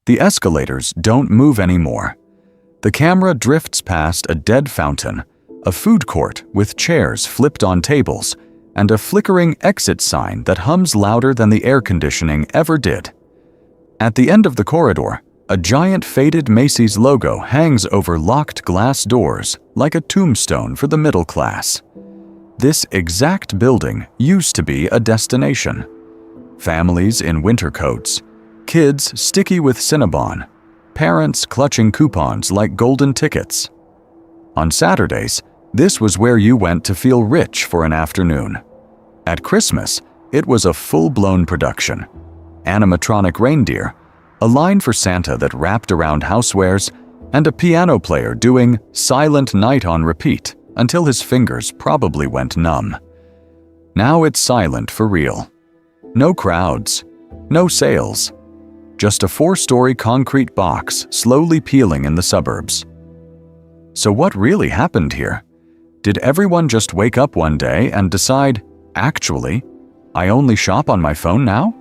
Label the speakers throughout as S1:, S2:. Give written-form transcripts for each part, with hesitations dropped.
S1: The escalators don't move anymore. The camera drifts past a dead fountain, a food court with chairs flipped on tables, and a flickering exit sign that hums louder than the air conditioning ever did. At the end of the corridor, a giant faded Macy's logo hangs over locked glass doors like a tombstone for the middle class. This exact building used to be a destination. Families in winter coats, kids sticky with Cinnabon, parents clutching coupons like golden tickets. On Saturdays, this was where you went to feel rich for an afternoon. At Christmas, it was a full-blown production. Animatronic reindeer, a line for Santa that wrapped around housewares, and a piano player doing Silent Night on repeat until his fingers probably went numb. Now it's silent for real. No crowds, no sales, just a 4-story concrete box slowly peeling in the suburbs. So what really happened here? Did everyone just wake up one day and decide, actually, I only shop on my phone now?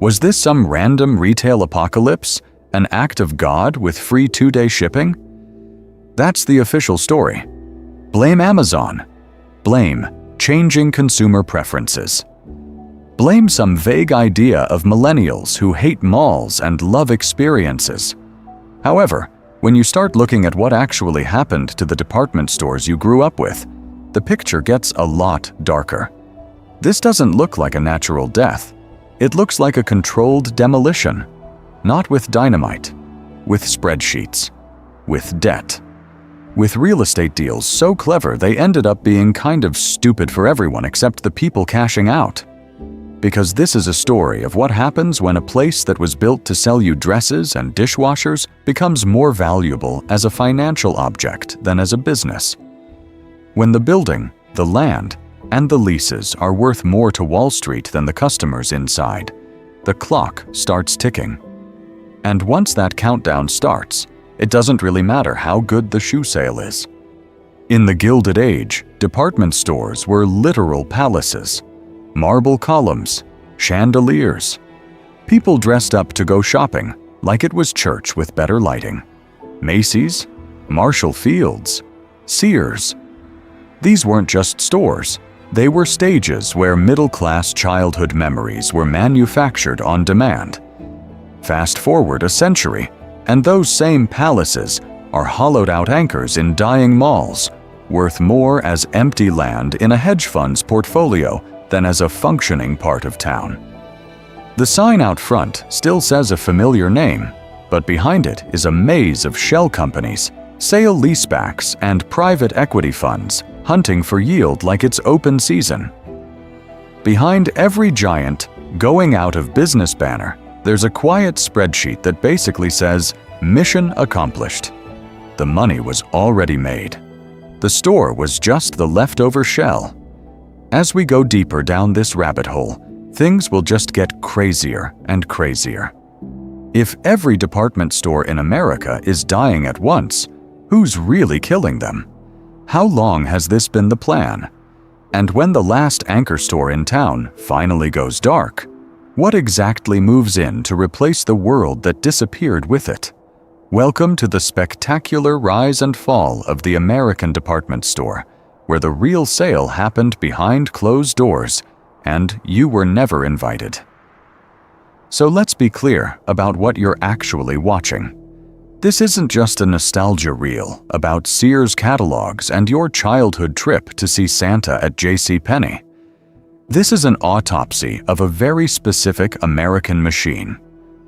S1: Was this some random retail apocalypse, an act of God with free 2-day shipping? That's the official story. Blame Amazon. Blame changing consumer preferences. Blame some vague idea of millennials who hate malls and love experiences. However, when you start looking at what actually happened to the department stores you grew up with, the picture gets a lot darker. This doesn't look like a natural death. It looks like a controlled demolition. Not with dynamite, with spreadsheets, with debt. With real estate deals so clever they ended up being kind of stupid for everyone except the people cashing out. Because this is a story of what happens when a place that was built to sell you dresses and dishwashers becomes more valuable as a financial object than as a business. When the building, the land, and the leases are worth more to Wall Street than the customers inside, the clock starts ticking. And once that countdown starts, it doesn't really matter how good the shoe sale is. In the Gilded Age, department stores were literal palaces. Marble columns, chandeliers. People dressed up to go shopping, like it was church with better lighting. Macy's, Marshall Field's, Sears. These weren't just stores. They were stages where middle-class childhood memories were manufactured on demand. Fast forward a century, and those same palaces are hollowed-out anchors in dying malls, worth more as empty land in a hedge fund's portfolio than as a functioning part of town. The sign out front still says a familiar name, but behind it is a maze of shell companies, sale-leasebacks, and private equity funds hunting for yield like it's open season. Behind every giant, going out of business banner, there's a quiet spreadsheet that basically says, "Mission accomplished." The money was already made. The store was just the leftover shell. As we go deeper down this rabbit hole, things will just get crazier and crazier. If every department store in America is dying at once, who's really killing them? How long has this been the plan? And when the last anchor store in town finally goes dark, what exactly moves in to replace the world that disappeared with it? Welcome to the spectacular rise and fall of the American department store, where the real sale happened behind closed doors, and you were never invited. So let's be clear about what you're actually watching. This isn't just a nostalgia reel about Sears catalogs and your childhood trip to see Santa at JCPenney. This is an autopsy of a very specific American machine,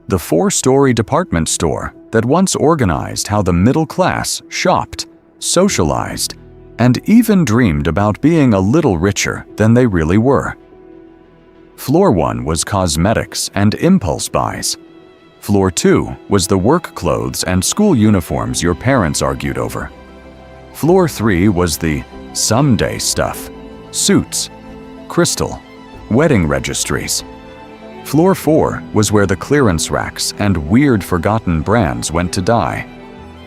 S1: the 4-story department store that once organized how the middle class shopped, socialized, and even dreamed about being a little richer than they really were. Floor 1 was cosmetics and impulse buys. Floor 2 was the work clothes and school uniforms your parents argued over. Floor 3 was the someday stuff, suits, crystal, wedding registries. Floor 4 was where the clearance racks and weird forgotten brands went to die.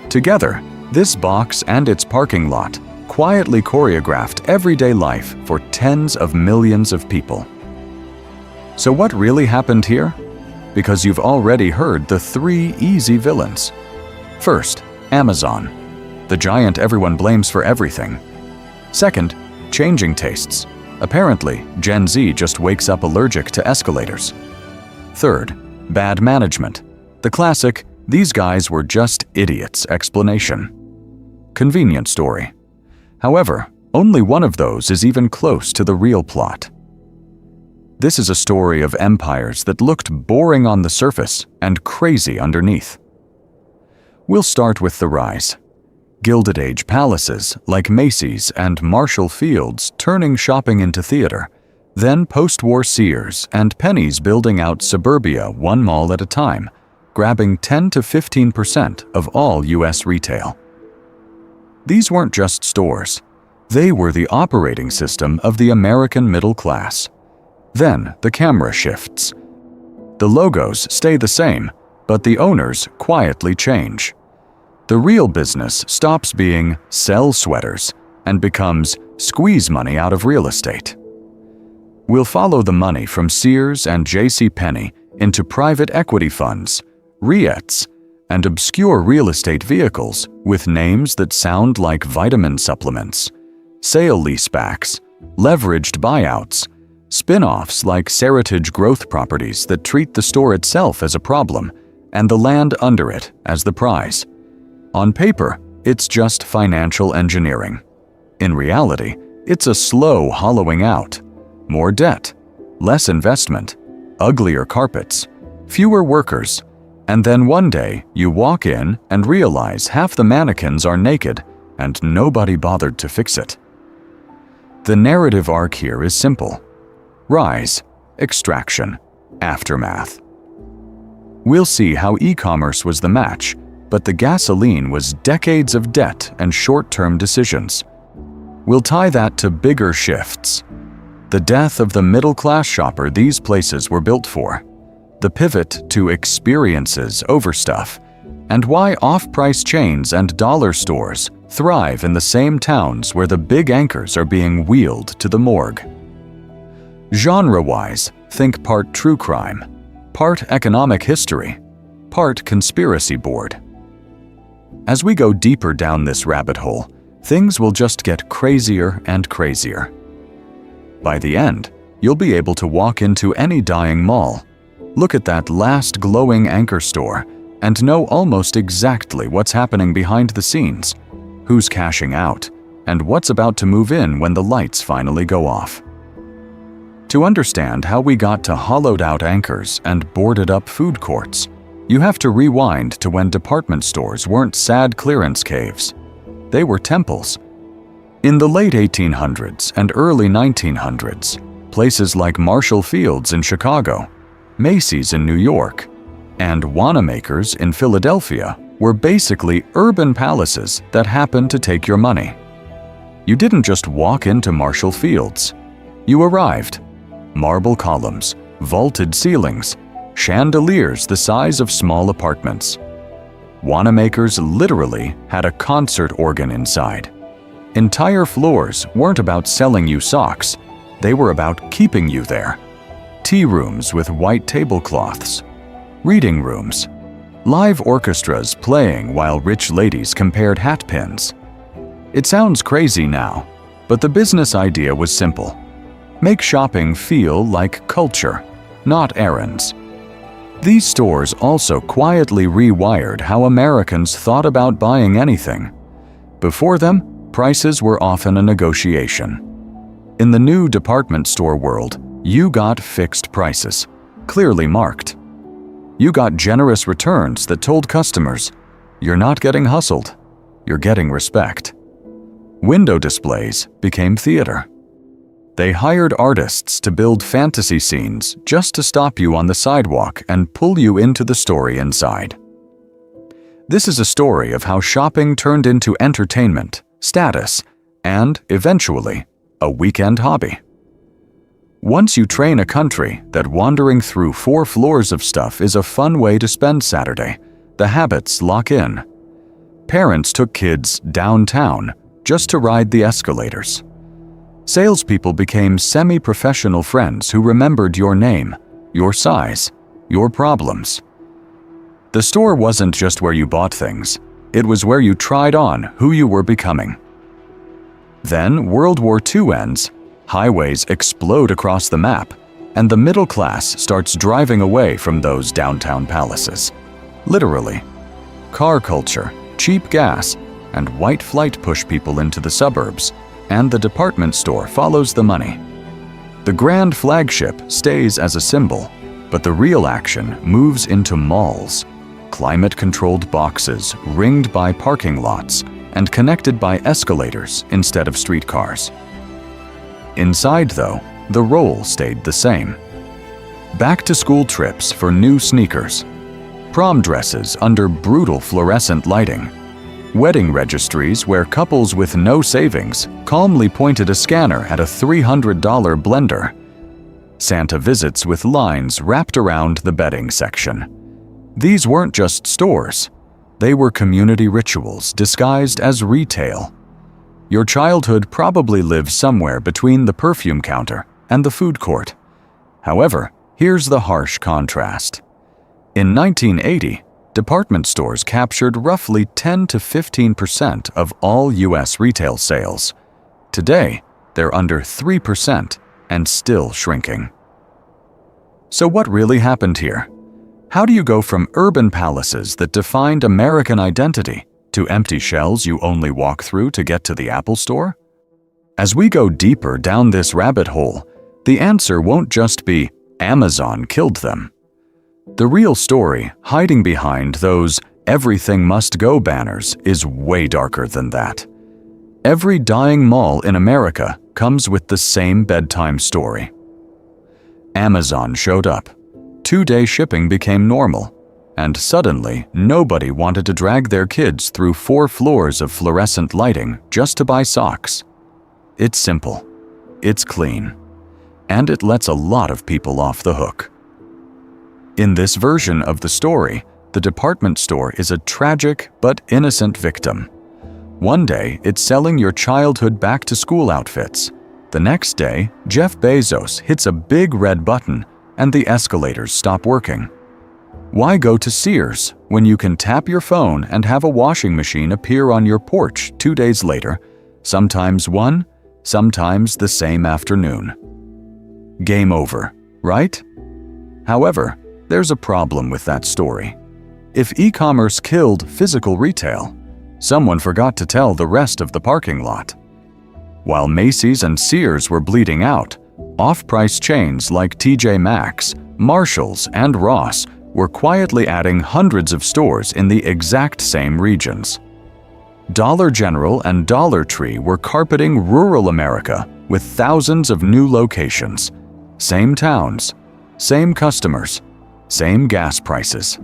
S1: Together, this box and its parking lot quietly choreographed everyday life for tens of millions of people. So what really happened here? because you've already heard the 3 easy villains. First, Amazon, the giant everyone blames for everything. Second, changing tastes. Apparently, Gen Z just wakes up allergic to escalators. Third, bad management. The classic, these guys were just idiots explanation. Convenient story. However, only one of those is even close to the real plot. This is a story of empires that looked boring on the surface and crazy underneath. We'll start with the rise. Gilded Age palaces like Macy's and Marshall Field's turning shopping into theater, then post-war Sears and Penny's building out suburbia one mall at a time, grabbing 10 to 15% of all US retail. These weren't just stores. They were the operating system of the American middle class. Then the camera shifts. The logos stay the same, but the owners quietly change. The real business stops being sell sweaters and becomes squeeze money out of real estate. We'll follow the money from Sears and JCPenney into private equity funds, REITs, and obscure real estate vehicles with names that sound like vitamin supplements, sale leasebacks, leveraged buyouts, spin-offs like Seritage Growth Properties that treat the store itself as a problem and the land under it as the prize. On paper, it's just financial engineering. In reality, it's a slow hollowing out. More debt, less investment, uglier carpets, fewer workers, and then one day you walk in and realize half the mannequins are naked and nobody bothered to fix it. The narrative arc here is simple. Rise, extraction, aftermath. We'll see how e-commerce was the match, but the gasoline was decades of debt and short-term decisions. We'll tie that to bigger shifts. The death of the middle-class shopper these places were built for, the pivot to experiences over stuff, and why off-price chains and dollar stores thrive in the same towns where the big anchors are being wheeled to the morgue. Genre-wise, think part true crime, part economic history, part conspiracy board. As we go deeper down this rabbit hole, things will just get crazier and crazier. By the end, you'll be able to walk into any dying mall, look at that last glowing anchor store, and know almost exactly what's happening behind the scenes, who's cashing out, and what's about to move in when the lights finally go off. To understand how we got to hollowed-out anchors and boarded-up food courts, you have to rewind to when department stores weren't sad clearance caves. They were temples. In the late 1800s and early 1900s, places like Marshall Field's in Chicago, Macy's in New York, and Wanamaker's in Philadelphia were basically urban palaces that happened to take your money. You didn't just walk into Marshall Field's. You arrived. Marble columns, vaulted ceilings, chandeliers the size of small apartments. Wanamaker's literally had a concert organ inside. Entire floors weren't about selling you socks, they were about keeping you there. Tea rooms with white tablecloths, reading rooms, live orchestras playing while rich ladies compared hat pins. It sounds crazy now, but the business idea was simple. Make shopping feel like culture, not errands. These stores also quietly rewired how Americans thought about buying anything. Before them, prices were often a negotiation. In the new department store world, you got fixed prices, clearly marked. You got generous returns that told customers, you're not getting hustled, you're getting respect. Window displays became theater. They hired artists to build fantasy scenes just to stop you on the sidewalk and pull you into the story inside. This is a story of how shopping turned into entertainment, status, and, eventually, a weekend hobby. Once you train a country that wandering through 4 floors of stuff is a fun way to spend Saturday, the habits lock in. Parents took kids downtown just to ride the escalators. Salespeople became semi-professional friends who remembered your name, your size, your problems. The store wasn't just where you bought things, it was where you tried on who you were becoming. Then World War II ends, highways explode across the map, and the middle class starts driving away from those downtown palaces. Literally. Car culture, cheap gas, and white flight push people into the suburbs, and the department store follows the money. The grand flagship stays as a symbol, but the real action moves into malls, climate-controlled boxes ringed by parking lots and connected by escalators instead of streetcars. Inside, though, the role stayed the same. Back-to-school trips for new sneakers, prom dresses under brutal fluorescent lighting, wedding registries where couples with no savings calmly pointed a scanner at a $300 blender, Santa visits with lines wrapped around the bedding section. These weren't just stores, they were community rituals disguised as retail. Your childhood probably lives somewhere between the perfume counter and the food court. However, here's the harsh contrast. In 1980, department stores captured roughly 10 to 15% of all U.S. retail sales. Today, they're under 3% and still shrinking. So what really happened here? How do you go from urban palaces that defined American identity to empty shells you only walk through to get to the Apple Store? As we go deeper down this rabbit hole, the answer won't just be Amazon killed them. The real story hiding behind those "everything must go" banners is way darker than that. Every dying mall in America comes with the same bedtime story. Amazon showed up. 2-day shipping became normal, and suddenly nobody wanted to drag their kids through 4 floors of fluorescent lighting just to buy socks. It's simple, it's clean, and it lets a lot of people off the hook. In this version of the story, the department store is a tragic but innocent victim. One day, it's selling your childhood back-to-school outfits. The next day, Jeff Bezos hits a big red button and the escalators stop working. Why go to Sears when you can tap your phone and have a washing machine appear on your porch 2 days later, sometimes one, sometimes the same afternoon? Game over, right? However, there's a problem with that story. If e-commerce killed physical retail, someone forgot to tell the rest of the parking lot. While Macy's and Sears were bleeding out, off-price chains like TJ Maxx, Marshalls, and Ross were quietly adding hundreds of stores in the exact same regions. Dollar General and Dollar Tree were carpeting rural America with thousands of new locations. Same towns, same customers, same gas prices.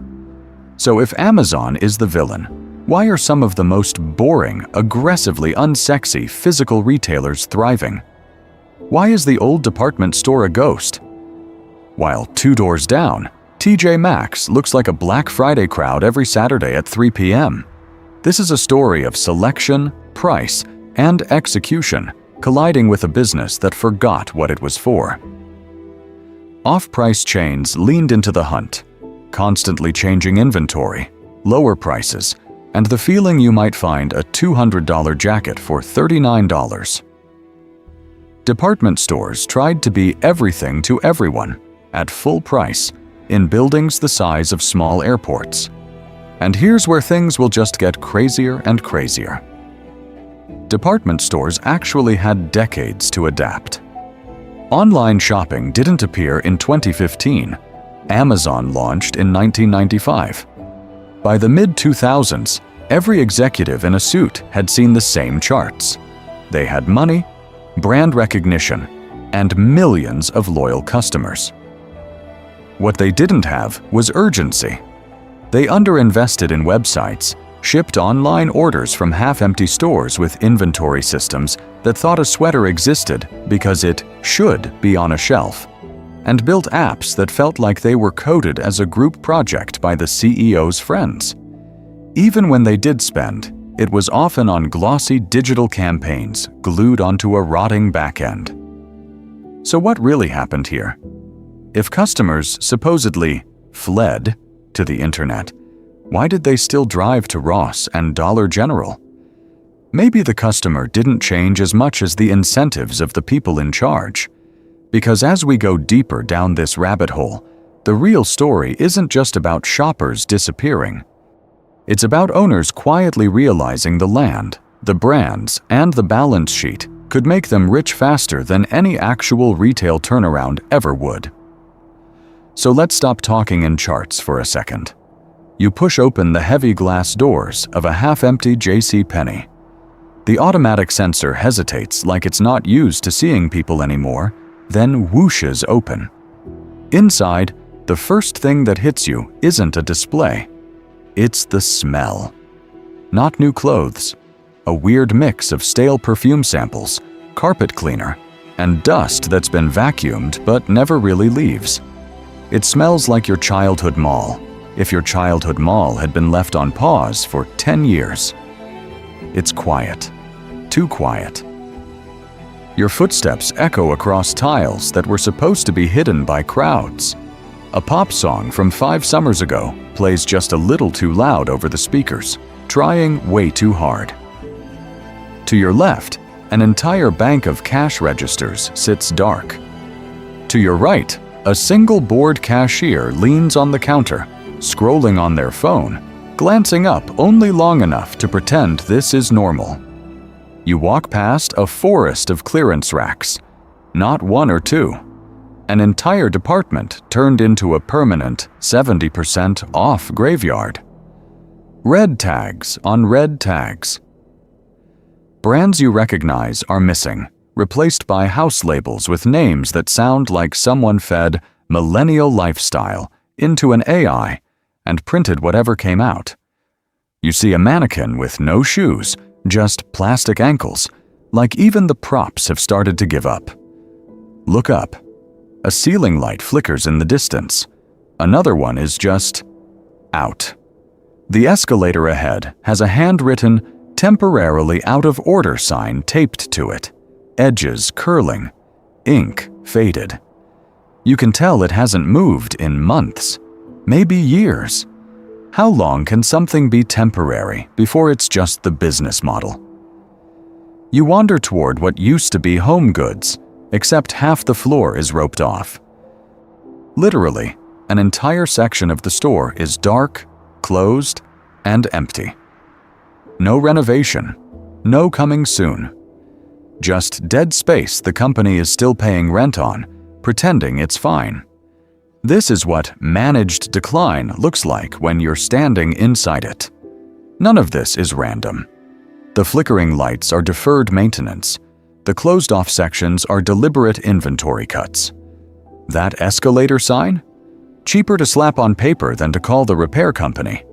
S1: So if Amazon is the villain, why are some of the most boring, aggressively unsexy physical retailers thriving? Why is the old department store a ghost? While 2 doors down, TJ Maxx looks like a Black Friday crowd every Saturday at 3 p.m. This is a story of selection, price, and execution colliding with a business that forgot what it was for. Off-price chains leaned into the hunt, constantly changing inventory, lower prices, and the feeling you might find a $200 jacket for $39. Department stores tried to be everything to everyone, at full price, in buildings the size of small airports. And here's where things will just get crazier and crazier. Department stores actually had decades to adapt. Online shopping didn't appear in 2015. Amazon launched in 1995. By the mid-2000s, every executive in a suit had seen the same charts. They had money, brand recognition, and millions of loyal customers. What they didn't have was urgency. They underinvested in websites, shipped online orders from half-empty stores with inventory systems that thought a sweater existed because it should be on a shelf, and built apps that felt like they were coded as a group project by the CEO's friends. Even when they did spend, it was often on glossy digital campaigns glued onto a rotting backend. So what really happened here? If customers supposedly fled to the internet, why did they still drive to Ross and Dollar General? Maybe the customer didn't change as much as the incentives of the people in charge. Because as we go deeper down this rabbit hole, the real story isn't just about shoppers disappearing. It's about owners quietly realizing the land, the brands, and the balance sheet could make them rich faster than any actual retail turnaround ever would. So let's stop talking in charts for a second. You push open the heavy glass doors of a half-empty JCPenney. The automatic sensor hesitates like it's not used to seeing people anymore, then whooshes open. Inside, the first thing that hits you isn't a display. It's the smell. Not new clothes. A weird mix of stale perfume samples, carpet cleaner, and dust that's been vacuumed but never really leaves. It smells like your childhood mall, if your childhood mall had been left on pause for 10 years. It's quiet. Too quiet. Your footsteps echo across tiles that were supposed to be hidden by crowds. A pop song from 5 summers ago plays just a little too loud over the speakers, trying way too hard. To your left, an entire bank of cash registers sits dark. To your right, a single bored cashier leans on the counter, scrolling on their phone, glancing up only long enough to pretend this is normal. You walk past a forest of clearance racks, not one or two. An entire department turned into a permanent 70% off graveyard. Red tags on red tags. Brands you recognize are missing, replaced by house labels with names that sound like someone fed millennial lifestyle into an AI and printed whatever came out. You see a mannequin with no shoes, just plastic ankles, like even the props have started to give up. Look up. A ceiling light flickers in the distance. Another one is just out. The escalator ahead has a handwritten, temporarily out of order sign taped to it, edges curling, ink faded. You can tell it hasn't moved in months, maybe years. How long can something be temporary before it's just the business model? You wander toward what used to be home goods, except half the floor is roped off. Literally, an entire section of the store is dark, closed, and empty. No renovation, no coming soon. Just dead space the company is still paying rent on, pretending it's fine. This is what managed decline looks like when you're standing inside it. None of this is random. The flickering lights are deferred maintenance. The closed-off sections are deliberate inventory cuts. That escalator sign? Cheaper to slap on paper than to call the repair company.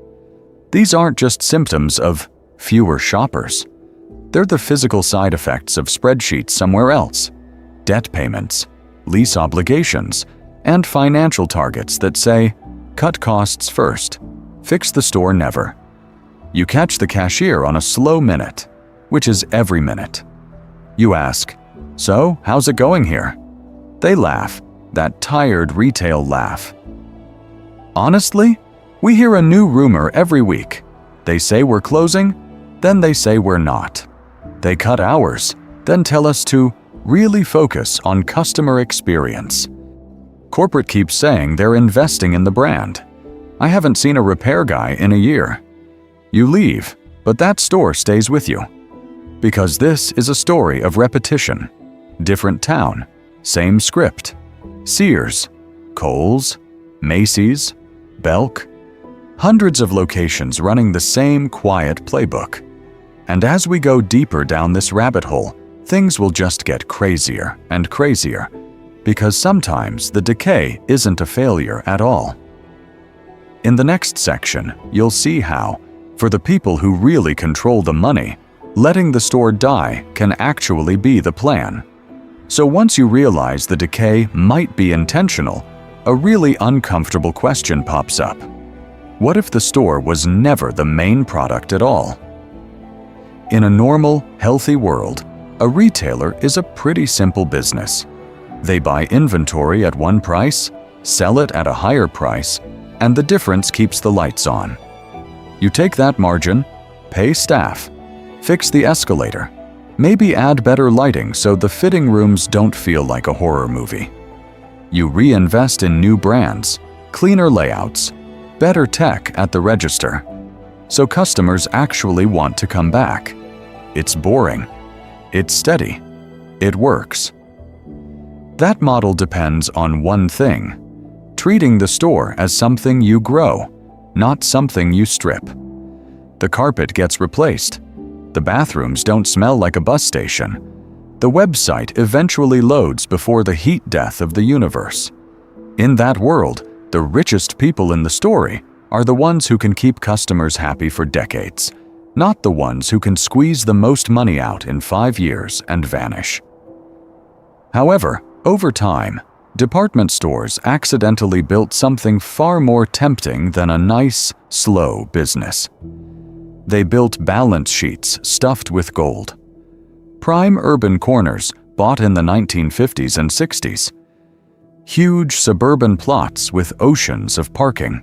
S1: These aren't just symptoms of fewer shoppers. They're the physical side effects of spreadsheets somewhere else. Debt payments, lease obligations, and financial targets that say, cut costs first, fix the store never. You catch the cashier on a slow minute, which is every minute. You ask, so how's it going here? They laugh, that tired retail laugh. Honestly, we hear a new rumor every week. They say we're closing, then they say we're not. They cut hours, then tell us to really focus on customer experience. Corporate keeps saying they're investing in the brand. I haven't seen a repair guy in a year. You leave, but that store stays with you. Because this is a story of repetition. Different town, same script. Sears, Kohl's, Macy's, Belk. Hundreds of locations running the same quiet playbook. And as we go deeper down this rabbit hole, things will just get crazier and crazier. Because sometimes the decay isn't a failure at all. In the next section, you'll see how, for the people who really control the money, letting the store die can actually be the plan. So once you realize the decay might be intentional, a really uncomfortable question pops up. What if the store was never the main product at all? In a normal, healthy world, a retailer is a pretty simple business. They buy inventory at one price, sell it at a higher price, and the difference keeps the lights on. You take that margin, pay staff, fix the escalator, maybe add better lighting so the fitting rooms don't feel like a horror movie. You reinvest in new brands, cleaner layouts, better tech at the register, so customers actually want to come back. It's boring. It's steady. It works. That model depends on one thing: treating the store as something you grow, not something you strip. The carpet gets replaced. The bathrooms don't smell like a bus station. The website eventually loads before the heat death of the universe. In that world, the richest people in the story are the ones who can keep customers happy for decades, not the ones who can squeeze the most money out in 5 years and vanish. However, over time, department stores accidentally built something far more tempting than a nice, slow business. They built balance sheets stuffed with gold. Prime urban corners bought in the 1950s and 60s. Huge suburban plots with oceans of parking.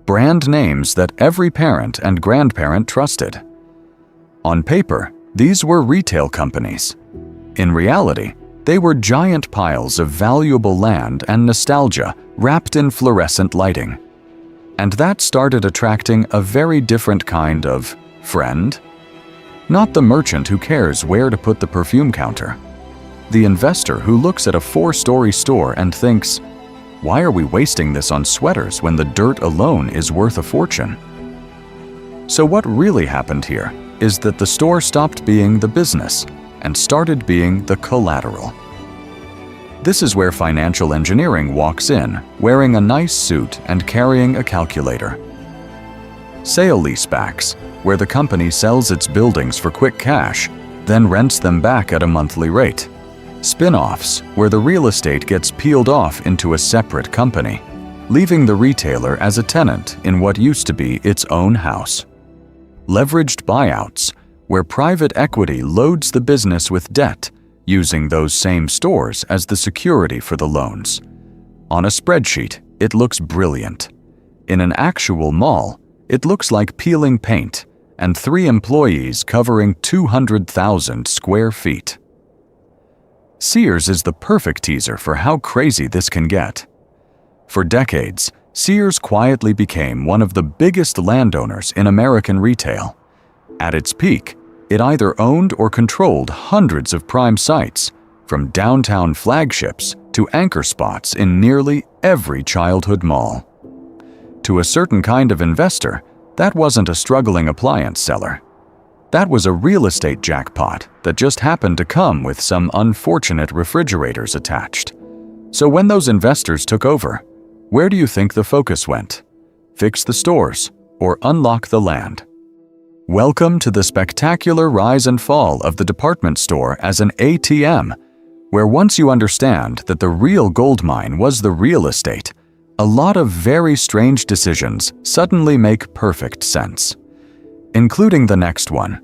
S1: Brand names that every parent and grandparent trusted. On paper, these were retail companies. In reality, they were giant piles of valuable land and nostalgia wrapped in fluorescent lighting. And that started attracting a very different kind of friend. Not the merchant who cares where to put the perfume counter. The investor who looks at a 4-story store and thinks, "Why are we wasting this on sweaters when the dirt alone is worth a fortune?" So what really happened here is that the store stopped being the business and started being the collateral. This is where financial engineering walks in, wearing a nice suit and carrying a calculator. Sale-leasebacks, where the company sells its buildings for quick cash, then rents them back at a monthly rate. Spin-offs, where the real estate gets peeled off into a separate company, leaving the retailer as a tenant in what used to be its own house. Leveraged buyouts, where private equity loads the business with debt, using those same stores as the security for the loans. On a spreadsheet, it looks brilliant. In an actual mall, it looks like peeling paint and 3 employees covering 200,000 square feet. Sears is the perfect teaser for how crazy this can get. For decades, Sears quietly became one of the biggest landowners in American retail. At its peak, it either owned or controlled hundreds of prime sites, from downtown flagships to anchor spots in nearly every childhood mall. To a certain kind of investor, that wasn't a struggling appliance seller. That was a real estate jackpot that just happened to come with some unfortunate refrigerators attached. So when those investors took over, where do you think the focus went? Fix the stores or unlock the land? Welcome to the spectacular rise and fall of the department store as an ATM, where once you understand that the real gold mine was the real estate, a lot of very strange decisions suddenly make perfect sense. Including the next one: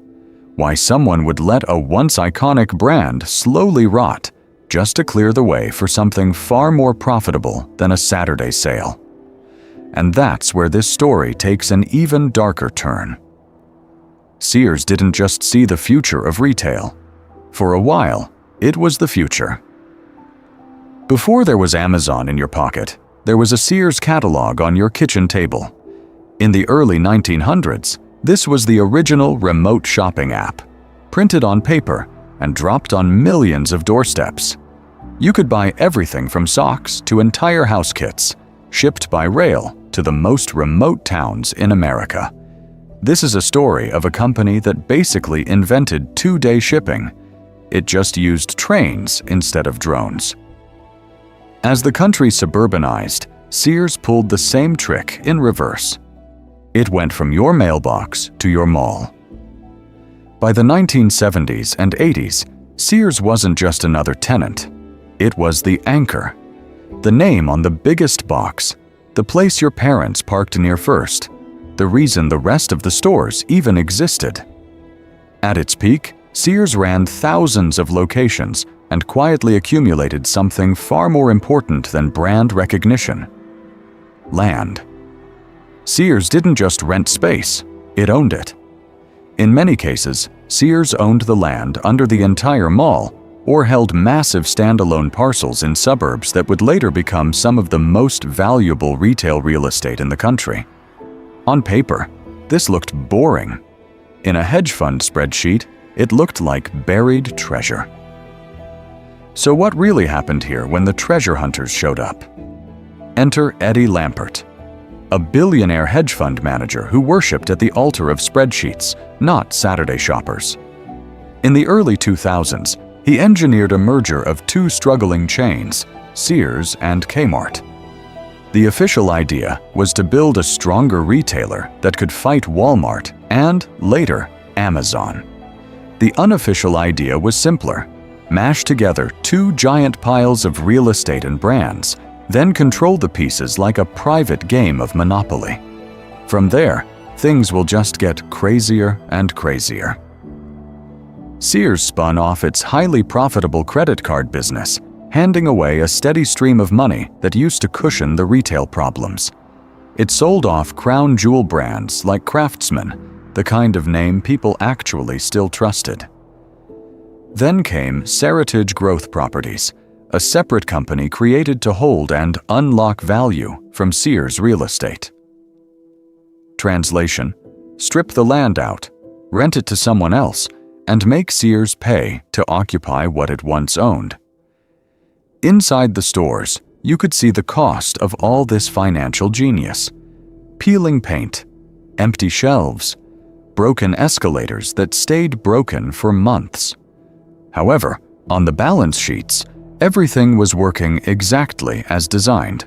S1: why someone would let a once iconic brand slowly rot just to clear the way for something far more profitable than a Saturday sale. And that's where this story takes an even darker turn. Sears didn't just see the future of retail. For a while, it was the future. Before there was Amazon in your pocket, there was a Sears catalog on your kitchen table. In the early 1900s, this was the original remote shopping app, printed on paper and dropped on millions of doorsteps. You could buy everything from socks to entire house kits, shipped by rail to the most remote towns in America. This is a story of a company that basically invented 2-day shipping. It just used trains instead of drones. As the country suburbanized, Sears pulled the same trick in reverse. It went from your mailbox to your mall. By the 1970s and 80s, Sears wasn't just another tenant. It was the anchor. The name on the biggest box, the place your parents parked near first, the reason the rest of the stores even existed. At its peak, Sears ran thousands of locations and quietly accumulated something far more important than brand recognition: land. Sears didn't just rent space, it owned it. In many cases, Sears owned the land under the entire mall or held massive standalone parcels in suburbs that would later become some of the most valuable retail real estate in the country. On paper, this looked boring. In a hedge fund spreadsheet, it looked like buried treasure. So what really happened here when the treasure hunters showed up? Enter Eddie Lampert, a billionaire hedge fund manager who worshipped at the altar of spreadsheets, not Saturday shoppers. In the early 2000s, he engineered a merger of two struggling chains, Sears and Kmart. The official idea was to build a stronger retailer that could fight Walmart and, later, Amazon. The unofficial idea was simpler: mash together two giant piles of real estate and brands, then control the pieces like a private game of Monopoly. From there, things will just get crazier and crazier. Sears spun off its highly profitable credit card business, handing away a steady stream of money that used to cushion the retail problems. It sold off crown jewel brands like Craftsman, the kind of name people actually still trusted. Then came Seritage Growth Properties, a separate company created to hold and unlock value from Sears real estate. Translation: strip the land out, rent it to someone else, and make Sears pay to occupy what it once owned. Inside the stores, you could see the cost of all this financial genius: peeling paint, empty shelves, broken escalators that stayed broken for months. However, on the balance sheets, everything was working exactly as designed.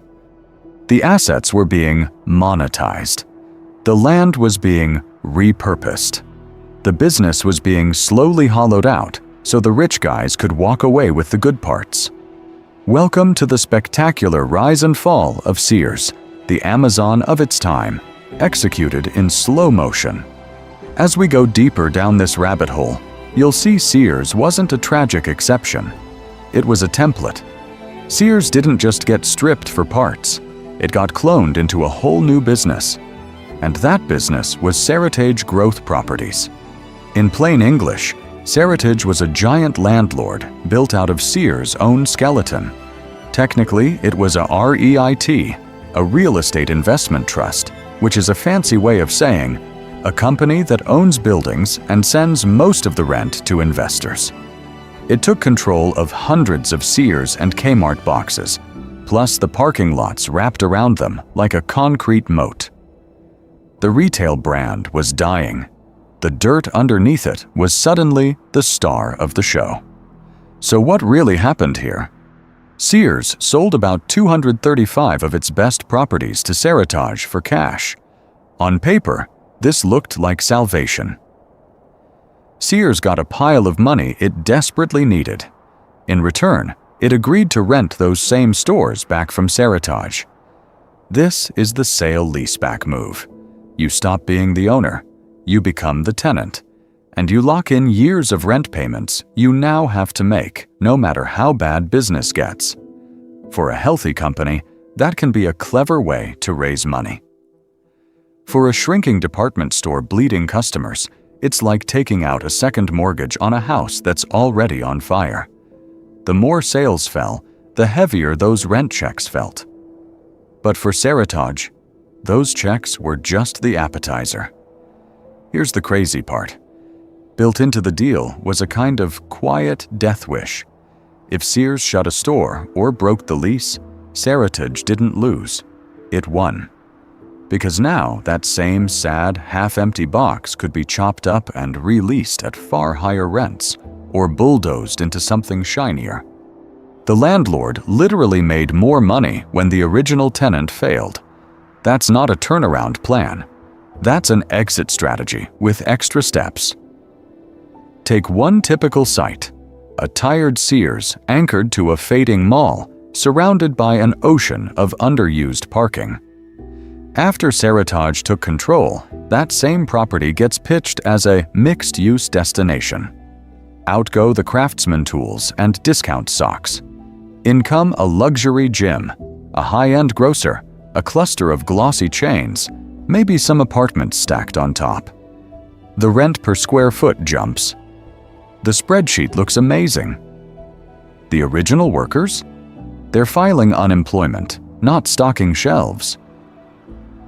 S1: The assets were being monetized. The land was being repurposed. The business was being slowly hollowed out so the rich guys could walk away with the good parts. Welcome to the spectacular rise and fall of Sears, the Amazon of its time, executed in slow motion. As we go deeper down this rabbit hole, you'll see Sears wasn't a tragic exception. It was a template. Sears didn't just get stripped for parts. It got cloned into a whole new business. And that business was Seritage Growth Properties. In plain English, Seritage was a giant landlord built out of Sears' own skeleton. Technically, it was a REIT, a real estate investment trust, which is a fancy way of saying a company that owns buildings and sends most of the rent to investors. It took control of hundreds of Sears and Kmart boxes, plus the parking lots wrapped around them like a concrete moat. The retail brand was dying. The dirt underneath it was suddenly the star of the show. So what really happened here? Sears sold about 235 of its best properties to Seritage for cash. On paper, this looked like salvation. Sears got a pile of money it desperately needed. In return, it agreed to rent those same stores back from Seritage. This is the sale-leaseback move. You stop being the owner, you become the tenant, and you lock in years of rent payments you now have to make, no matter how bad business gets. For a healthy company, that can be a clever way to raise money. For a shrinking department store bleeding customers, it's like taking out a second mortgage on a house that's already on fire. The more sales fell, the heavier those rent checks felt. But for Seritage, those checks were just the appetizer. Here's the crazy part. Built into the deal was a kind of quiet death wish. If Sears shut a store or broke the lease, Seritage didn't lose. It won. Because now that same sad, half-empty box could be chopped up and re-leased at far higher rents, or bulldozed into something shinier. The landlord literally made more money when the original tenant failed. That's not a turnaround plan. That's an exit strategy with extra steps. Take one typical site, a tired Sears anchored to a fading mall, surrounded by an ocean of underused parking. After Seritage took control, that same property gets pitched as a mixed-use destination. Out go the Craftsman tools and discount socks. In come a luxury gym, a high-end grocer, a cluster of glossy chains, Maybe some apartments stacked on top. The rent per square foot jumps. The spreadsheet looks amazing. The original workers? They're filing unemployment, not stocking shelves.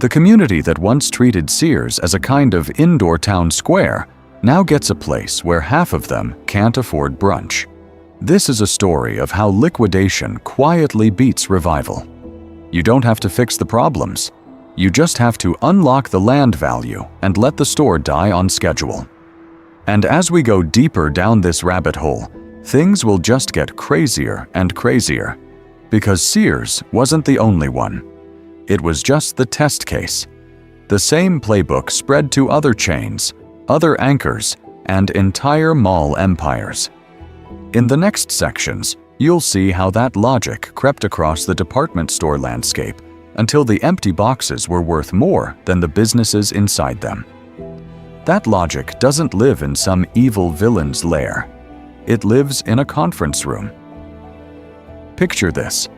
S1: The community that once treated Sears as a kind of indoor town square now gets a place where half of them can't afford brunch. This is a story of how liquidation quietly beats revival. You don't have to fix the problems. You just have to unlock the land value and let the store die on schedule. And as we go deeper down this rabbit hole, things will just get crazier and crazier. Because Sears wasn't the only one. It was just the test case. The same playbook spread to other chains, other anchors, and entire mall empires. In the next sections, you'll see how that logic crept across the department store landscape until the empty boxes were worth more than the businesses inside them. That logic doesn't live in some evil villain's lair. It lives in a conference room. Picture this.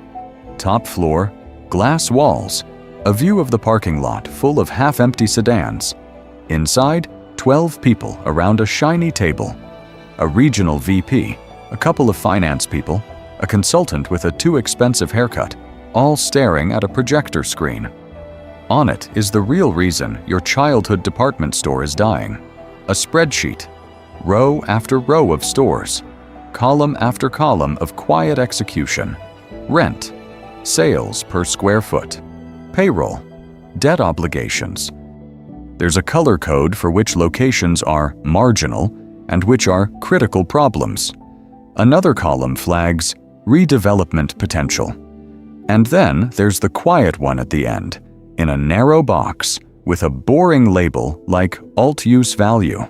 S1: Top floor, glass walls, a view of the parking lot full of half-empty sedans. Inside, 12 people around a shiny table. A regional VP, a couple of finance people, a consultant with a too expensive haircut, all staring at a projector screen. On it is the real reason your childhood department store is dying. A spreadsheet, row after row of stores, column after column of quiet execution. Rent, sales per square foot, payroll, debt obligations. There's a color code for which locations are marginal and which are critical problems. Another column flags redevelopment potential. And then there's the quiet one at the end, in a narrow box with a boring label like alt-use value.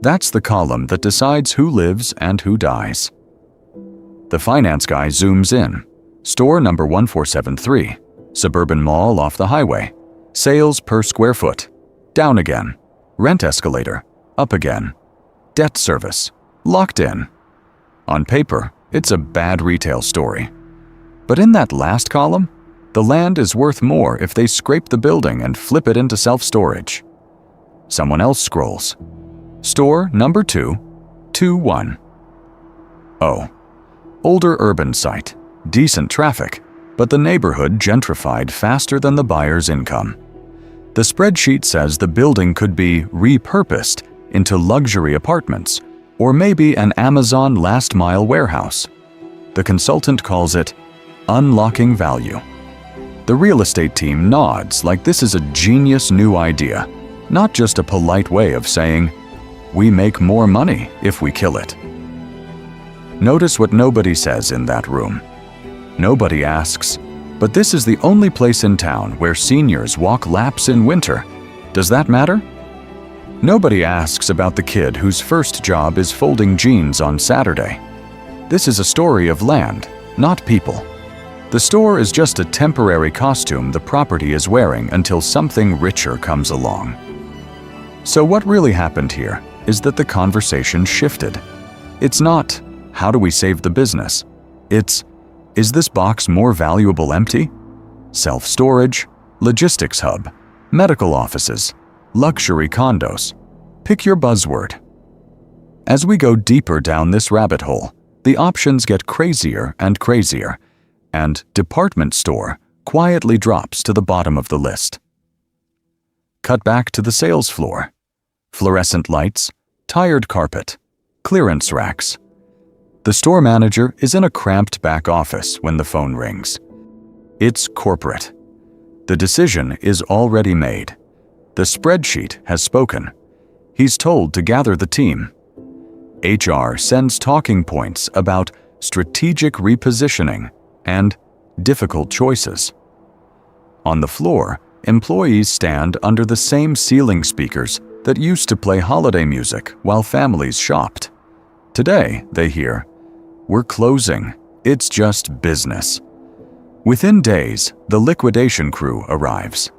S1: That's the column that decides who lives and who dies. The finance guy zooms in. Store number 1473, suburban mall off the highway. Sales per square foot, down again. Rent escalator, up again. Debt service, locked in. On paper, it's a bad retail story. But in that last column, the land is worth more if they scrape the building and flip it into self-storage. Someone else scrolls. Store number 221. Oh, older urban site, decent traffic, but the neighborhood gentrified faster than the buyer's income. The spreadsheet says the building could be repurposed into luxury apartments, or maybe an Amazon last-mile warehouse. The consultant calls it unlocking value. The real estate team nods like this is a genius new idea, not just a polite way of saying, we make more money if we kill it. Notice what nobody says in that room. Nobody asks, but this is the only place in town where seniors walk laps in winter. Does that matter? Nobody asks about the kid whose first job is folding jeans on Saturday. This is a story of land, not people. The store is just a temporary costume the property is wearing until something richer comes along. So what really happened here is that the conversation shifted. It's not, how do we save the business? It's, is this box more valuable empty? Self-storage, logistics hub, medical offices, luxury condos. Pick your buzzword. As we go deeper down this rabbit hole, the options get crazier and crazier, and department store quietly drops to the bottom of the list. Cut back to the sales floor. Fluorescent lights, tired carpet, clearance racks. The store manager is in a cramped back office when the phone rings. It's corporate. The decision is already made. The spreadsheet has spoken. He's told to gather the team. HR sends talking points about strategic repositioning and difficult choices. On the floor, employees stand under the same ceiling speakers that used to play holiday music while families shopped. Today, they hear, "We're closing. It's just business." Within days, the liquidation crew arrives.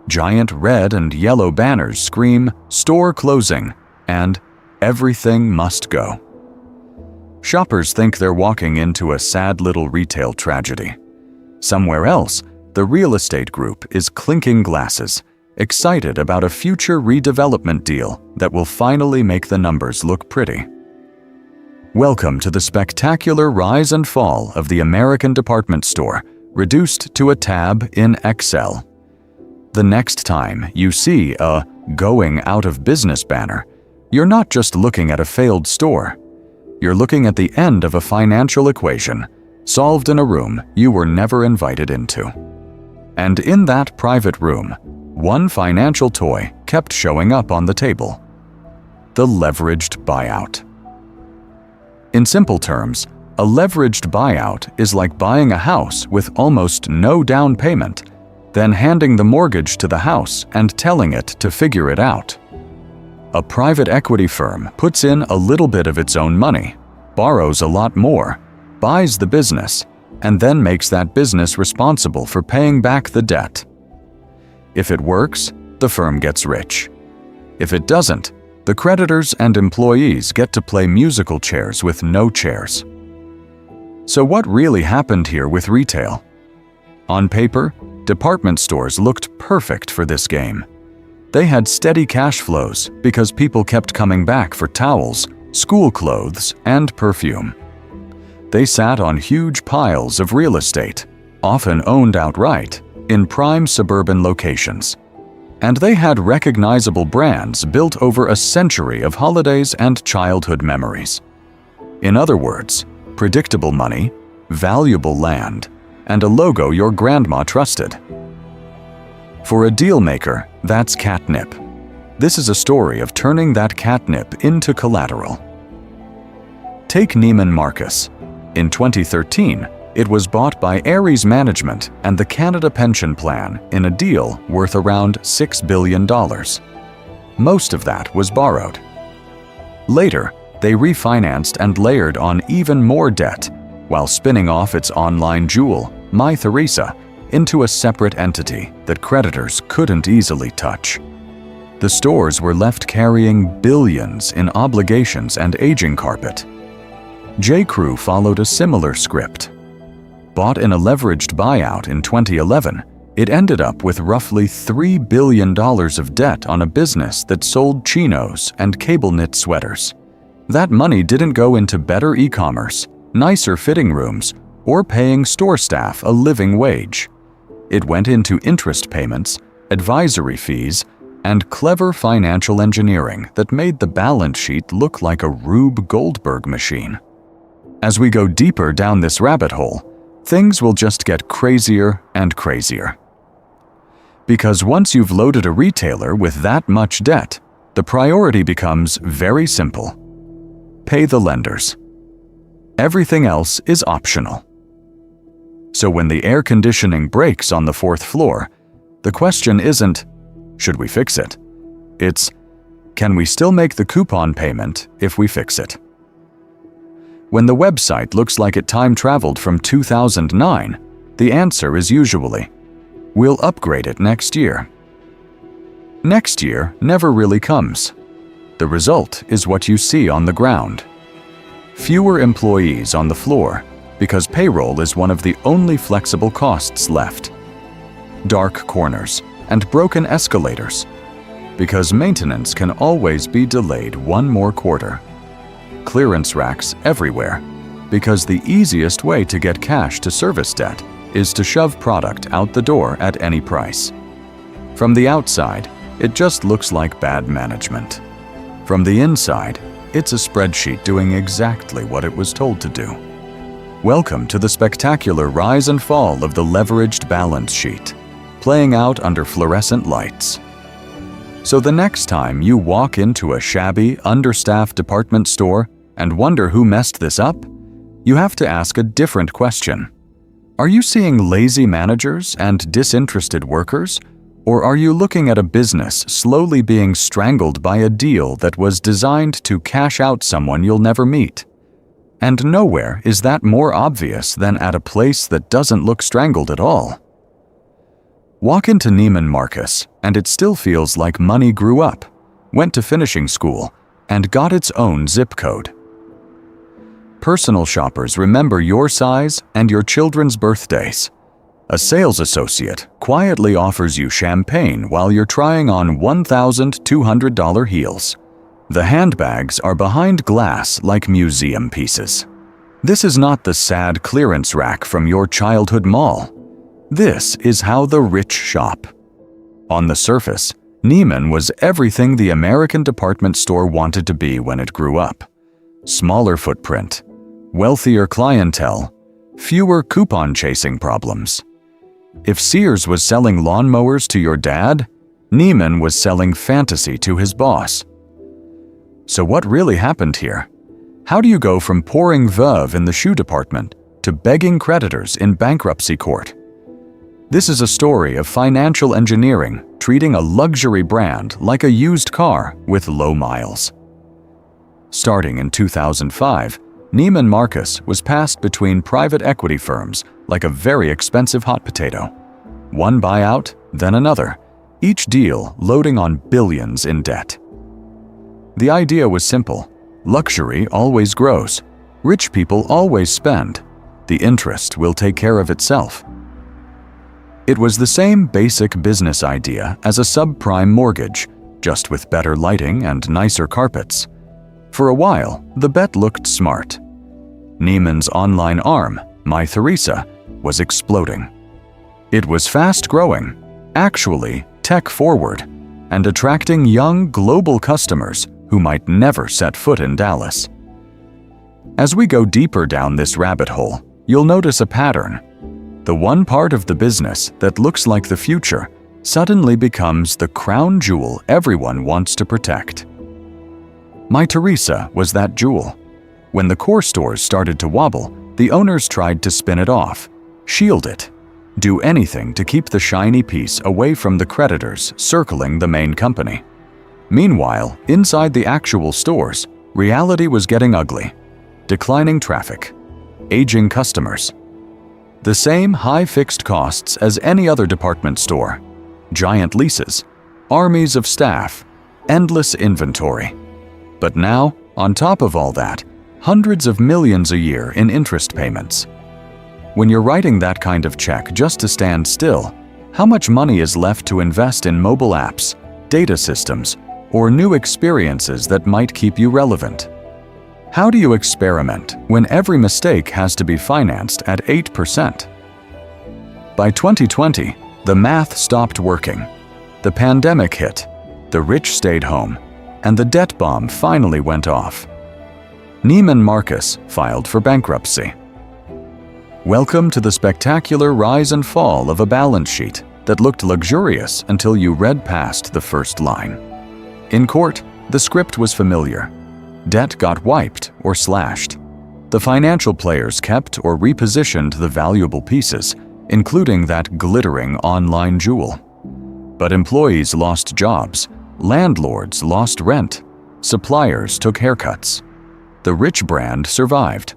S1: Giant red and yellow banners scream, "Store closing," and "Everything must go." Shoppers think they're walking into a sad little retail tragedy. Somewhere else, the real estate group is clinking glasses, excited about a future redevelopment deal that will finally make the numbers look pretty. Welcome to the spectacular rise and fall of the American department store, reduced to a tab in Excel. The next time you see a "going out of business" banner, you're not just looking at a failed store. You're looking at the end of a financial equation, solved in a room you were never invited into. And in that private room, one financial toy kept showing up on the table: the leveraged buyout. In simple terms, a leveraged buyout is like buying a house with almost no down payment, then handing the mortgage to the house and telling it to figure it out. A private equity firm puts in a little bit of its own money, borrows a lot more, buys the business, and then makes that business responsible for paying back the debt. If it works, the firm gets rich. If it doesn't, the creditors and employees get to play musical chairs with no chairs. So what really happened here with retail? On paper, department stores looked perfect for this game. They had steady cash flows because people kept coming back for towels, school clothes, and perfume. They sat on huge piles of real estate, often owned outright, in prime suburban locations. And they had recognizable brands built over a century of holidays and childhood memories. In other words, predictable money, valuable land, and a logo your grandma trusted. For a deal maker, that's catnip. This is a story of turning that catnip into collateral. Take Neiman Marcus. In 2013, it was bought by Ares Management and the Canada Pension Plan in a deal worth around $6 billion. Most of that was borrowed. Later, they refinanced and layered on even more debt, while spinning off its online jewel, My Theresa, into a separate entity that creditors couldn't easily touch. The stores were left carrying billions in obligations and aging carpet. J.Crew followed a similar script. Bought in a leveraged buyout in 2011, it ended up with roughly $3 billion of debt on a business that sold chinos and cable-knit sweaters. That money didn't go into better e-commerce, nicer fitting rooms, or paying store staff a living wage. It went into interest payments, advisory fees, and clever financial engineering that made the balance sheet look like a Rube Goldberg machine. As we go deeper down this rabbit hole, things will just get crazier and crazier. Because once you've loaded a retailer with that much debt, the priority becomes very simple: pay the lenders. Everything else is optional. So when the air conditioning breaks on the 4th floor, the question isn't, should we fix it? It's, can we still make the coupon payment if we fix it? When the website looks like it time-traveled from 2009, the answer is usually, we'll upgrade it next year. Next year never really comes. The result is what you see on the ground. Fewer employees on the floor, because payroll is one of the only flexible costs left. Dark corners and broken escalators, because maintenance can always be delayed one more quarter. Clearance racks everywhere, because the easiest way to get cash to service debt is to shove product out the door at any price. From the outside, it just looks like bad management. From the inside, it's a spreadsheet doing exactly what it was told to do. Welcome to the spectacular rise and fall of the leveraged balance sheet, playing out under fluorescent lights. So the next time you walk into a shabby, understaffed department store and wonder who messed this up, you have to ask a different question. Are you seeing lazy managers and disinterested workers? Or are you looking at a business slowly being strangled by a deal that was designed to cash out someone you'll never meet? And nowhere is that more obvious than at a place that doesn't look strangled at all. Walk into Neiman Marcus, and it still feels like money grew up, went to finishing school, and got its own zip code. Personal shoppers remember your size and your children's birthdays. A sales associate quietly offers you champagne while you're trying on $1,200 heels. The handbags are behind glass like museum pieces. This is not the sad clearance rack from your childhood mall. This is how the rich shop. On the surface, Neiman was everything the American department store wanted to be when it grew up. Smaller footprint, wealthier clientele, fewer coupon-chasing problems. If Sears was selling lawnmowers to your dad, Neiman was selling fantasy to his boss. So what really happened here? How do you go from pouring veuve in the shoe department to begging creditors in bankruptcy court? This is a story of financial engineering treating a luxury brand like a used car with low miles. Starting in 2005, Neiman Marcus was passed between private equity firms like a very expensive hot potato. One buyout, then another, each deal loading on billions in debt. The idea was simple. Luxury always grows. Rich people always spend. The interest will take care of itself. It was the same basic business idea as a subprime mortgage, just with better lighting and nicer carpets. For a while, the bet looked smart. Neiman's online arm, My Theresa, was exploding. It was fast-growing, actually tech-forward, and attracting young global customers who might never set foot in Dallas. As we go deeper down this rabbit hole, you'll notice a pattern. The one part of the business that looks like the future suddenly becomes the crown jewel everyone wants to protect. My Theresa was that jewel. When the core stores started to wobble, the owners tried to spin it off, shield it, do anything to keep the shiny piece away from the creditors circling the main company. Meanwhile, inside the actual stores, reality was getting ugly. Declining traffic, aging customers, the same high fixed costs as any other department store, giant leases, armies of staff, endless inventory. But now, on top of all that, hundreds of millions a year in interest payments. When you're writing that kind of check just to stand still, how much money is left to invest in mobile apps, data systems, or new experiences that might keep you relevant? How do you experiment when every mistake has to be financed at 8%? By 2020, the math stopped working. The pandemic hit, the rich stayed home, and the debt bomb finally went off. Neiman Marcus filed for bankruptcy. Welcome to the spectacular rise and fall of a balance sheet that looked luxurious until you read past the first line. In court, the script was familiar. Debt got wiped or slashed. The financial players kept or repositioned the valuable pieces, including that glittering online jewel. But employees lost jobs, landlords lost rent, suppliers took haircuts. The rich brand survived.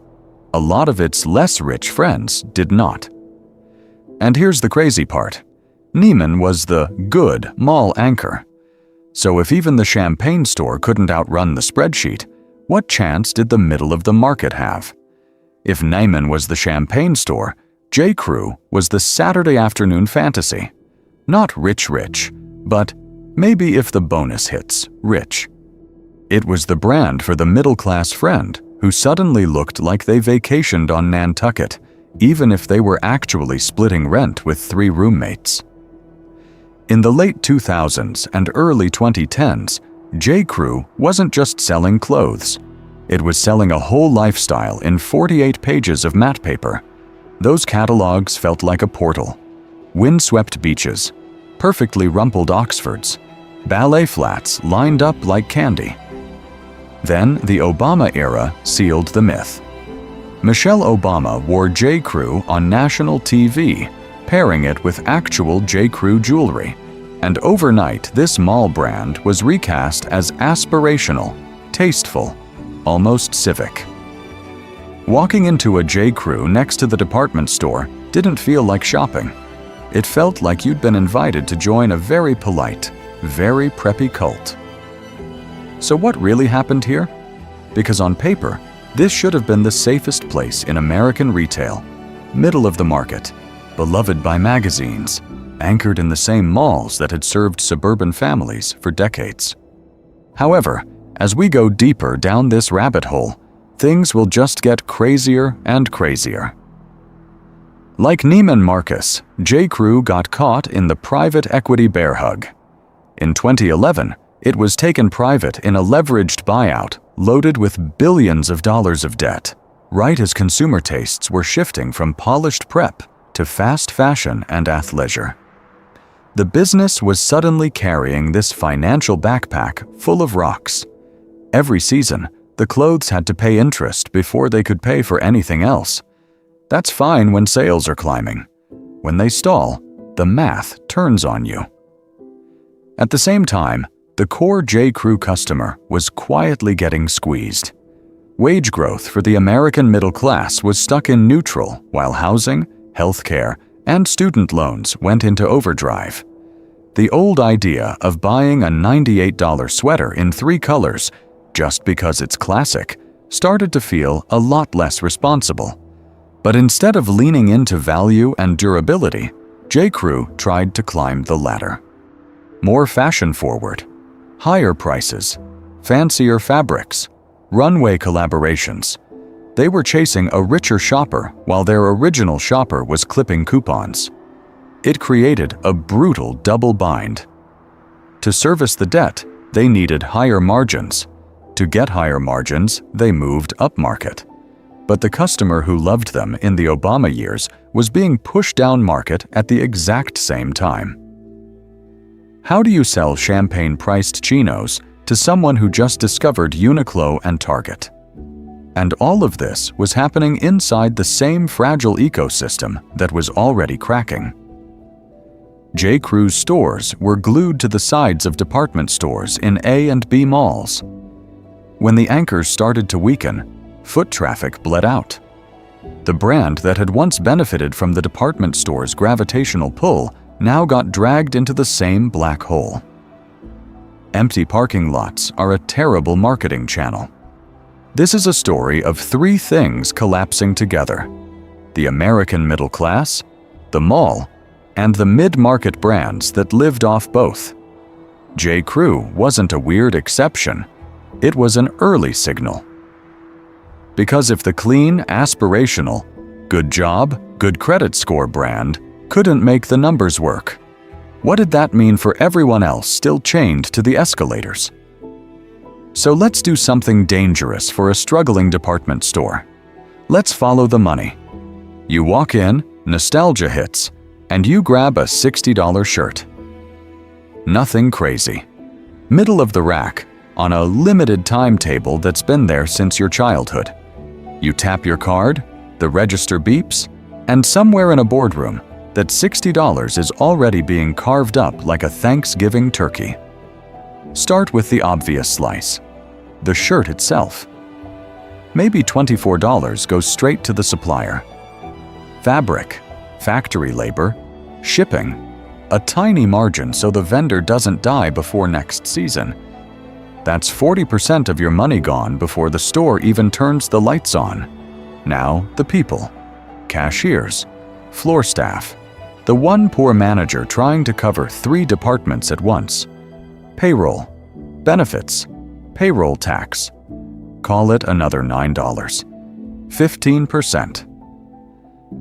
S1: A lot of its less rich friends did not. And here's the crazy part. Neiman was the good mall anchor. So if even the champagne store couldn't outrun the spreadsheet, what chance did the middle of the market have? If Neiman was the champagne store, J. Crew was the Saturday afternoon fantasy. Not rich, but maybe if the bonus hits, rich. It was the brand for the middle-class friend who suddenly looked like they vacationed on Nantucket, even if they were actually splitting rent with 3 roommates. In the late 2000s and early 2010s, J. Crew wasn't just selling clothes. It was selling a whole lifestyle in 48 pages of matte paper. Those catalogs felt like a portal. Windswept beaches, perfectly rumpled Oxfords, ballet flats lined up like candy. Then the Obama era sealed the myth. Michelle Obama wore J. Crew on national TV, pairing it with actual J. Crew jewelry. And overnight, this mall brand was recast as aspirational, tasteful, almost civic. Walking into a J. Crew next to the department store didn't feel like shopping. It felt like you'd been invited to join a very polite, very preppy cult. So what really happened here? Because on paper, this should have been the safest place in American retail, middle of the market, beloved by magazines, anchored in the same malls that had served suburban families for decades. However, as we go deeper down this rabbit hole, things will just get crazier and crazier. Like Neiman Marcus, J.Crew got caught in the private equity bear hug. In 2011, it was taken private in a leveraged buyout loaded with billions of dollars of debt, right as consumer tastes were shifting from polished prep to fast fashion and athleisure. The business was suddenly carrying this financial backpack full of rocks. Every season, the clothes had to pay interest before they could pay for anything else. That's fine when sales are climbing. When they stall, the math turns on you. At the same time, the core J.Crew customer was quietly getting squeezed. Wage growth for the American middle class was stuck in neutral, while housing, healthcare, and student loans went into overdrive. The old idea of buying a $98 sweater in 3 colors just because it's classic started to feel a lot less responsible. But instead of leaning into value and durability, J.Crew tried to climb the ladder. More fashion-forward, higher prices, fancier fabrics, runway collaborations. They were chasing a richer shopper while their original shopper was clipping coupons. It created a brutal double bind. To service the debt, they needed higher margins. To get higher margins, they moved upmarket. But the customer who loved them in the Obama years was being pushed down market at the exact same time. How do you sell champagne-priced chinos to someone who just discovered Uniqlo and Target? And all of this was happening inside the same fragile ecosystem that was already cracking. J.Crew's stores were glued to the sides of department stores in A and B malls. When the anchors started to weaken, foot traffic bled out. The brand that had once benefited from the department store's gravitational pull now got dragged into the same black hole. Empty parking lots are a terrible marketing channel. This is a story of 3 things collapsing together: the American middle class, the mall, and the mid-market brands that lived off both. J.Crew wasn't a weird exception. It was an early signal. Because if the clean, aspirational, good job, good credit score brand couldn't make the numbers work, what did that mean for everyone else still chained to the escalators? So let's do something dangerous for a struggling department store. Let's follow the money. You walk in, nostalgia hits, and you grab a $60 shirt. Nothing crazy. Middle of the rack, on a limited timetable that's been there since your childhood. You tap your card, the register beeps, and somewhere in a boardroom, that $60 is already being carved up like a Thanksgiving turkey. Start with the obvious slice, the shirt itself. Maybe $24 goes straight to the supplier. Fabric, factory labor, shipping, a tiny margin so the vendor doesn't die before next season. That's 40% of your money gone before the store even turns the lights on. Now the people, cashiers, floor staff, the one poor manager trying to cover 3 departments at once. Payroll, benefits, payroll tax. Call it another $9. 15%.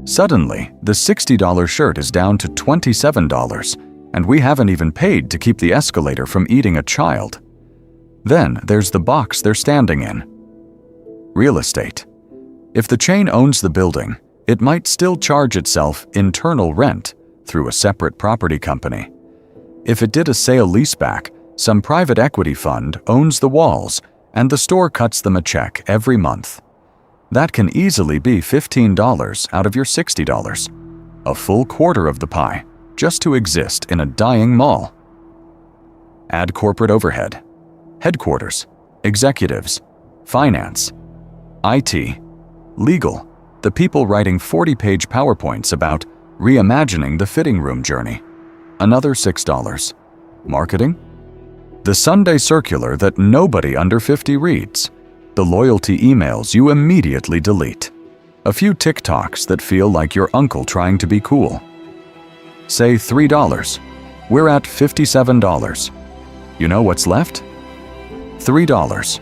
S1: Suddenly, the $60 shirt is down to $27, and we haven't even paid to keep the escalator from eating a child. Then there's the box they're standing in. Real estate. If the chain owns the building, it might still charge itself internal rent through a separate property company. If it did a sale-leaseback, some private equity fund owns the walls and the store cuts them a check every month. That can easily be $15 out of your $60, a full quarter of the pie, just to exist in a dying mall. Add corporate overhead, headquarters, executives, finance, IT, legal, the people writing 40-page PowerPoints about reimagining the fitting room journey. Another $6. Marketing? The Sunday circular that nobody under 50 reads. The loyalty emails you immediately delete. A few TikToks that feel like your uncle trying to be cool. Say $3. We're at $57. You know what's left? $3.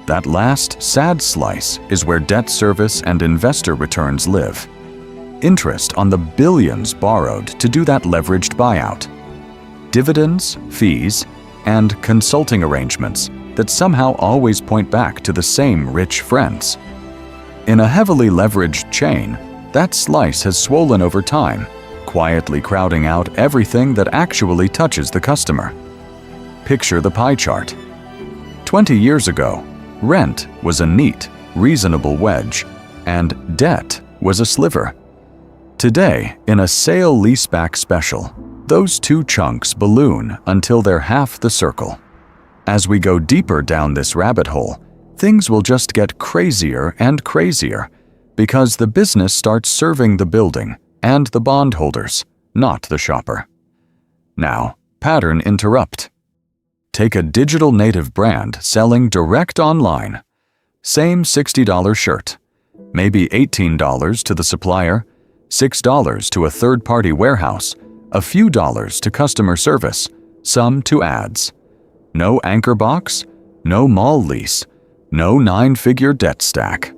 S1: That last sad slice is where debt service and investor returns live. Interest on the billions borrowed to do that leveraged buyout. Dividends, fees, and consulting arrangements that somehow always point back to the same rich friends. In a heavily leveraged chain, that slice has swollen over time, quietly crowding out everything that actually touches the customer. Picture the pie chart. 20 years ago, rent was a neat, reasonable wedge, and debt was a sliver. Today, in a sale-leaseback special, those two chunks balloon until they're half the circle. As we go deeper down this rabbit hole, things will just get crazier and crazier because the business starts serving the building and the bondholders, not the shopper. Now, pattern interrupt. Take a digital native brand selling direct online. Same $60 shirt, maybe $18 to the supplier, $6 to a third-party warehouse, a few dollars to customer service, some to ads. No anchor box, no mall lease, no 9-figure debt stack.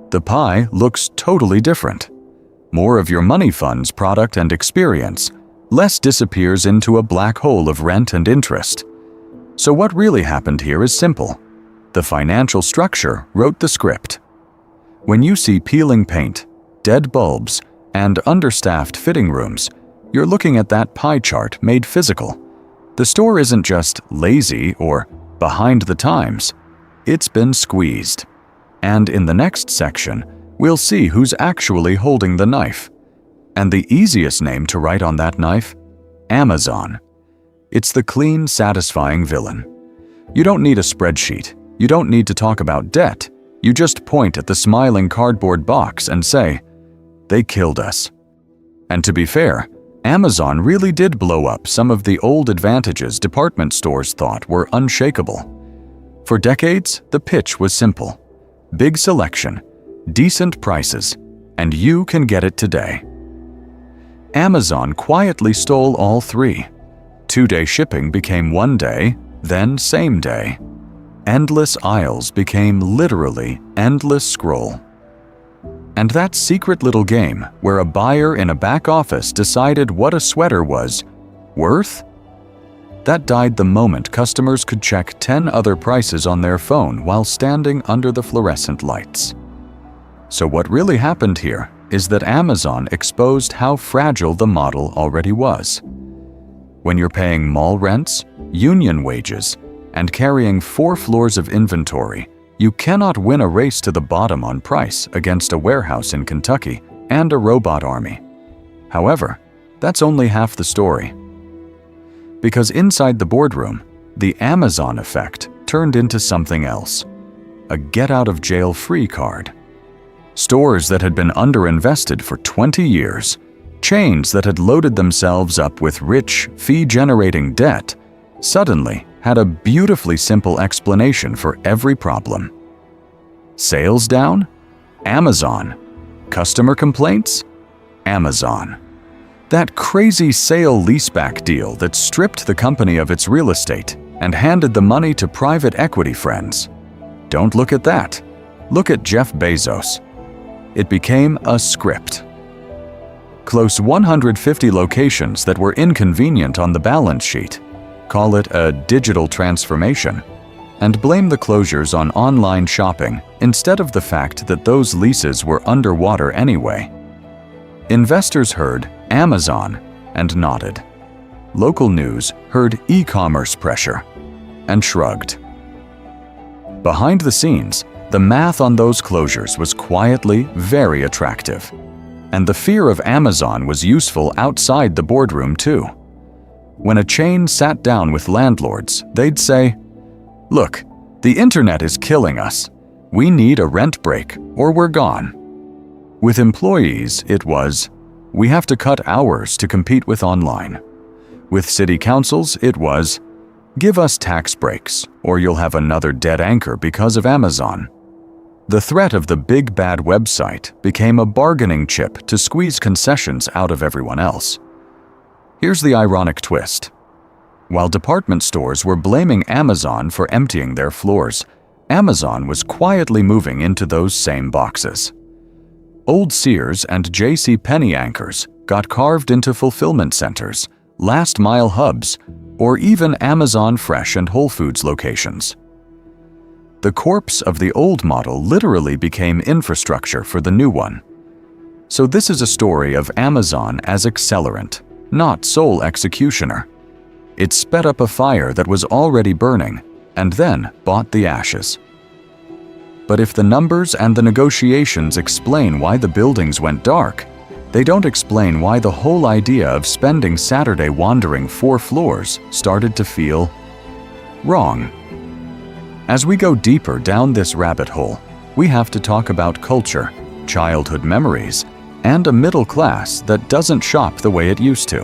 S1: The pie looks totally different. More of your money funds product and experience, less disappears into a black hole of rent and interest. So what really happened here is simple. The financial structure wrote the script. When you see peeling paint, dead bulbs, and understaffed fitting rooms, you're looking at that pie chart made physical. The store isn't just lazy or behind the times. It's been squeezed. And in the next section, we'll see who's actually holding the knife. And the easiest name to write on that knife? Amazon. It's the clean, satisfying villain. You don't need a spreadsheet. You don't need to talk about debt. You just point at the smiling cardboard box and say, "They killed us." And to be fair, Amazon really did blow up some of the old advantages department stores thought were unshakable. For decades, the pitch was simple. Big selection, decent prices, and you can get it today. Amazon quietly stole all three. 2-day shipping became 1 day, then same day. Endless aisles became literally endless scroll. And that secret little game where a buyer in a back office decided what a sweater was worth? That died the moment customers could check 10 other prices on their phone while standing under the fluorescent lights. So what really happened here is that Amazon exposed how fragile the model already was. When you're paying mall rents, union wages, and carrying 4 floors of inventory, you cannot win a race to the bottom on price against a warehouse in Kentucky and a robot army. However, that's only half the story. Because inside the boardroom, the Amazon effect turned into something else. A get-out-of-jail-free card. Stores that had been underinvested for 20 years, chains that had loaded themselves up with rich, fee-generating debt, suddenly had a beautifully simple explanation for every problem. Sales down? Amazon. Customer complaints? Amazon. That crazy sale-leaseback deal that stripped the company of its real estate and handed the money to private equity friends. Don't look at that. Look at Jeff Bezos. It became a script. Close 150 locations that were inconvenient on the balance sheet. Call it a digital transformation, and blame the closures on online shopping instead of the fact that those leases were underwater anyway. Investors heard Amazon and nodded. Local news heard e-commerce pressure and shrugged. Behind the scenes, the math on those closures was quietly very attractive, and the fear of Amazon was useful outside the boardroom too. When a chain sat down with landlords, they'd say, "Look, the internet is killing us. We need a rent break or we're gone." With employees, it was, "We have to cut hours to compete with online." With city councils, it was, "Give us tax breaks or you'll have another dead anchor because of Amazon." The threat of the big bad website became a bargaining chip to squeeze concessions out of everyone else. Here's the ironic twist. While department stores were blaming Amazon for emptying their floors, Amazon was quietly moving into those same boxes. Old Sears and JCPenney anchors got carved into fulfillment centers, last-mile hubs, or even Amazon Fresh and Whole Foods locations. The corpse of the old model literally became infrastructure for the new one. So this is a story of Amazon as accelerant, not sole executioner. It sped up a fire that was already burning and then bought the ashes. But if the numbers and the negotiations explain why the buildings went dark, they don't explain why the whole idea of spending Saturday wandering 4 floors started to feel wrong. As we go deeper down this rabbit hole, we have to talk about culture, childhood memories, and a middle class that doesn't shop the way it used to.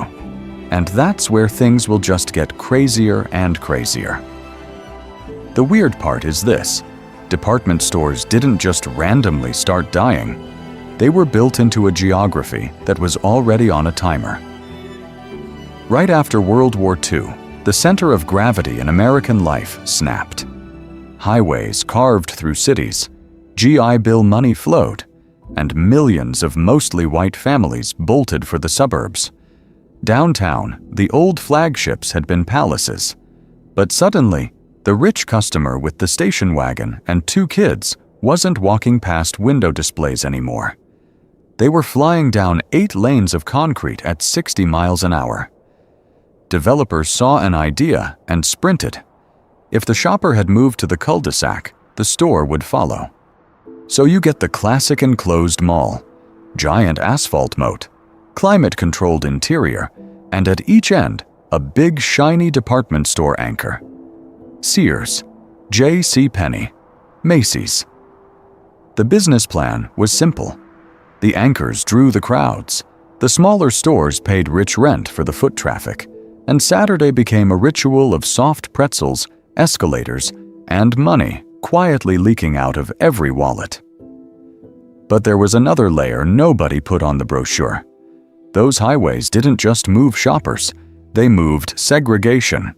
S1: And that's where things will just get crazier and crazier. The weird part is this: department stores didn't just randomly start dying. They were built into a geography that was already on a timer. Right after World War II, the center of gravity in American life snapped. Highways carved through cities, GI Bill money flowed, and millions of mostly white families bolted for the suburbs. Downtown, the old flagships had been palaces, but suddenly, the rich customer with the station wagon and 2 kids wasn't walking past window displays anymore. They were flying down 8 lanes of concrete at 60 miles an hour. Developers saw an idea and sprinted. If the shopper had moved to the cul-de-sac, the store would follow. So you get the classic enclosed mall, giant asphalt moat, climate-controlled interior, and at each end, a big shiny department store anchor. Sears, JCPenney, Macy's. The business plan was simple. The anchors drew the crowds, the smaller stores paid rich rent for the foot traffic, and Saturday became a ritual of soft pretzels, escalators, and money quietly leaking out of every wallet. But there was another layer nobody put on the brochure. Those highways didn't just move shoppers, they moved segregation.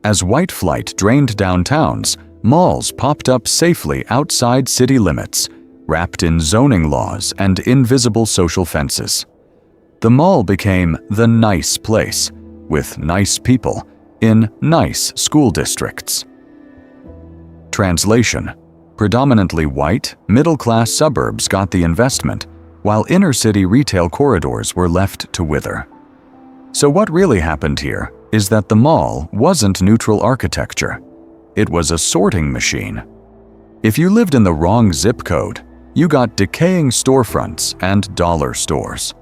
S1: As white flight drained downtowns, malls popped up safely outside city limits, wrapped in zoning laws and invisible social fences. The mall became the nice place, with nice people, in nice school districts. Translation: predominantly white, middle-class suburbs got the investment, while inner-city retail corridors were left to wither. So what really happened here is that the mall wasn't neutral architecture. It was a sorting machine. If you lived in the wrong zip code, you got decaying storefronts and dollar stores.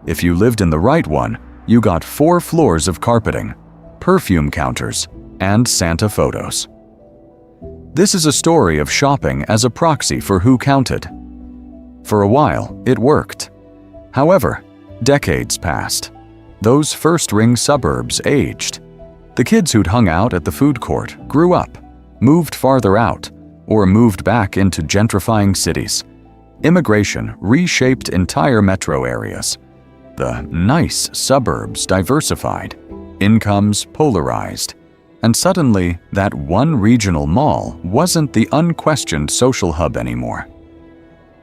S1: If you lived in the right one, you got 4 floors of carpeting, perfume counters, and Santa photos. This is a story of shopping as a proxy for who counted. For a while, it worked. However, decades passed. Those first-ring suburbs aged. The kids who'd hung out at the food court grew up, moved farther out, or moved back into gentrifying cities. Immigration reshaped entire metro areas. The nice suburbs diversified, incomes polarized, and suddenly that one regional mall wasn't the unquestioned social hub anymore.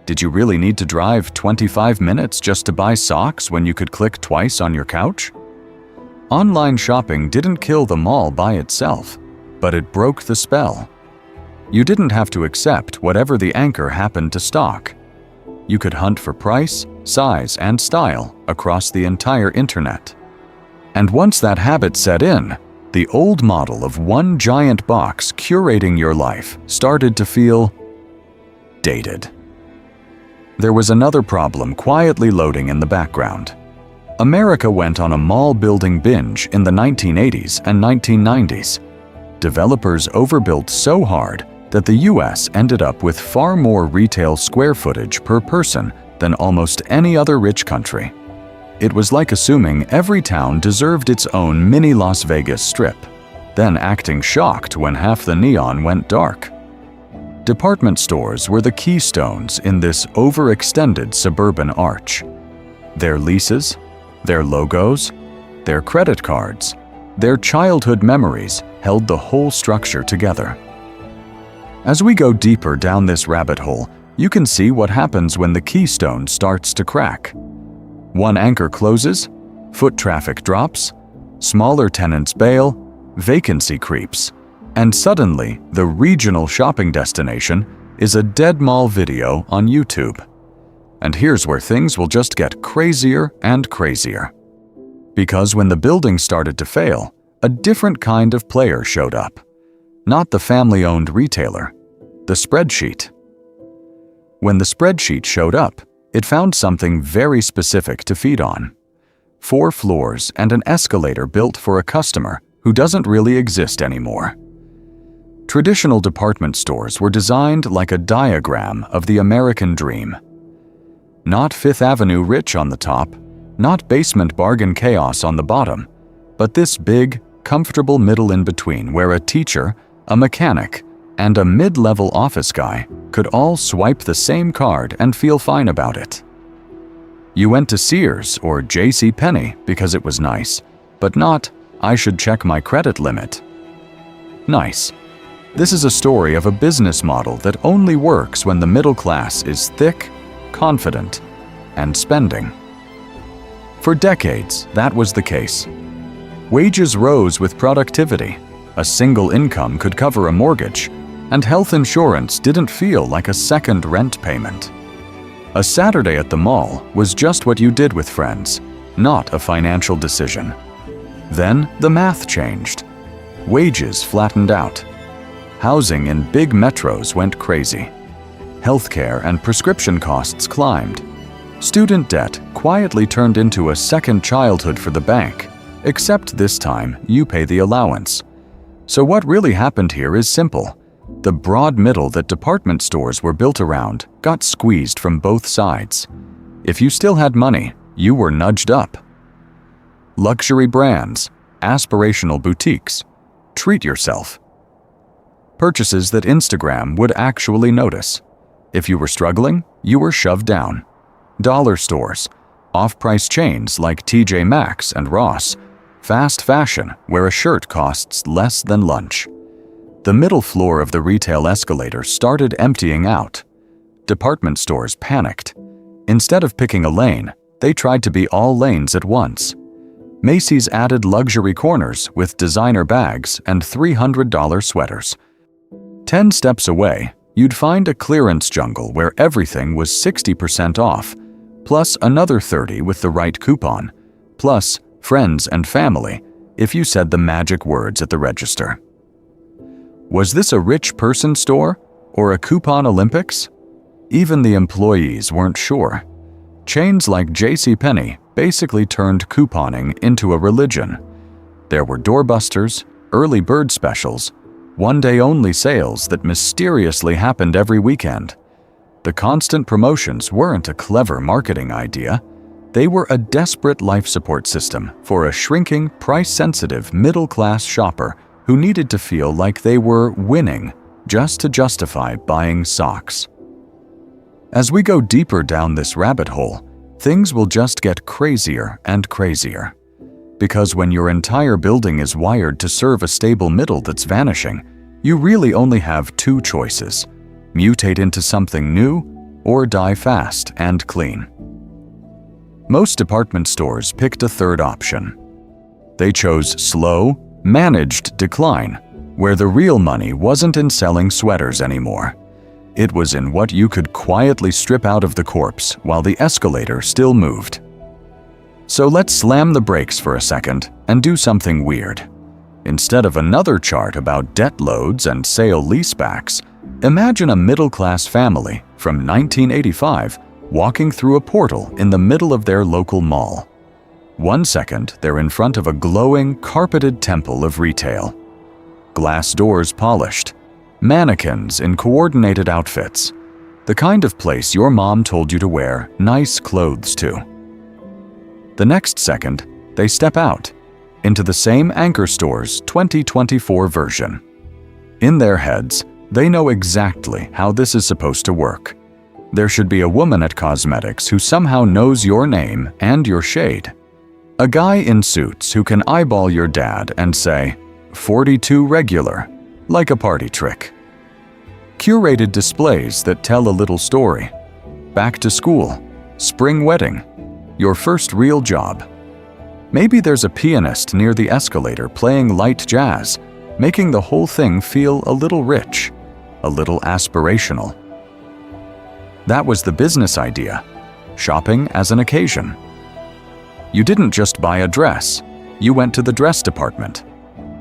S1: Did you really need to drive 25 minutes just to buy socks when you could click twice on your couch? Online shopping didn't kill the mall by itself, but it broke the spell. You didn't have to accept whatever the anchor happened to stock. You could hunt for price, size, and style across the entire internet. And once that habit set in, the old model of one giant box curating your life started to feel dated. There was another problem quietly loading in the background. America went on a mall-building binge in the 1980s and 1990s. Developers overbuilt so hard that the US ended up with far more retail square footage per person than almost any other rich country. It was like assuming every town deserved its own mini Las Vegas Strip, then acting shocked when half the neon went dark. Department stores were the keystones in this overextended suburban arch. Their leases, their logos, their credit cards, their childhood memories held the whole structure together. As we go deeper down this rabbit hole, you can see what happens when the keystone starts to crack. One anchor closes, foot traffic drops, smaller tenants bail, vacancy creeps, and suddenly the regional shopping destination is a dead mall video on YouTube. And here's where things will just get crazier and crazier. Because when the building started to fail, a different kind of player showed up. Not the family-owned retailer, the spreadsheet. When the spreadsheet showed up, it found something very specific to feed on. 4 floors and an escalator built for a customer who doesn't really exist anymore. Traditional department stores were designed like a diagram of the American dream. Not Fifth Avenue rich on the top, not basement bargain chaos on the bottom, but this big, comfortable middle in between where a teacher, a mechanic, and a mid-level office guy could all swipe the same card and feel fine about it. You went to Sears or JCPenney because it was nice, but not, I should check my credit limit. Nice. This is a story of a business model that only works when the middle class is thick, confident, and spending. For decades, that was the case. Wages rose with productivity, a single income could cover a mortgage, and health insurance didn't feel like a second rent payment. A Saturday at the mall was just what you did with friends, not a financial decision. Then the math changed. Wages flattened out. Housing in big metros went crazy. Healthcare and prescription costs climbed. Student debt quietly turned into a second childhood for the bank, except this time you pay the allowance. So what really happened here is simple. The broad middle that department stores were built around got squeezed from both sides. If you still had money, you were nudged up. Luxury brands, aspirational boutiques, treat yourself. Purchases that Instagram would actually notice. If you were struggling, you were shoved down. Dollar stores, off-price chains like TJ Maxx and Ross, fast fashion where a shirt costs less than lunch. The middle floor of the retail escalator started emptying out. Department stores panicked. Instead of picking a lane, they tried to be all lanes at once. Macy's added luxury corners with designer bags and $300 sweaters. 10 steps away, you'd find a clearance jungle where everything was 60% off, plus another 30 with the right coupon, plus friends and family if you said the magic words at the register. Was this a rich person store or a coupon Olympics? Even the employees weren't sure. Chains like JCPenney basically turned couponing into a religion. There were doorbusters, early bird specials, one-day-only sales that mysteriously happened every weekend. The constant promotions weren't a clever marketing idea. They were a desperate life support system for a shrinking, price-sensitive middle-class shopper who needed to feel like they were winning just to justify buying socks. As we go deeper down this rabbit hole, things will just get crazier and crazier. Because when your entire building is wired to serve a stable middle that's vanishing, you really only have 2 choices: mutate into something new or die fast and clean. Most department stores picked a third option. They chose slow, managed decline, where the real money wasn't in selling sweaters anymore. It was in what you could quietly strip out of the corpse while the escalator still moved. So let's slam the brakes for a second and do something weird. Instead of another chart about debt loads and sale leasebacks, imagine a middle-class family from 1985 walking through a portal in the middle of their local mall. One second, they're in front of a glowing, carpeted temple of retail. Glass doors polished, mannequins in coordinated outfits, the kind of place your mom told you to wear nice clothes to. The next second, they step out into the same anchor store's 2024 version. In their heads, They know exactly how this is supposed to work. There should be a woman at cosmetics who somehow knows your name and your shade. A guy in suits who can eyeball your dad and say, 42 regular, like a party trick. Curated displays that tell a little story. Back to school, spring wedding, your first real job. Maybe there's a pianist near the escalator playing light jazz, making the whole thing feel a little rich, a little aspirational. That was the business idea, shopping as an occasion. You didn't just buy a dress, you went to the dress department.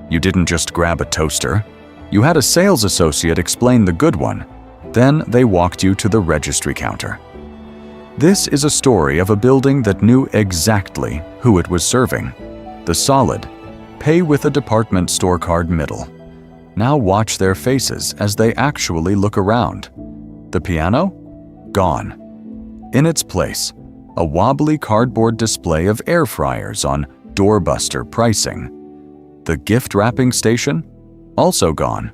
S1: You didn't just grab a toaster, you had a sales associate explain the good one, then they walked you to the registry counter. This is a story of a building that knew exactly who it was serving. The solid, pay with a department store card middle. Now watch their faces as they actually look around. The piano? Gone. In its place, a wobbly cardboard display of air fryers on doorbuster pricing. The gift wrapping station? Also gone.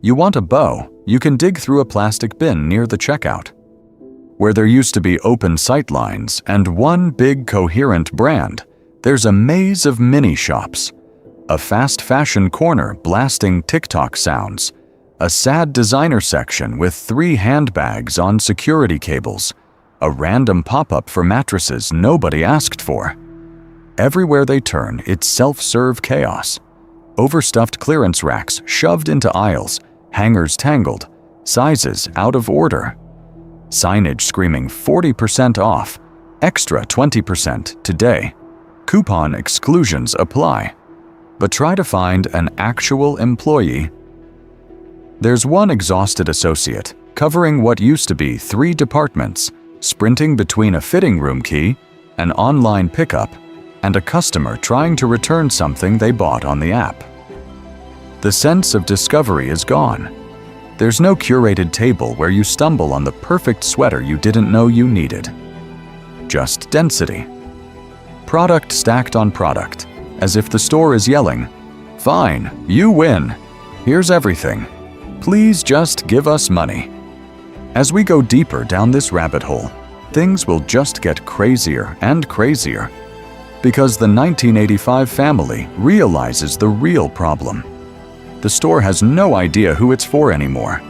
S1: You want a bow? You can dig through a plastic bin near the checkout. Where there used to be open sight lines and one big coherent brand, there's a maze of mini shops. A fast fashion corner blasting TikTok sounds. A sad designer section with 3 handbags on security cables. A random pop-up for mattresses nobody asked for. Everywhere they turn, it's self-serve chaos. Overstuffed clearance racks shoved into aisles, hangers tangled, sizes out of order. Signage screaming 40% off, extra 20% today. Coupon exclusions apply. But try to find an actual employee. There's one exhausted associate covering what used to be 3 departments, sprinting between a fitting room key, an online pickup, and a customer trying to return something they bought on the app. The sense of discovery is gone. There's no curated table where you stumble on the perfect sweater you didn't know you needed. Just density. Product stacked on product, as if the store is yelling, "Fine, you win. Here's everything. Please just give us money." As we go deeper down this rabbit hole, things will just get crazier and crazier. Because the 1985 family realizes the real problem. The store has no idea who it's for anymore.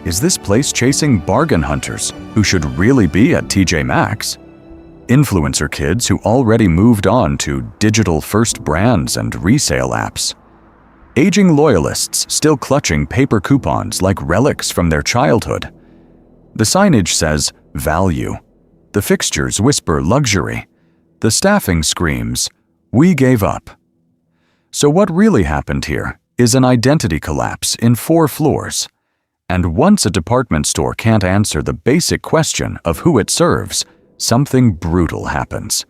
S1: Is this place chasing bargain hunters who should really be at TJ Maxx? Influencer kids who already moved on to digital-first brands and resale apps? Aging loyalists still clutching paper coupons like relics from their childhood? The signage says value. The fixtures whisper luxury. The staffing screams, "We gave up." So what really happened here is an identity collapse in 4 floors. And once a department store can't answer the basic question of who it serves, something brutal happens.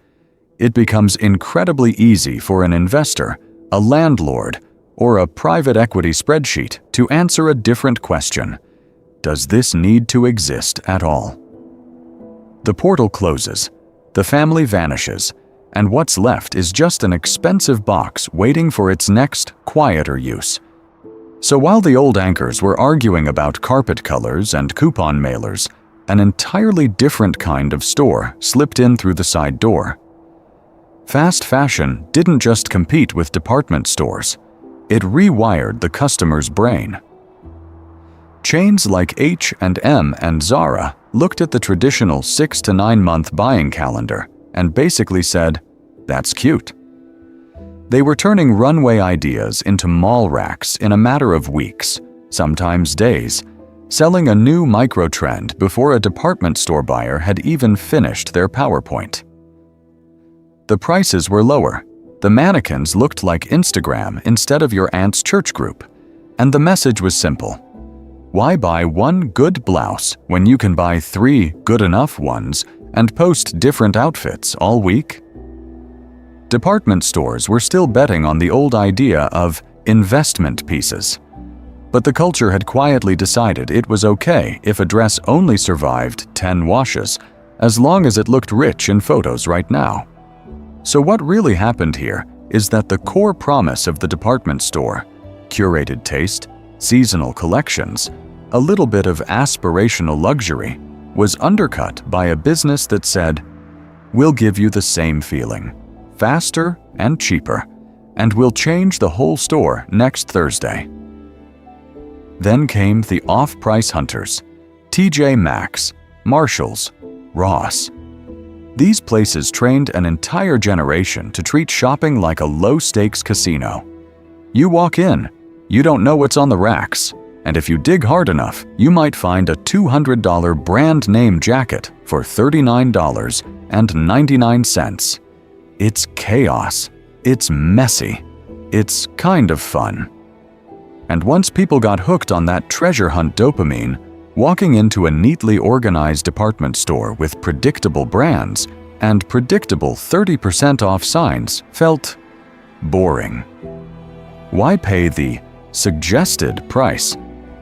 S1: It becomes incredibly easy for an investor, a landlord, or a private equity spreadsheet to answer a different question. Does this need to exist at all? The portal closes, the family vanishes, and what's left is just an expensive box waiting for its next, quieter use. So while the old anchors were arguing about carpet colors and coupon mailers, an entirely different kind of store slipped in through the side door. Fast fashion didn't just compete with department stores, it rewired the customer's brain. Chains like H&M and Zara looked at the traditional 6 to 9 month buying calendar and basically said, "That's cute." They were turning runway ideas into mall racks in a matter of weeks, sometimes days, selling a new micro-trend before a department store buyer had even finished their PowerPoint. The prices were lower, the mannequins looked like Instagram instead of your aunt's church group, and the message was simple. Why buy one good blouse when you can buy 3 good enough ones and post different outfits all week? Department stores were still betting on the old idea of investment pieces. But the culture had quietly decided it was okay if a dress only survived 10 washes, as long as it looked rich in photos right now. So what really happened here is that the core promise of the department store, curated taste, seasonal collections, a little bit of aspirational luxury, was undercut by a business that said, "We'll give you the same feeling, faster and cheaper, and we'll change the whole store next Thursday." Then came the off-price hunters, TJ Maxx, Marshalls, Ross. These places trained an entire generation to treat shopping like a low-stakes casino. You walk in, you don't know what's on the racks, and if you dig hard enough, you might find a $200 brand name jacket for $39.99. It's chaos. It's messy. It's kind of fun. And once people got hooked on that treasure hunt dopamine, walking into a neatly organized department store with predictable brands and predictable 30% off signs felt boring. Why pay the suggested price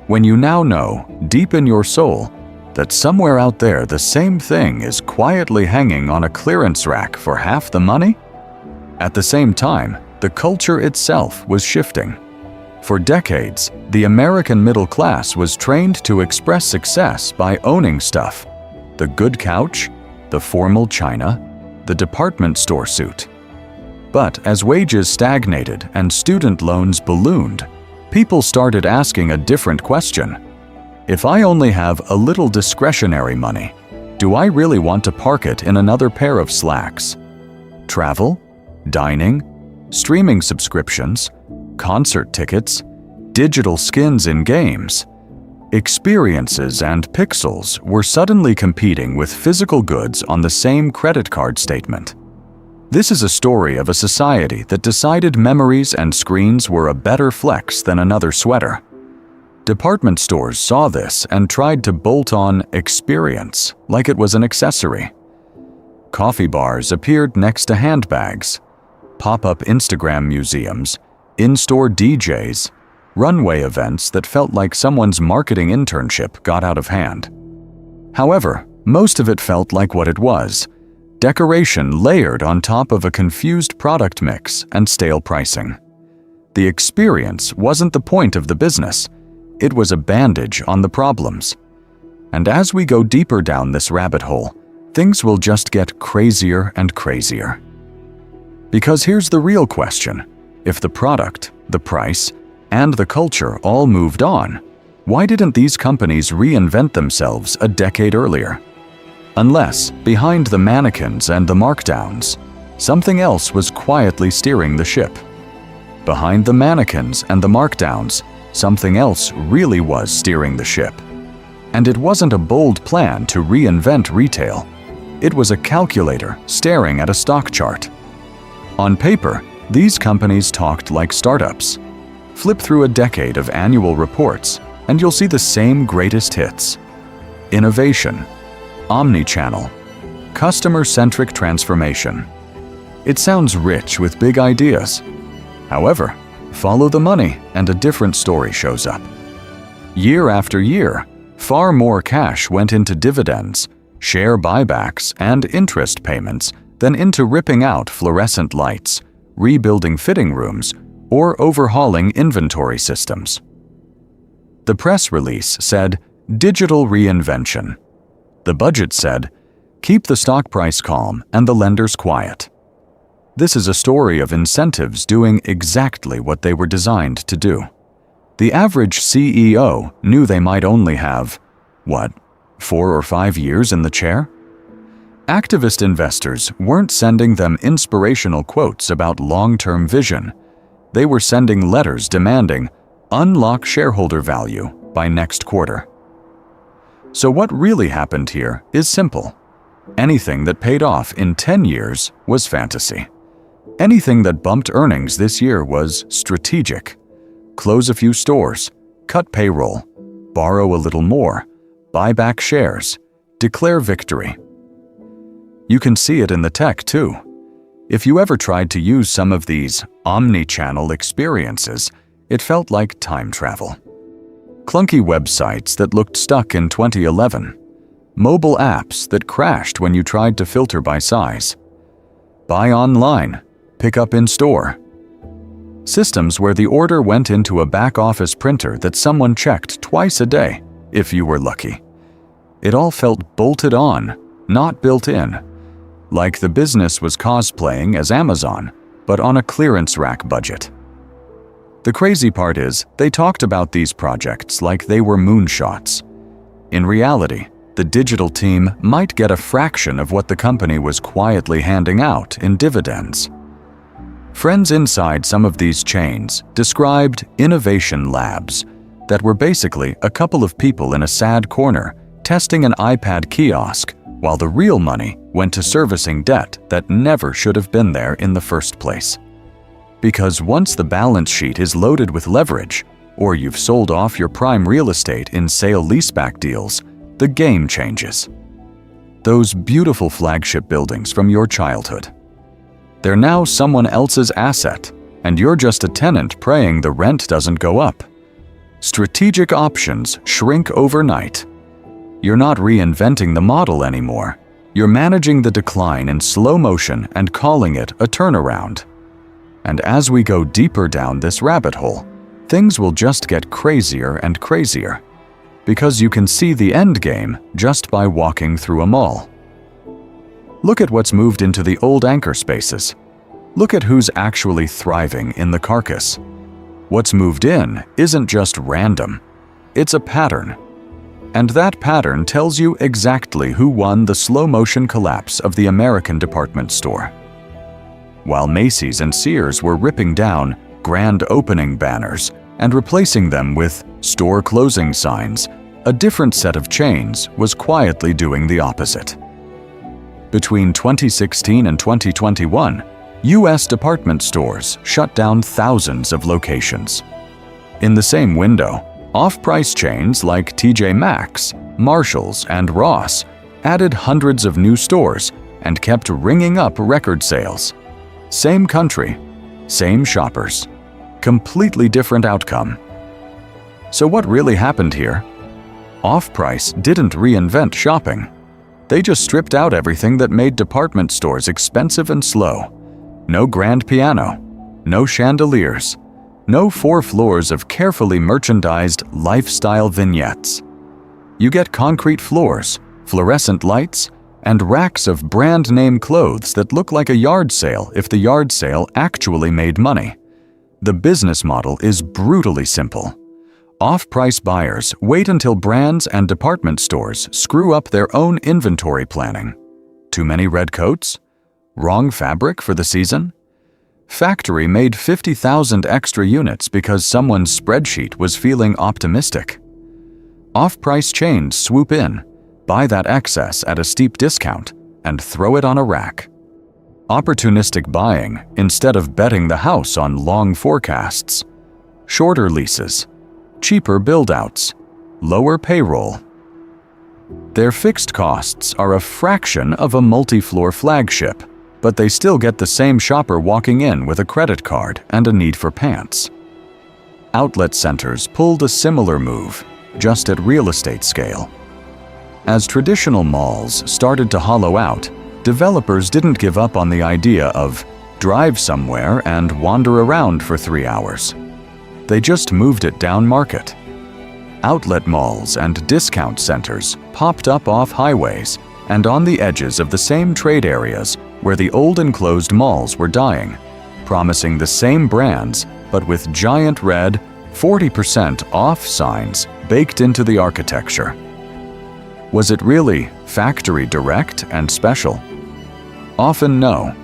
S1: when you now know, deep in your soul, that somewhere out there the same thing is quietly hanging on a clearance rack for half the money? At the same time, the culture itself was shifting. For decades, the American middle class was trained to express success by owning stuff: the good couch, the formal china, the department store suit. But as wages stagnated and student loans ballooned, people started asking a different question. If I only have a little discretionary money, do I really want to park it in another pair of slacks? Travel, dining, streaming subscriptions, concert tickets, digital skins in games. Experiences and pixels were suddenly competing with physical goods on the same credit card statement. This is a story of a society that decided memories and screens were a better flex than another sweater. Department stores saw this and tried to bolt on experience like it was an accessory. Coffee bars appeared next to handbags, pop-up Instagram museums, in-store DJs, runway events that felt like someone's marketing internship got out of hand. However, most of it felt like what it was: decoration layered on top of a confused product mix and stale pricing. The experience wasn't the point of the business. It was a bandage on the problems. And as we go deeper down this rabbit hole, things will just get crazier and crazier. Because here's the real question: if the product, the price, and the culture all moved on, why didn't these companies reinvent themselves a decade earlier? Unless, behind the mannequins and the markdowns, something else was quietly steering the ship. Behind the mannequins and the markdowns, something else really was steering the ship. And it wasn't a bold plan to reinvent retail. It was a calculator staring at a stock chart. On paper, these companies talked like startups. Flip through a decade of annual reports, and you'll see the same greatest hits: innovation, omnichannel, customer-centric transformation. It sounds rich with big ideas. However, follow the money and a different story shows up. Year after year, far more cash went into dividends, share buybacks, and interest payments than into ripping out fluorescent lights, rebuilding fitting rooms, or overhauling inventory systems. The press release said, "Digital reinvention." The budget said, "Keep the stock price calm and the lenders quiet." This is a story of incentives doing exactly what they were designed to do. The average CEO knew they might only have, 4 or 5 years in the chair? Activist investors weren't sending them inspirational quotes about long-term vision. They were sending letters demanding, "Unlock shareholder value by next quarter." So what really happened here is simple. Anything that paid off in 10 years was fantasy. Anything that bumped earnings this year was strategic. Close a few stores, cut payroll, borrow a little more, buy back shares, declare victory. You can see it in the tech too. If you ever tried to use some of these omni-channel experiences, it felt like time travel. Clunky websites that looked stuck in 2011. Mobile apps that crashed when you tried to filter by size. Buy online, pick up in store. Systems where the order went into a back-office printer that someone checked twice a day, if you were lucky. It all felt bolted on, not built in. Like the business was cosplaying as Amazon, but on a clearance rack budget. The crazy part is, they talked about these projects like they were moonshots. In reality, the digital team might get a fraction of what the company was quietly handing out in dividends. Friends inside some of these chains described innovation labs that were basically a couple of people in a sad corner testing an iPad kiosk while the real money went to servicing debt that never should have been there in the first place. Because once the balance sheet is loaded with leverage, or you've sold off your prime real estate in sale-leaseback deals, the game changes. Those beautiful flagship buildings from your childhood. They're now someone else's asset, and you're just a tenant praying the rent doesn't go up. Strategic options shrink overnight. You're not reinventing the model anymore. You're managing the decline in slow motion and calling it a turnaround. And as we go deeper down this rabbit hole, things will just get crazier and crazier, because you can see the end game just by walking through a mall. Look at what's moved into the old anchor spaces. Look at who's actually thriving in the carcass. What's moved in isn't just random, it's a pattern. And that pattern tells you exactly who won the slow-motion collapse of the American department store. While Macy's and Sears were ripping down grand opening banners and replacing them with store closing signs, a different set of chains was quietly doing the opposite. Between 2016 and 2021, U.S. department stores shut down thousands of locations. In the same window, off-price chains like TJ Maxx, Marshalls, and Ross added hundreds of new stores and kept ringing up record sales. Same country, same shoppers, completely different outcome. So what really happened here? Off-price didn't reinvent shopping. They just stripped out everything that made department stores expensive and slow. No grand piano, no chandeliers, no 4 floors of carefully merchandised lifestyle vignettes. You get concrete floors, fluorescent lights, and racks of brand-name clothes that look like a yard sale if the yard sale actually made money. The business model is brutally simple. Off-price buyers wait until brands and department stores screw up their own inventory planning. Too many red coats? Wrong fabric for the season? Factory made 50,000 extra units because someone's spreadsheet was feeling optimistic. Off-price chains swoop in, buy that excess at a steep discount, and throw it on a rack. Opportunistic buying instead of betting the house on long forecasts. Shorter leases, cheaper build-outs, lower payroll. Their fixed costs are a fraction of a multi-floor flagship, but they still get the same shopper walking in with a credit card and a need for pants. Outlet centers pulled a similar move, just at real estate scale. As traditional malls started to hollow out, developers didn't give up on the idea of drive somewhere and wander around for 3 hours. They just moved it down market. Outlet malls and discount centers popped up off highways and on the edges of the same trade areas where the old enclosed malls were dying, promising the same brands but with giant red 40% off signs baked into the architecture. Was it really factory direct and special? Often no.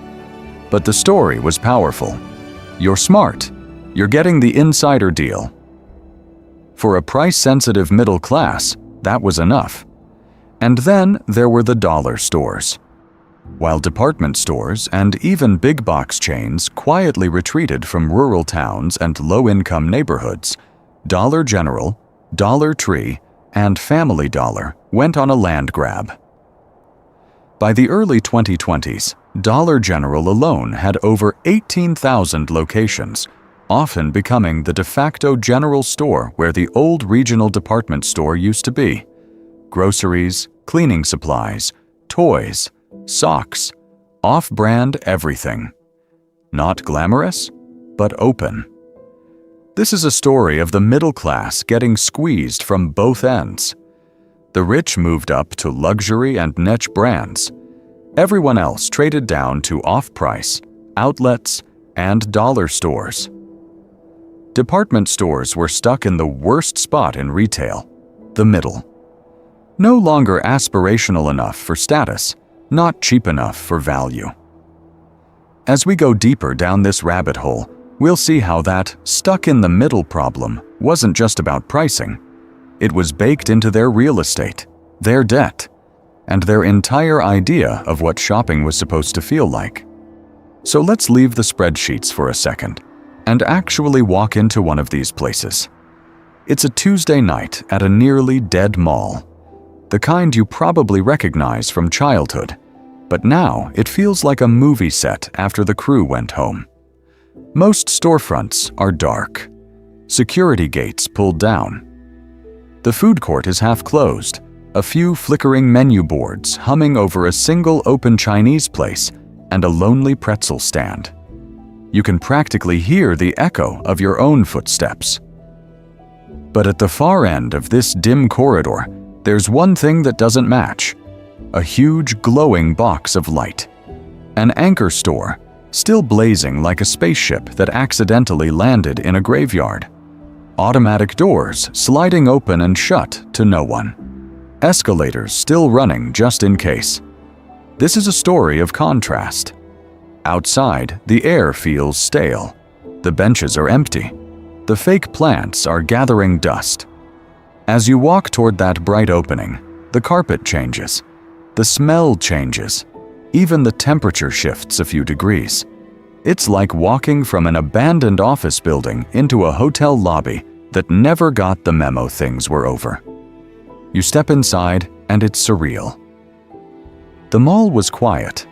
S1: But the story was powerful. You're smart. You're getting the insider deal. For a price-sensitive middle class, that was enough. And then there were the dollar stores. While department stores and even big box chains quietly retreated from rural towns and low-income neighborhoods, Dollar General, Dollar Tree, and Family Dollar went on a land grab. By the early 2020s, Dollar General alone had over 18,000 locations, often becoming the de facto general store where the old regional department store used to be. Groceries, cleaning supplies, toys, socks, off-brand everything. Not glamorous, but open. This is a story of the middle class getting squeezed from both ends. The rich moved up to luxury and niche brands. Everyone else traded down to off-price, outlets, and dollar stores. Department stores were stuck in the worst spot in retail, the middle. No longer aspirational enough for status, not cheap enough for value. As we go deeper down this rabbit hole, we'll see how that stuck-in-the-middle problem wasn't just about pricing. It was baked into their real estate, their debt, and their entire idea of what shopping was supposed to feel like. So let's leave the spreadsheets for a second and actually walk into one of these places. It's a Tuesday night at a nearly dead mall, the kind you probably recognize from childhood, but now it feels like a movie set after the crew went home. Most storefronts are dark, security gates pulled down. The food court is half closed, a few flickering menu boards humming over a single open Chinese place and a lonely pretzel stand. You can practically hear the echo of your own footsteps. But at the far end of this dim corridor, there's one thing that doesn't match: a huge glowing box of light. An anchor store, still blazing like a spaceship that accidentally landed in a graveyard. Automatic doors sliding open and shut to no one. Escalators still running just in case. This is a story of contrast. Outside, the air feels stale. The benches are empty. The fake plants are gathering dust. As you walk toward that bright opening, the carpet changes. The smell changes. Even the temperature shifts a few degrees. It's like walking from an abandoned office building into a hotel lobby that never got the memo things were over. You step inside, and it's surreal. The mall was quiet,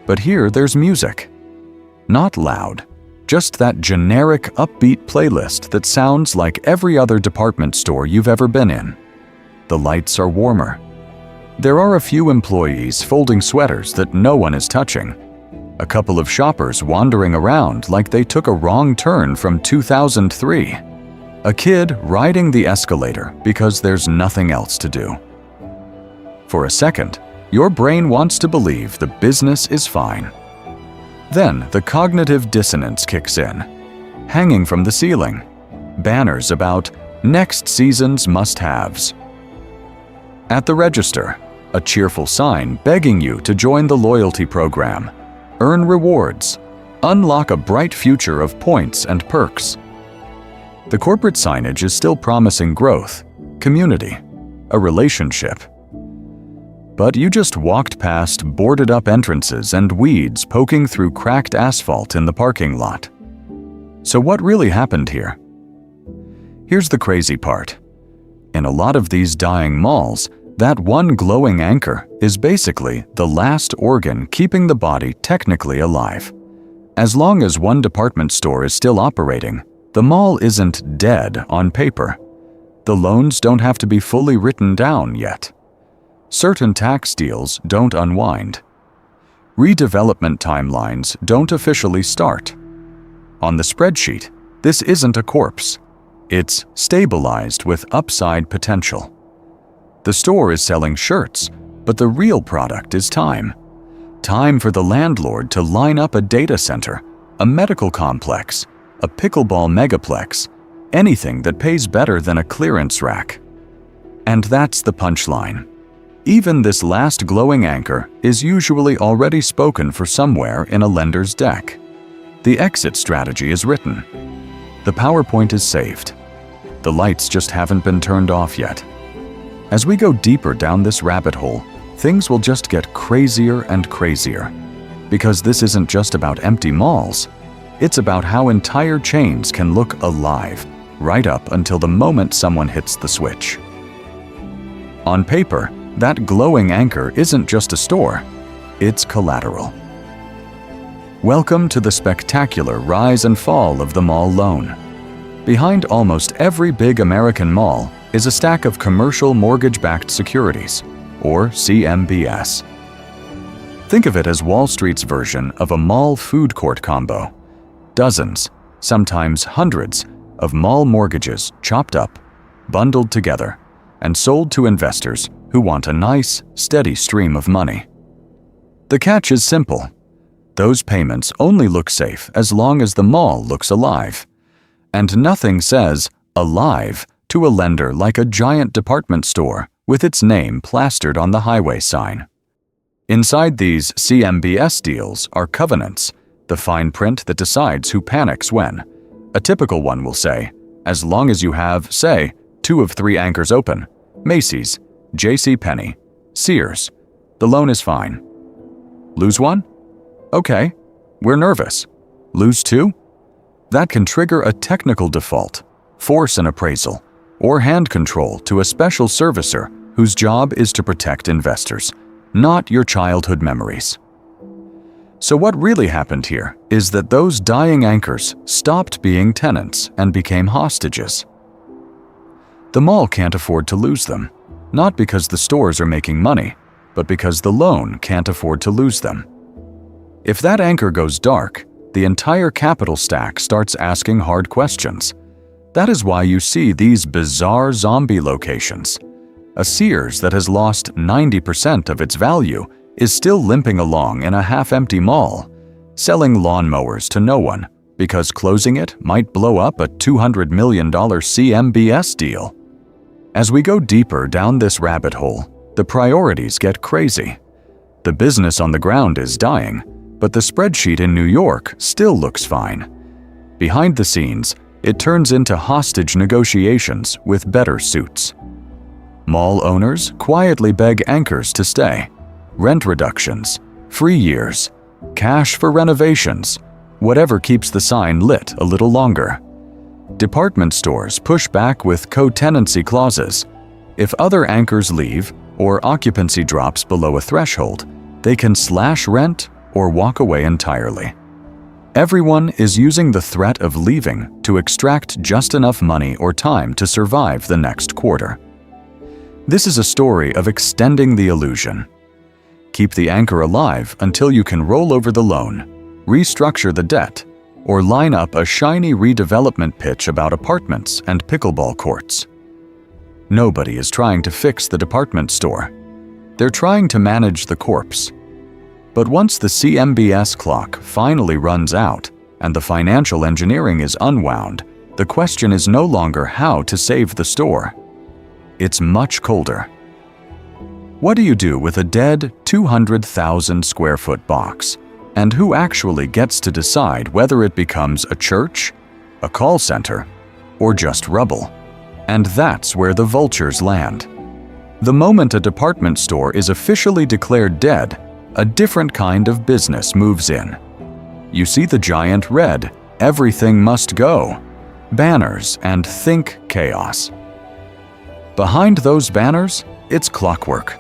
S1: but here there's music. Not loud, just that generic upbeat playlist that sounds like every other department store you've ever been in. The lights are warmer. There are a few employees folding sweaters that no one is touching. A couple of shoppers wandering around like they took a wrong turn from 2003. A kid riding the escalator because there's nothing else to do. For a second, your brain wants to believe the business is fine. Then the cognitive dissonance kicks in. Hanging from the ceiling, banners about next season's must-haves. At the register, a cheerful sign begging you to join the loyalty program, earn rewards, unlock a bright future of points and perks. The corporate signage is still promising growth, community, a relationship. But you just walked past boarded-up entrances and weeds poking through cracked asphalt in the parking lot. So what really happened here? Here's the crazy part. In a lot of these dying malls, that one glowing anchor is basically the last organ keeping the body technically alive. As long as one department store is still operating, the mall isn't dead on paper. The loans don't have to be fully written down yet. Certain tax deals don't unwind. Redevelopment timelines don't officially start. On the spreadsheet, this isn't a corpse. It's stabilized with upside potential. The store is selling shirts, but the real product is time. Time for the landlord to line up a data center, a medical complex, a pickleball megaplex, anything that pays better than a clearance rack. And that's the punchline. Even this last glowing anchor is usually already spoken for somewhere in a lender's deck. The exit strategy is written. The PowerPoint is saved. The lights just haven't been turned off yet. As we go deeper down this rabbit hole, things will just get crazier and crazier. Because this isn't just about empty malls. It's about how entire chains can look alive, right up until the moment someone hits the switch. On paper, that glowing anchor isn't just a store, it's collateral. Welcome to the spectacular rise and fall of the mall loan. Behind almost every big American mall is a stack of commercial mortgage-backed securities, or CMBS. Think of it as Wall Street's version of a mall food court combo. Dozens, sometimes hundreds, of mall mortgages chopped up, bundled together, and sold to investors who want a nice, steady stream of money. The catch is simple. Those payments only look safe as long as the mall looks alive. And nothing says alive to a lender like a giant department store with its name plastered on the highway sign. Inside these CMBS deals are covenants, the fine print that decides who panics when. A typical one will say, as long as you have, say, 2 of 3 anchors open, Macy's, JCPenney, Sears, the loan is fine. Lose one? Okay, we're nervous. Lose 2? That can trigger a technical default, force an appraisal, or hand control to a special servicer whose job is to protect investors, not your childhood memories. So what really happened here is that those dying anchors stopped being tenants and became hostages. The mall can't afford to lose them, not because the stores are making money, but because the loan can't afford to lose them. If that anchor goes dark, the entire capital stack starts asking hard questions. That is why you see these bizarre zombie locations. A Sears that has lost 90% of its value is still limping along in a half-empty mall, selling lawnmowers to no one because closing it might blow up a $200 million CMBS deal. As we go deeper down this rabbit hole, the priorities get crazy. The business on the ground is dying, but the spreadsheet in New York still looks fine. Behind the scenes, it turns into hostage negotiations with better suits. Mall owners quietly beg anchors to stay. Rent reductions, free years, cash for renovations, whatever keeps the sign lit a little longer. Department stores push back with co-tenancy clauses. If other anchors leave or occupancy drops below a threshold, they can slash rent or walk away entirely. Everyone is using the threat of leaving to extract just enough money or time to survive the next quarter. This is a story of extending the illusion. Keep the anchor alive until you can roll over the loan, restructure the debt, or line up a shiny redevelopment pitch about apartments and pickleball courts. Nobody is trying to fix the department store. They're trying to manage the corpse. But once the CMBS clock finally runs out and the financial engineering is unwound, the question is no longer how to save the store. It's much colder. What do you do with a dead 200,000 square foot box? And who actually gets to decide whether it becomes a church, a call center, or just rubble? And that's where the vultures land. The moment a department store is officially declared dead, a different kind of business moves in. You see the giant red, "Everything must go" banners and think chaos. Behind those banners, it's clockwork.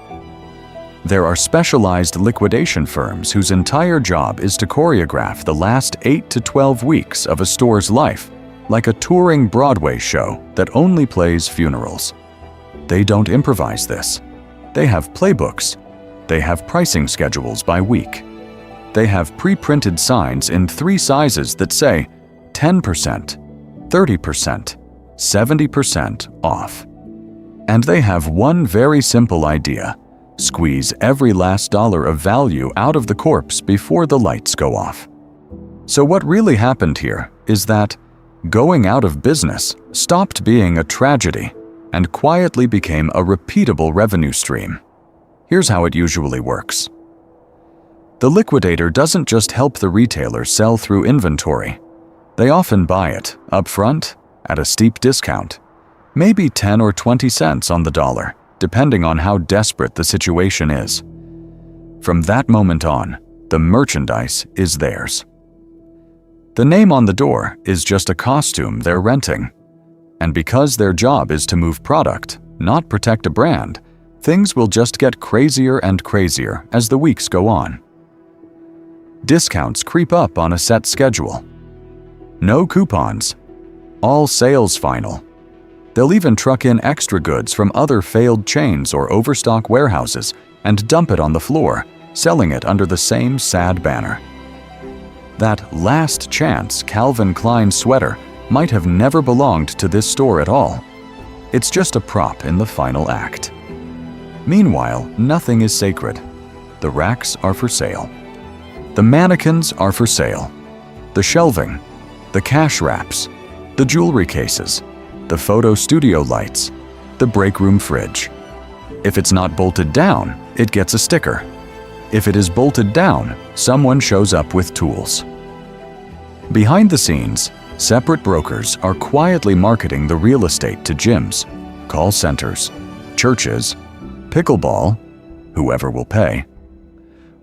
S1: There are specialized liquidation firms whose entire job is to choreograph the last 8 to 12 weeks of a store's life, like a touring Broadway show that only plays funerals. They don't improvise this. They have playbooks. They have pricing schedules by week. They have pre-printed signs in 3 sizes that say 10%, 30%, 70% off. And they have one very simple idea: squeeze every last dollar of value out of the corpse before the lights go off. So what really happened here is that going out of business stopped being a tragedy and quietly became a repeatable revenue stream. Here's how it usually works. The liquidator doesn't just help the retailer sell through inventory. They often buy it upfront at a steep discount, maybe 10 or 20 cents on the dollar, depending on how desperate the situation is. From that moment on, the merchandise is theirs. The name on the door is just a costume they're renting. And because their job is to move product, not protect a brand, things will just get crazier and crazier as the weeks go on. Discounts creep up on a set schedule. No coupons. All sales final. They'll even truck in extra goods from other failed chains or overstock warehouses and dump it on the floor, selling it under the same sad banner. That last chance Calvin Klein sweater might have never belonged to this store at all. It's just a prop in the final act. Meanwhile, nothing is sacred. The racks are for sale. The mannequins are for sale. The shelving, the cash wraps, the jewelry cases, the photo studio lights, the break room fridge. If it's not bolted down, it gets a sticker. If it is bolted down, someone shows up with tools. Behind the scenes, separate brokers are quietly marketing the real estate to gyms, call centers, churches, pickleball, whoever will pay.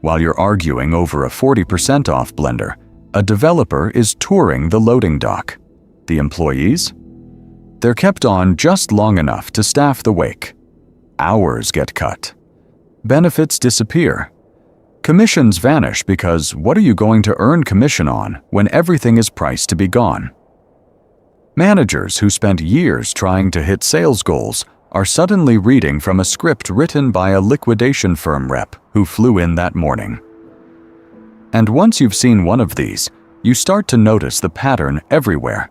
S1: While you're arguing over a 40% off blender, a developer is touring the loading dock. The employees? They're kept on just long enough to staff the wake. Hours get cut. Benefits disappear. Commissions vanish because what are you going to earn commission on when everything is priced to be gone? Managers who spent years trying to hit sales goals are suddenly reading from a script written by a liquidation firm rep who flew in that morning. And once you've seen one of these, you start to notice the pattern everywhere.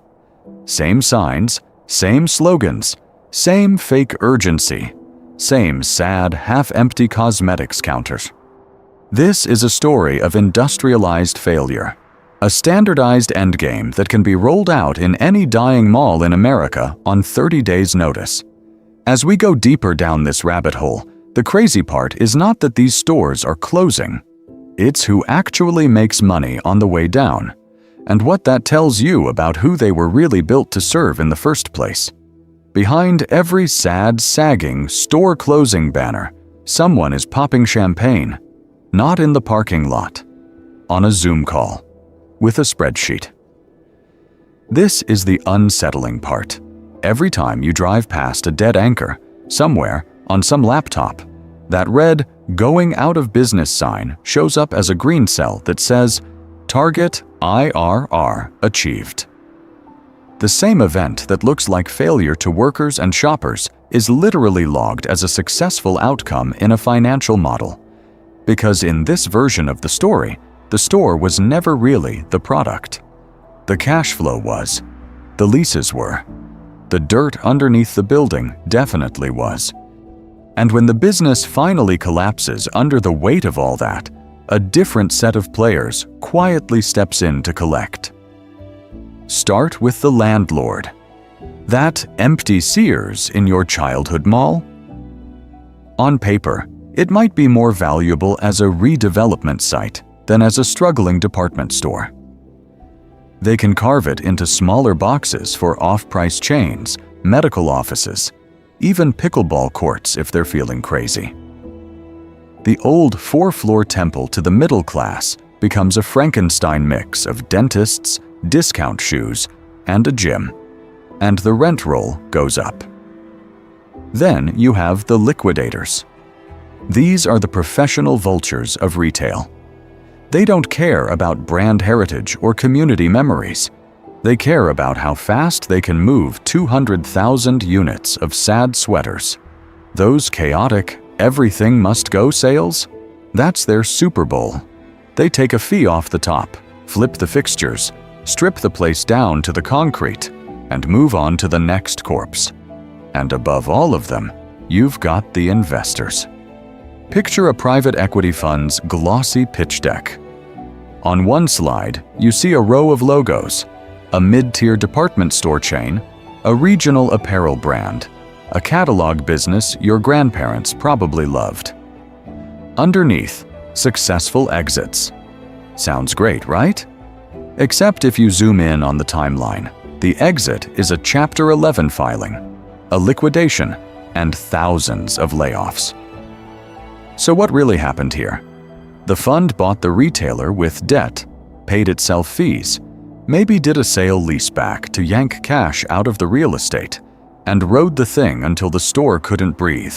S1: Same signs, same slogans, same fake urgency, same sad, half-empty cosmetics counters. This is a story of industrialized failure, a standardized endgame that can be rolled out in any dying mall in America on 30 days' notice. As we go deeper down this rabbit hole, the crazy part is not that these stores are closing. It's who actually makes money on the way down, and what that tells you about who they were really built to serve in the first place. Behind every sad, sagging, store-closing banner, someone is popping champagne. Not in the parking lot, on a Zoom call, with a spreadsheet. This is the unsettling part. Every time you drive past a dead anchor, somewhere, on some laptop, that red "Going Out of Business" sign shows up as a green cell that says, "Target IRR achieved." The same event that looks like failure to workers and shoppers is literally logged as a successful outcome in a financial model. Because in this version of the story, the store was never really the product. The cash flow was. The leases were. The dirt underneath the building definitely was. And when the business finally collapses under the weight of all that, a different set of players quietly steps in to collect. Start with the landlord. That empty Sears in your childhood mall? On paper, it might be more valuable as a redevelopment site than as a struggling department store. They can carve it into smaller boxes for off-price chains, medical offices, even pickleball courts if they're feeling crazy. The old 4-floor temple to the middle class becomes a Frankenstein mix of dentists, discount shoes, and a gym, and the rent roll goes up. Then you have the liquidators. These are the professional vultures of retail. They don't care about brand heritage or community memories. They care about how fast they can move 200,000 units of sad sweaters. Those chaotic, everything must go sales? That's their Super Bowl. They take a fee off the top, flip the fixtures, strip the place down to the concrete, and move on to the next corpse. And above all of them, you've got the investors. Picture a private equity fund's glossy pitch deck. On one slide, you see a row of logos, a mid-tier department store chain, a regional apparel brand, a catalog business your grandparents probably loved. Underneath, successful exits. Sounds great, right? Except if you zoom in on the timeline, the exit is a Chapter 11 filing, a liquidation, and thousands of layoffs. So what really happened here? The fund bought the retailer with debt, paid itself fees, maybe did a sale leaseback to yank cash out of the real estate, and rode the thing until the store couldn't breathe.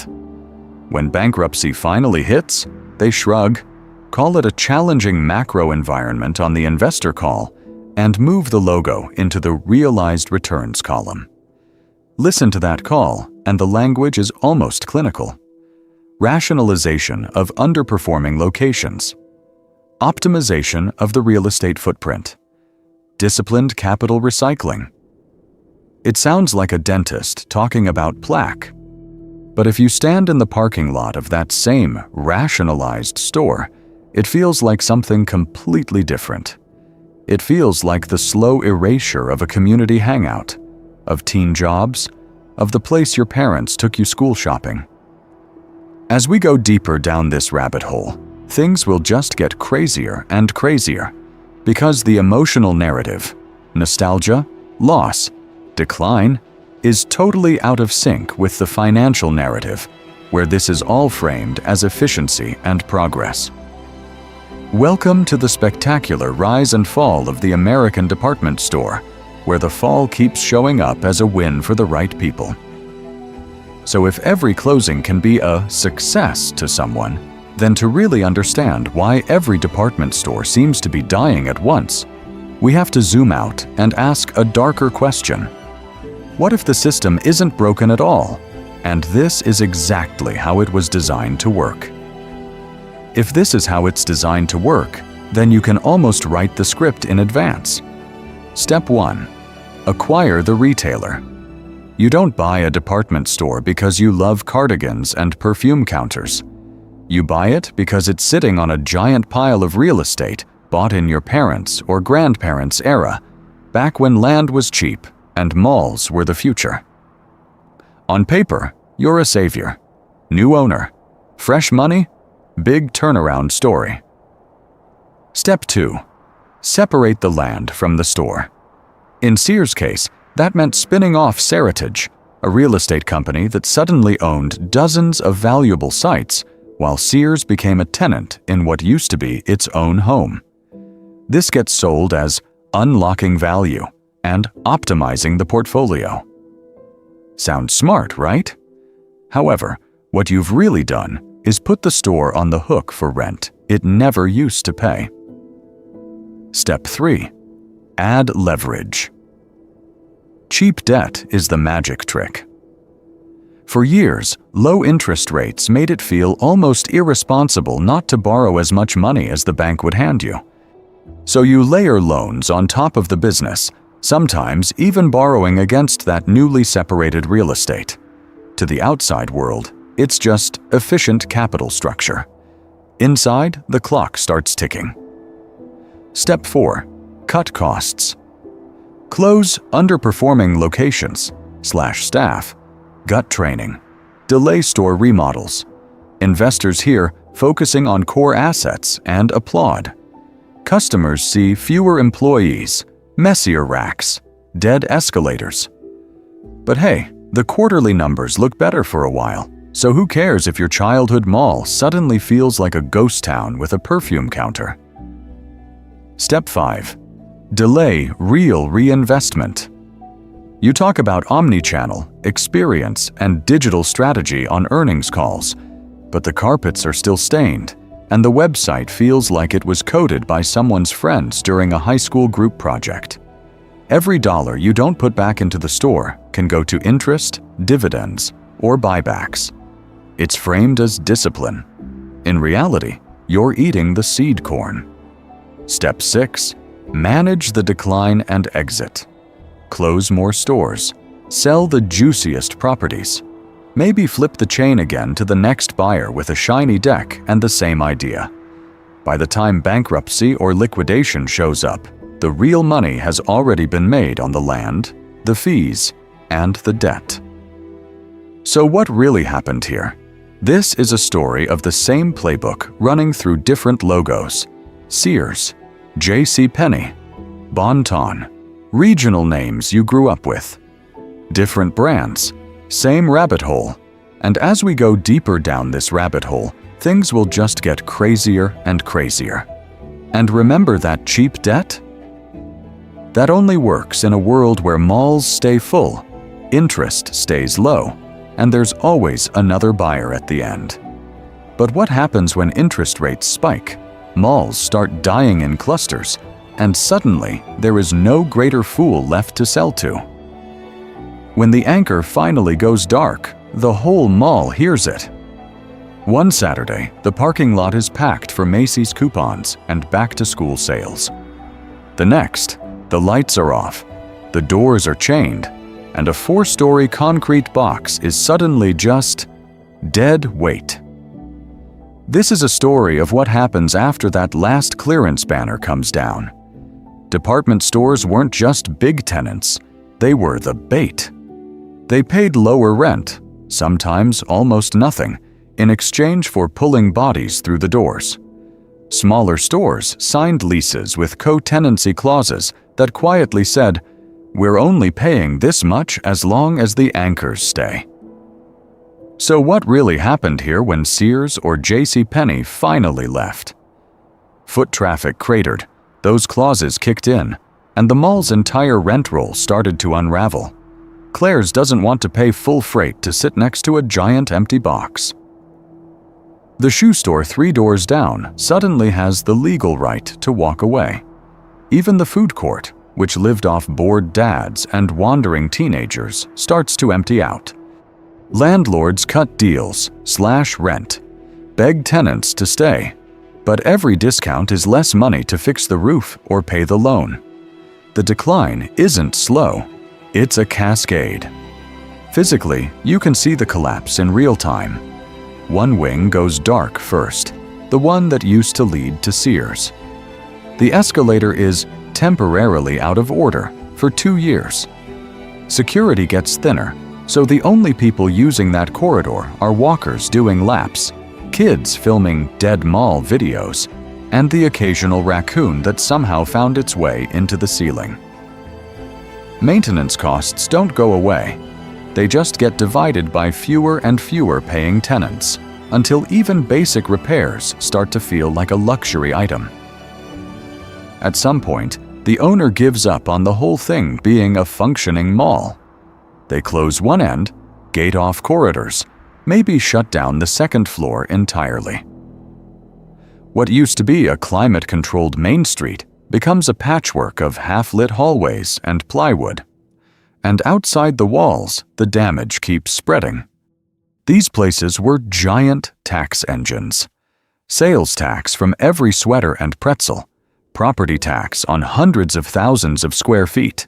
S1: When bankruptcy finally hits, they shrug, call it a challenging macro environment on the investor call, and move the logo into the realized returns column. Listen to that call, and the language is almost clinical. Rationalization of underperforming locations. optimization of the real estate footprint, disciplined capital recycling. It sounds like a dentist talking about plaque. But if you stand in the parking lot of that same rationalized store, it feels like something completely different. It feels like the slow erasure of a community hangout, of teen jobs, of the place your parents took you school shopping. As we go deeper down this rabbit hole, things will just get crazier and crazier, because the emotional narrative, nostalgia, loss, decline, is totally out of sync with the financial narrative, where this is all framed as efficiency and progress. Welcome to the spectacular rise and fall of the American department store, where the fall keeps showing up as a win for the right people. So if every closing can be a success to someone, then to really understand why every department store seems to be dying at once, we have to zoom out and ask a darker question. What if the system isn't broken at all, and this is exactly how it was designed to work? If this is how it's designed to work, then you can almost write the script in advance. Step 1. Acquire the retailer. You don't buy a department store because you love cardigans and perfume counters. You buy it because it's sitting on a giant pile of real estate bought in your parents' or grandparents' era, back when land was cheap and malls were the future. On paper, you're a savior. New owner. Fresh money. Big turnaround story. Step 2. Separate the land from the store. In Sears' case, that meant spinning off Seritage, a real estate company that suddenly owned dozens of valuable sites, while Sears became a tenant in what used to be its own home. This gets sold as unlocking value and optimizing the portfolio. Sounds smart, right? However, what you've really done is put the store on the hook for rent it never used to pay. Step 3. Add leverage. Cheap debt is the magic trick. For years, low interest rates made it feel almost irresponsible not to borrow as much money as the bank would hand you. So you layer loans on top of the business, sometimes even borrowing against that newly separated real estate. To the outside world, it's just efficient capital structure. Inside, the clock starts ticking. Step 4. Cut costs. Close underperforming locations/staff, gut training, delay store remodels. Investors here focusing on core assets and applaud. Customers see fewer employees, messier racks, dead escalators. But hey, the quarterly numbers look better for a while, so who cares if your childhood mall suddenly feels like a ghost town with a perfume counter? Step 5. Delay real reinvestment. You talk about omnichannel, experience, and digital strategy on earnings calls, but the carpets are still stained, and the website feels like it was coded by someone's friends during a high school group project. Every dollar you don't put back into the store can go to interest, dividends, or buybacks. It's framed as discipline. In reality, you're eating the seed corn. Step 6. Manage the decline and exit. Close more stores. Sell the juiciest properties. Maybe flip the chain again to the next buyer with a shiny deck and the same idea. By the time bankruptcy or liquidation shows up, the real money has already been made on the land, the fees, and the debt. So what really happened here? This is a story of the same playbook running through different logos. Sears, JCPenney, Bon-Ton, regional names you grew up with. Different brands, same rabbit hole. And as we go deeper down this rabbit hole, things will just get crazier and crazier. And remember that cheap debt? That only works in a world where malls stay full, interest stays low, and there's always another buyer at the end. But what happens when interest rates spike? Malls start dying in clusters, and suddenly there is no greater fool left to sell to. When the anchor finally goes dark, the whole mall hears it. One Saturday, the parking lot is packed for Macy's coupons and back-to-school sales. The next, the lights are off, the doors are chained, and a 4-story concrete box is suddenly just dead weight. This is a story of what happens after that last clearance banner comes down. Department stores weren't just big tenants, they were the bait. They paid lower rent, sometimes almost nothing, in exchange for pulling bodies through the doors. Smaller stores signed leases with co-tenancy clauses that quietly said, "We're only paying this much as long as the anchors stay." So what really happened here when Sears or JCPenney finally left? Foot traffic cratered, those clauses kicked in, and the mall's entire rent roll started to unravel. Claire's doesn't want to pay full freight to sit next to a giant empty box. The shoe store 3 doors down suddenly has the legal right to walk away. Even the food court, which lived off bored dads and wandering teenagers, starts to empty out. Landlords cut deals, slash rent, beg tenants to stay, but every discount is less money to fix the roof or pay the loan. The decline isn't slow, it's a cascade. Physically, you can see the collapse in real time. One wing goes dark first, the one that used to lead to Sears. The escalator is temporarily out of order for 2 years. Security gets thinner, so the only people using that corridor are walkers doing laps, kids filming dead mall videos, and the occasional raccoon that somehow found its way into the ceiling. Maintenance costs don't go away. They just get divided by fewer and fewer paying tenants, until even basic repairs start to feel like a luxury item. At some point, the owner gives up on the whole thing being a functioning mall. They close one end, gate off corridors, maybe shut down the second floor entirely. What used to be a climate-controlled main street becomes a patchwork of half-lit hallways and plywood. And outside the walls, the damage keeps spreading. These places were giant tax engines. Sales tax from every sweater and pretzel, property tax on hundreds of thousands of square feet,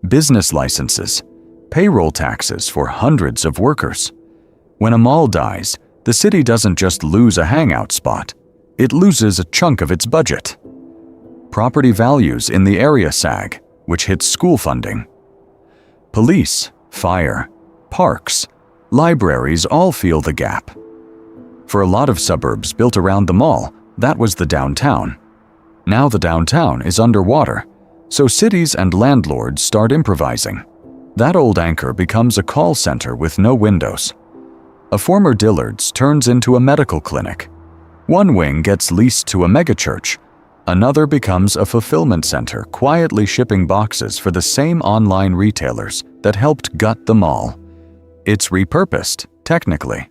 S1: business licenses, payroll taxes for hundreds of workers. When a mall dies, the city doesn't just lose a hangout spot, it loses a chunk of its budget. Property values in the area sag, which hits school funding. Police, fire, parks, libraries all feel the gap. For a lot of suburbs built around the mall, that was the downtown. Now the downtown is underwater, so cities and landlords start improvising. That old anchor becomes a call center with no windows. A former Dillard's turns into a medical clinic. One wing gets leased to a megachurch. Another becomes a fulfillment center quietly shipping boxes for the same online retailers that helped gut the mall. It's repurposed, technically.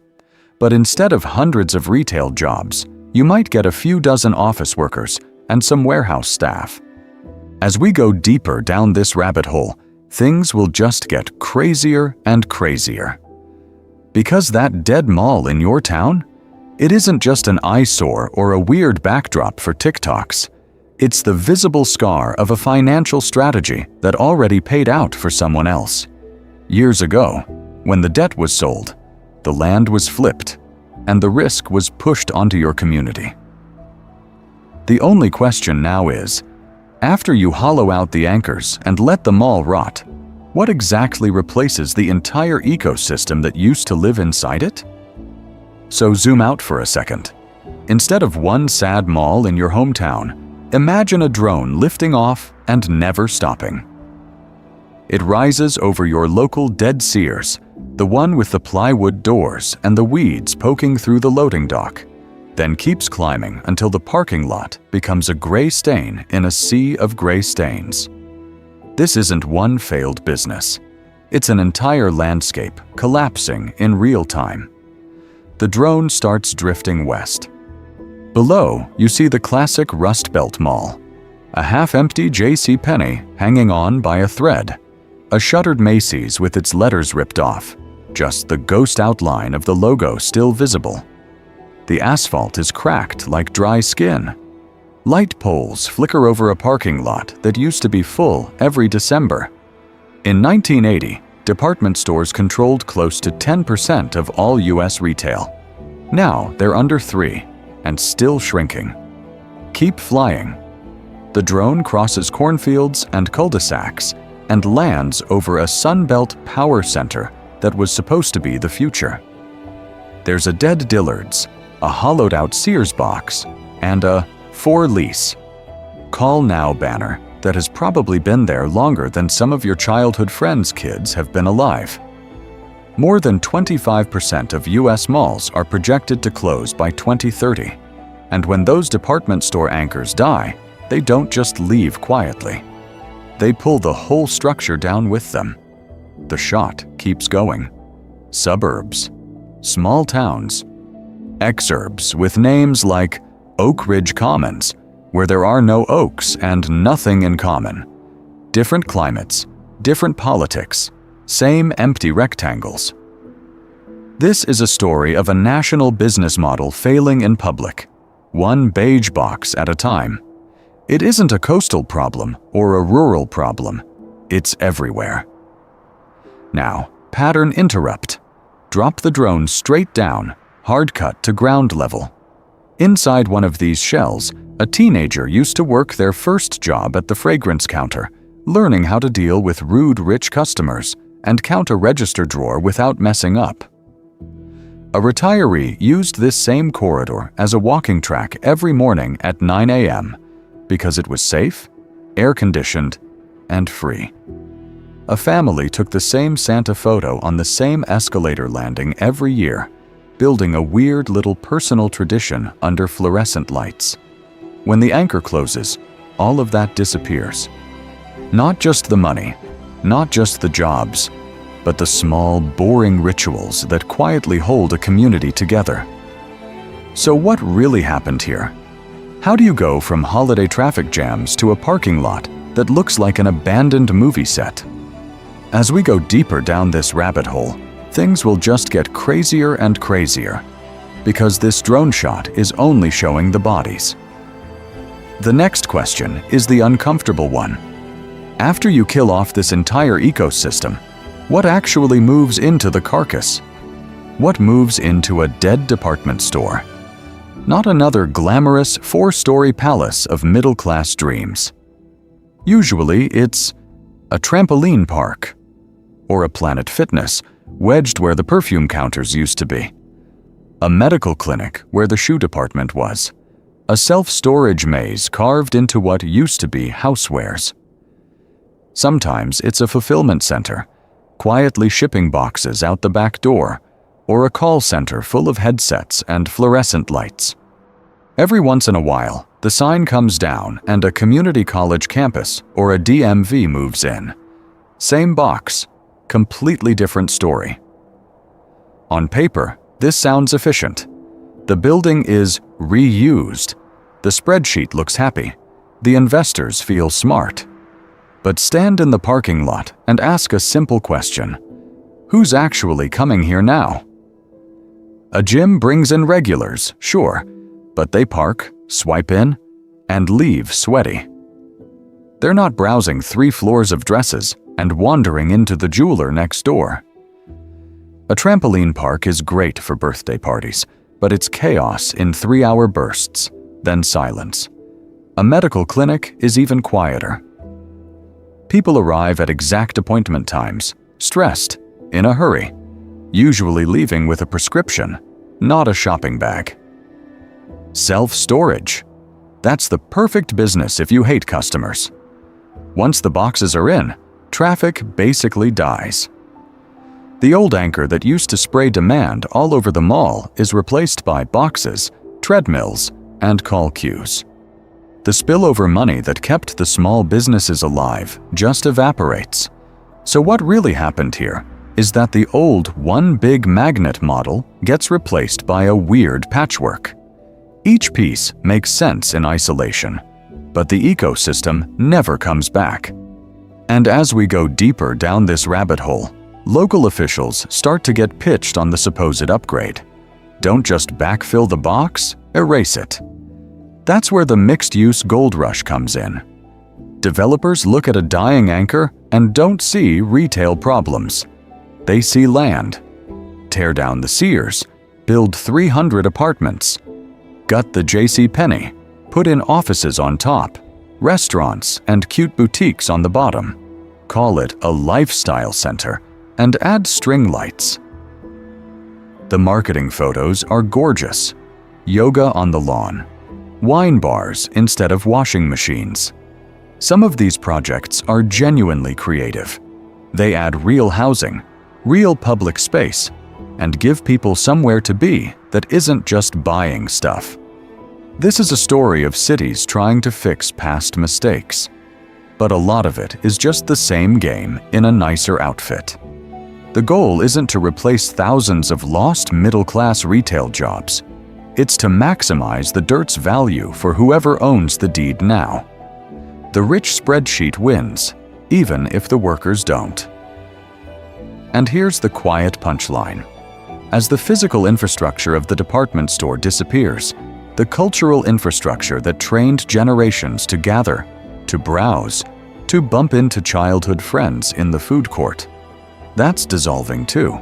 S1: But instead of hundreds of retail jobs, you might get a few dozen office workers and some warehouse staff. As we go deeper down this rabbit hole, things will just get crazier and crazier. Because that dead mall in your town? It isn't just an eyesore or a weird backdrop for TikToks. It's the visible scar of a financial strategy that already paid out for someone else. Years ago, when the debt was sold, the land was flipped, and the risk was pushed onto your community. The only question now is, after you hollow out the anchors and let the mall rot, what exactly replaces the entire ecosystem that used to live inside it? So zoom out for a second. Instead of one sad mall in your hometown, imagine a drone lifting off and never stopping. It rises over your local dead Sears, the one with the plywood doors and the weeds poking through the loading dock, then keeps climbing until the parking lot becomes a gray stain in a sea of gray stains. This isn't one failed business. It's an entire landscape collapsing in real time. The drone starts drifting west. Below, you see the classic Rust Belt Mall, a half-empty JCPenney hanging on by a thread, a shuttered Macy's with its letters ripped off, just the ghost outline of the logo still visible. The asphalt is cracked like dry skin. Light poles flicker over a parking lot that used to be full every December. In 1980, department stores controlled close to 10% of all US retail. Now they're under 3% and still shrinking. Keep flying. The drone crosses cornfields and cul-de-sacs and lands over a Sunbelt power center that was supposed to be the future. There's a dead Dillard's, a hollowed-out Sears box, and a "For Lease" Call Now banner that has probably been there longer than some of your childhood friends' kids have been alive. More than 25% of US malls are projected to close by 2030, and when those department store anchors die, they don't just leave quietly. They pull the whole structure down with them. The shot keeps going. Suburbs, small towns, exurbs with names like Oak Ridge Commons, where there are no oaks and nothing in common. Different climates, different politics, same empty rectangles. This is a story of a national business model failing in public, one beige box at a time. It isn't a coastal problem or a rural problem. It's everywhere. Now, pattern interrupt. Drop the drone straight down, hard cut to ground level. Inside one of these shells, a teenager used to work their first job at the fragrance counter, learning how to deal with rude rich customers and count a register drawer without messing up. A retiree used this same corridor as a walking track every morning at 9 a.m. because it was safe, air-conditioned, and free. A family took the same Santa photo on the same escalator landing every year, building a weird little personal tradition under fluorescent lights. When the anchor closes, all of that disappears. Not just the money, not just the jobs, but the small, boring rituals that quietly hold a community together. So what really happened here? How do you go from holiday traffic jams to a parking lot that looks like an abandoned movie set? As we go deeper down this rabbit hole, things will just get crazier and crazier, because this drone shot is only showing the bodies. The next question is the uncomfortable one. After you kill off this entire ecosystem, what actually moves into the carcass? What moves into a dead department store? Not another glamorous 4-story palace of middle-class dreams. Usually it's a trampoline park, or a Planet Fitness wedged where the perfume counters used to be, a medical clinic where the shoe department was, a self-storage maze carved into what used to be housewares. Sometimes it's a fulfillment center, quietly shipping boxes out the back door, or a call center full of headsets and fluorescent lights. Every once in a while, the sign comes down and a community college campus or a DMV moves in. Same box, completely different story. On paper, this sounds efficient. The building is reused. The spreadsheet looks happy. The investors feel smart. But stand in the parking lot and ask a simple question. Who's actually coming here now? A gym brings in regulars, sure, but they park, swipe in, and leave sweaty. They're not browsing 3 floors of dresses and wandering into the jeweler next door. A trampoline park is great for birthday parties, but it's chaos in 3-hour bursts, then silence. A medical clinic is even quieter. People arrive at exact appointment times, stressed, in a hurry, usually leaving with a prescription, not a shopping bag. Self-storage. That's the perfect business if you hate customers. Once the boxes are in, traffic basically dies. The old anchor that used to spray demand all over the mall is replaced by boxes, treadmills, and call queues. The spillover money that kept the small businesses alive just evaporates. So what really happened here is that the old one big magnet model gets replaced by a weird patchwork. Each piece makes sense in isolation, but the ecosystem never comes back. And as we go deeper down this rabbit hole, local officials start to get pitched on the supposed upgrade. Don't just backfill the box, erase it. That's where the mixed-use gold rush comes in. Developers look at a dying anchor and don't see retail problems. They see land. Tear down the Sears, build 300 apartments. Gut the JCPenney, put in offices on top, restaurants and cute boutiques on the bottom. Call it a lifestyle center and add string lights. The marketing photos are gorgeous. Yoga on the lawn. Wine bars instead of washing machines. Some of these projects are genuinely creative. They add real housing, real public space, and give people somewhere to be that isn't just buying stuff. This is a story of cities trying to fix past mistakes. But a lot of it is just the same game in a nicer outfit. The goal isn't to replace thousands of lost middle-class retail jobs. It's to maximize the dirt's value for whoever owns the deed now. The rich spreadsheet wins, even if the workers don't. And here's the quiet punchline. As the physical infrastructure of the department store disappears, the cultural infrastructure that trained generations to gather, to browse, to bump into childhood friends in the food court, that's dissolving too.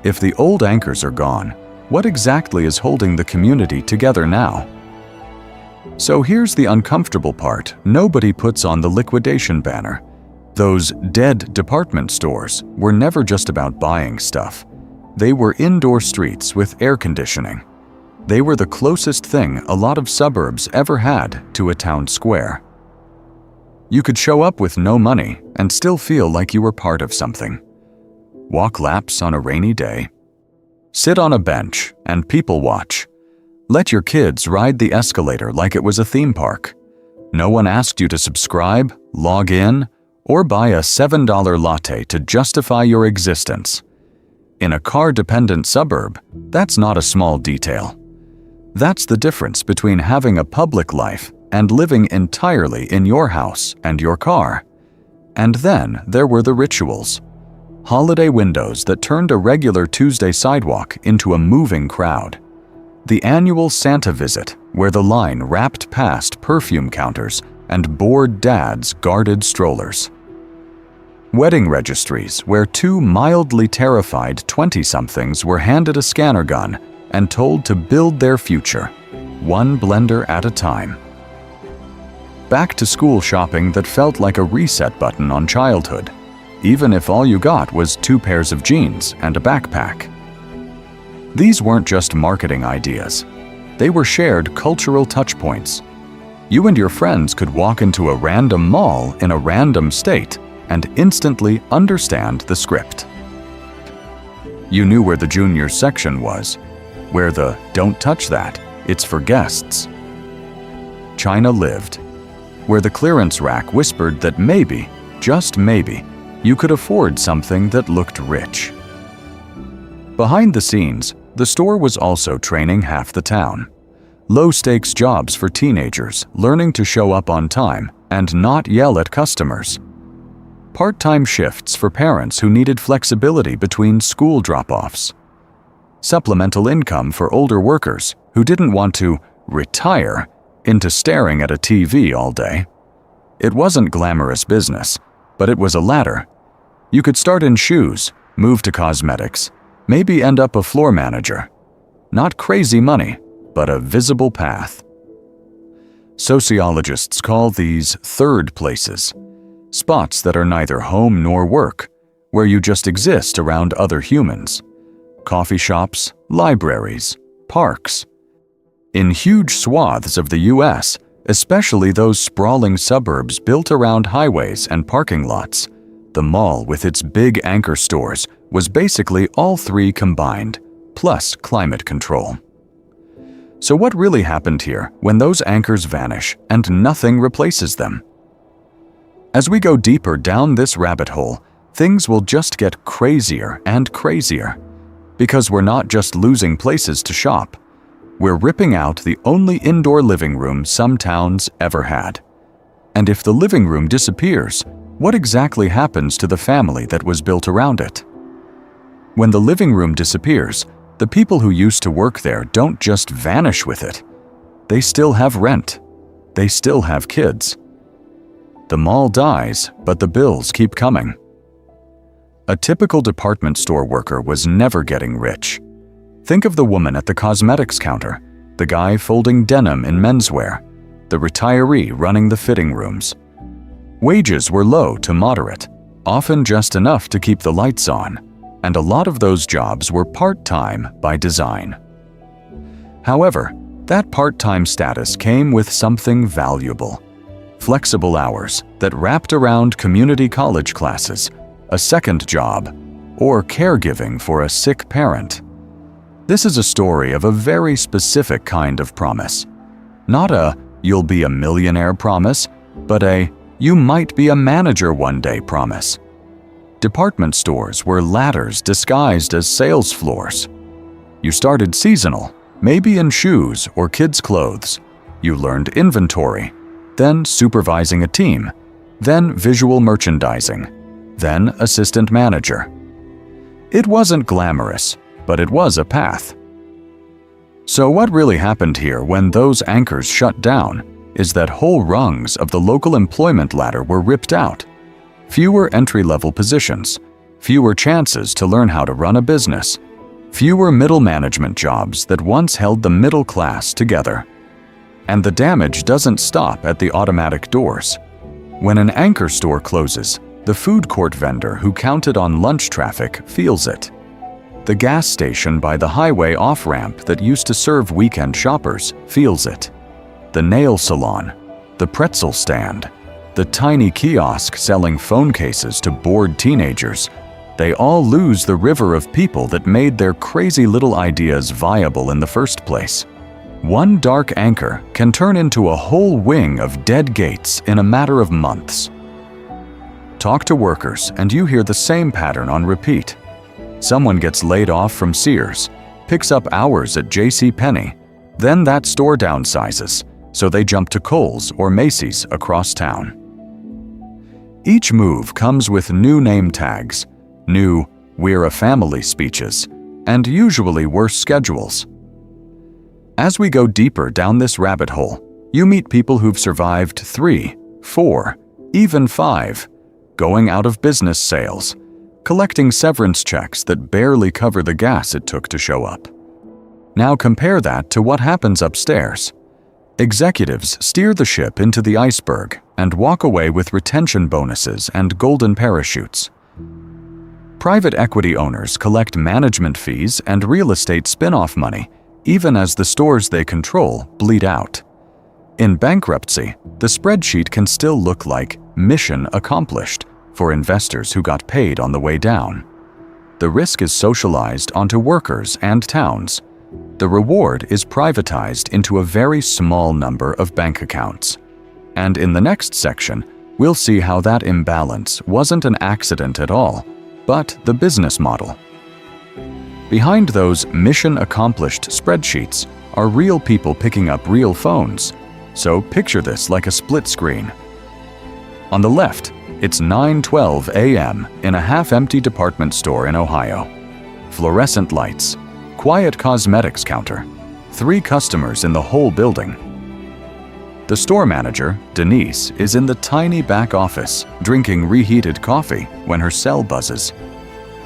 S1: If the old anchors are gone, what exactly is holding the community together now? So here's the uncomfortable part nobody puts on the liquidation banner. Those dead department stores were never just about buying stuff. They were indoor streets with air conditioning. They were the closest thing a lot of suburbs ever had to a town square. You could show up with no money and still feel like you were part of something. Walk laps on a rainy day. Sit on a bench and people watch. Let your kids ride the escalator like it was a theme park. No one asked you to subscribe, log in, or buy a $7 latte to justify your existence. In a car-dependent suburb, that's not a small detail. That's the difference between having a public life and living entirely in your house and your car. And then there were the rituals. Holiday windows that turned a regular Tuesday sidewalk into a moving crowd. The annual Santa visit, where the line wrapped past perfume counters and bored dads guarded strollers. Wedding registries, where two mildly terrified 20-somethings were handed a scanner gun and told to build their future, one blender at a time. Back-to-school shopping that felt like a reset button on childhood, even if all you got was 2 pairs of jeans and a backpack. These weren't just marketing ideas. They were shared cultural touchpoints. You and your friends could walk into a random mall in a random state and instantly understand the script. You knew where the juniors section was, where the "don't touch that, it's for guests" china lived, where the clearance rack whispered that maybe, just maybe, you could afford something that looked rich. Behind the scenes, the store was also training half the town. Low-stakes jobs for teenagers learning to show up on time and not yell at customers. Part-time shifts for parents who needed flexibility between school drop-offs. Supplemental income for older workers who didn't want to retire into staring at a TV all day. It wasn't glamorous business, but it was a ladder. You could start in shoes, move to cosmetics, maybe end up a floor manager. Not crazy money, but a visible path. Sociologists call these third places, spots that are neither home nor work, where you just exist around other humans. Coffee shops, libraries, parks. In huge swaths of the US, especially those sprawling suburbs built around highways and parking lots, the mall with its big anchor stores was basically all three combined, plus climate control. So what really happened here when those anchors vanish and nothing replaces them? As we go deeper down this rabbit hole, things will just get crazier and crazier. Because we're not just losing places to shop. We're ripping out the only indoor living room some towns ever had. And if the living room disappears, what exactly happens to the family that was built around it? When the living room disappears, The people who used to work there don't just vanish with it. They still have rent. They still have kids. The mall dies, but the bills keep coming. A typical department store worker was never getting rich. Think of the woman at the cosmetics counter, the guy folding denim in menswear, the retiree running the fitting rooms. Wages were low to moderate, often just enough to keep the lights on, and a lot of those jobs were part-time by design. However, that part-time status came with something valuable: flexible hours that wrapped around community college classes, a second job, or caregiving for a sick parent. This is a story of a very specific kind of promise. Not a "you'll be a millionaire" promise, but a "you might be a manager one day" promise. Department stores were ladders disguised as sales floors. You started seasonal, maybe in shoes or kids' clothes. You learned inventory, then supervising a team, then visual merchandising, then assistant manager. It wasn't glamorous, but it was a path. So what really happened here when those anchors shut down is that whole rungs of the local employment ladder were ripped out. Fewer entry-level positions, fewer chances to learn how to run a business, fewer middle management jobs that once held the middle class together. And the damage doesn't stop at the automatic doors. When an anchor store closes, the food court vendor who counted on lunch traffic feels it. The gas station by the highway off-ramp that used to serve weekend shoppers feels it. The nail salon, the pretzel stand, the tiny kiosk selling phone cases to bored teenagers, they all lose the river of people that made their crazy little ideas viable in the first place. One dark anchor can turn into a whole wing of dead gates in a matter of months. Talk to workers and you hear the same pattern on repeat. Someone gets laid off from Sears, picks up hours at JCPenney, then that store downsizes, so they jump to Kohl's or Macy's across town. Each move comes with new name tags, new "we're a family" speeches, and usually worse schedules. As we go deeper down this rabbit hole, you meet people who've survived 3, 4, even 5, going out of business sales, collecting severance checks that barely cover the gas it took to show up. Now compare that to what happens upstairs. Executives steer the ship into the iceberg and walk away with retention bonuses and golden parachutes. Private equity owners collect management fees and real estate spin-off money, even as the stores they control bleed out. In bankruptcy, the spreadsheet can still look like "mission accomplished" for investors who got paid on the way down. The risk is socialized onto workers and towns. The reward is privatized into a very small number of bank accounts. And in the next section, we'll see how that imbalance wasn't an accident at all, but the business model. Behind those mission-accomplished spreadsheets are real people picking up real phones. So picture this like a split screen. On the left, it's 9:12 a.m. in a half-empty department store in Ohio. Fluorescent lights, quiet cosmetics counter, 3 customers in the whole building. The store manager, Denise, is in the tiny back office, drinking reheated coffee when her cell buzzes.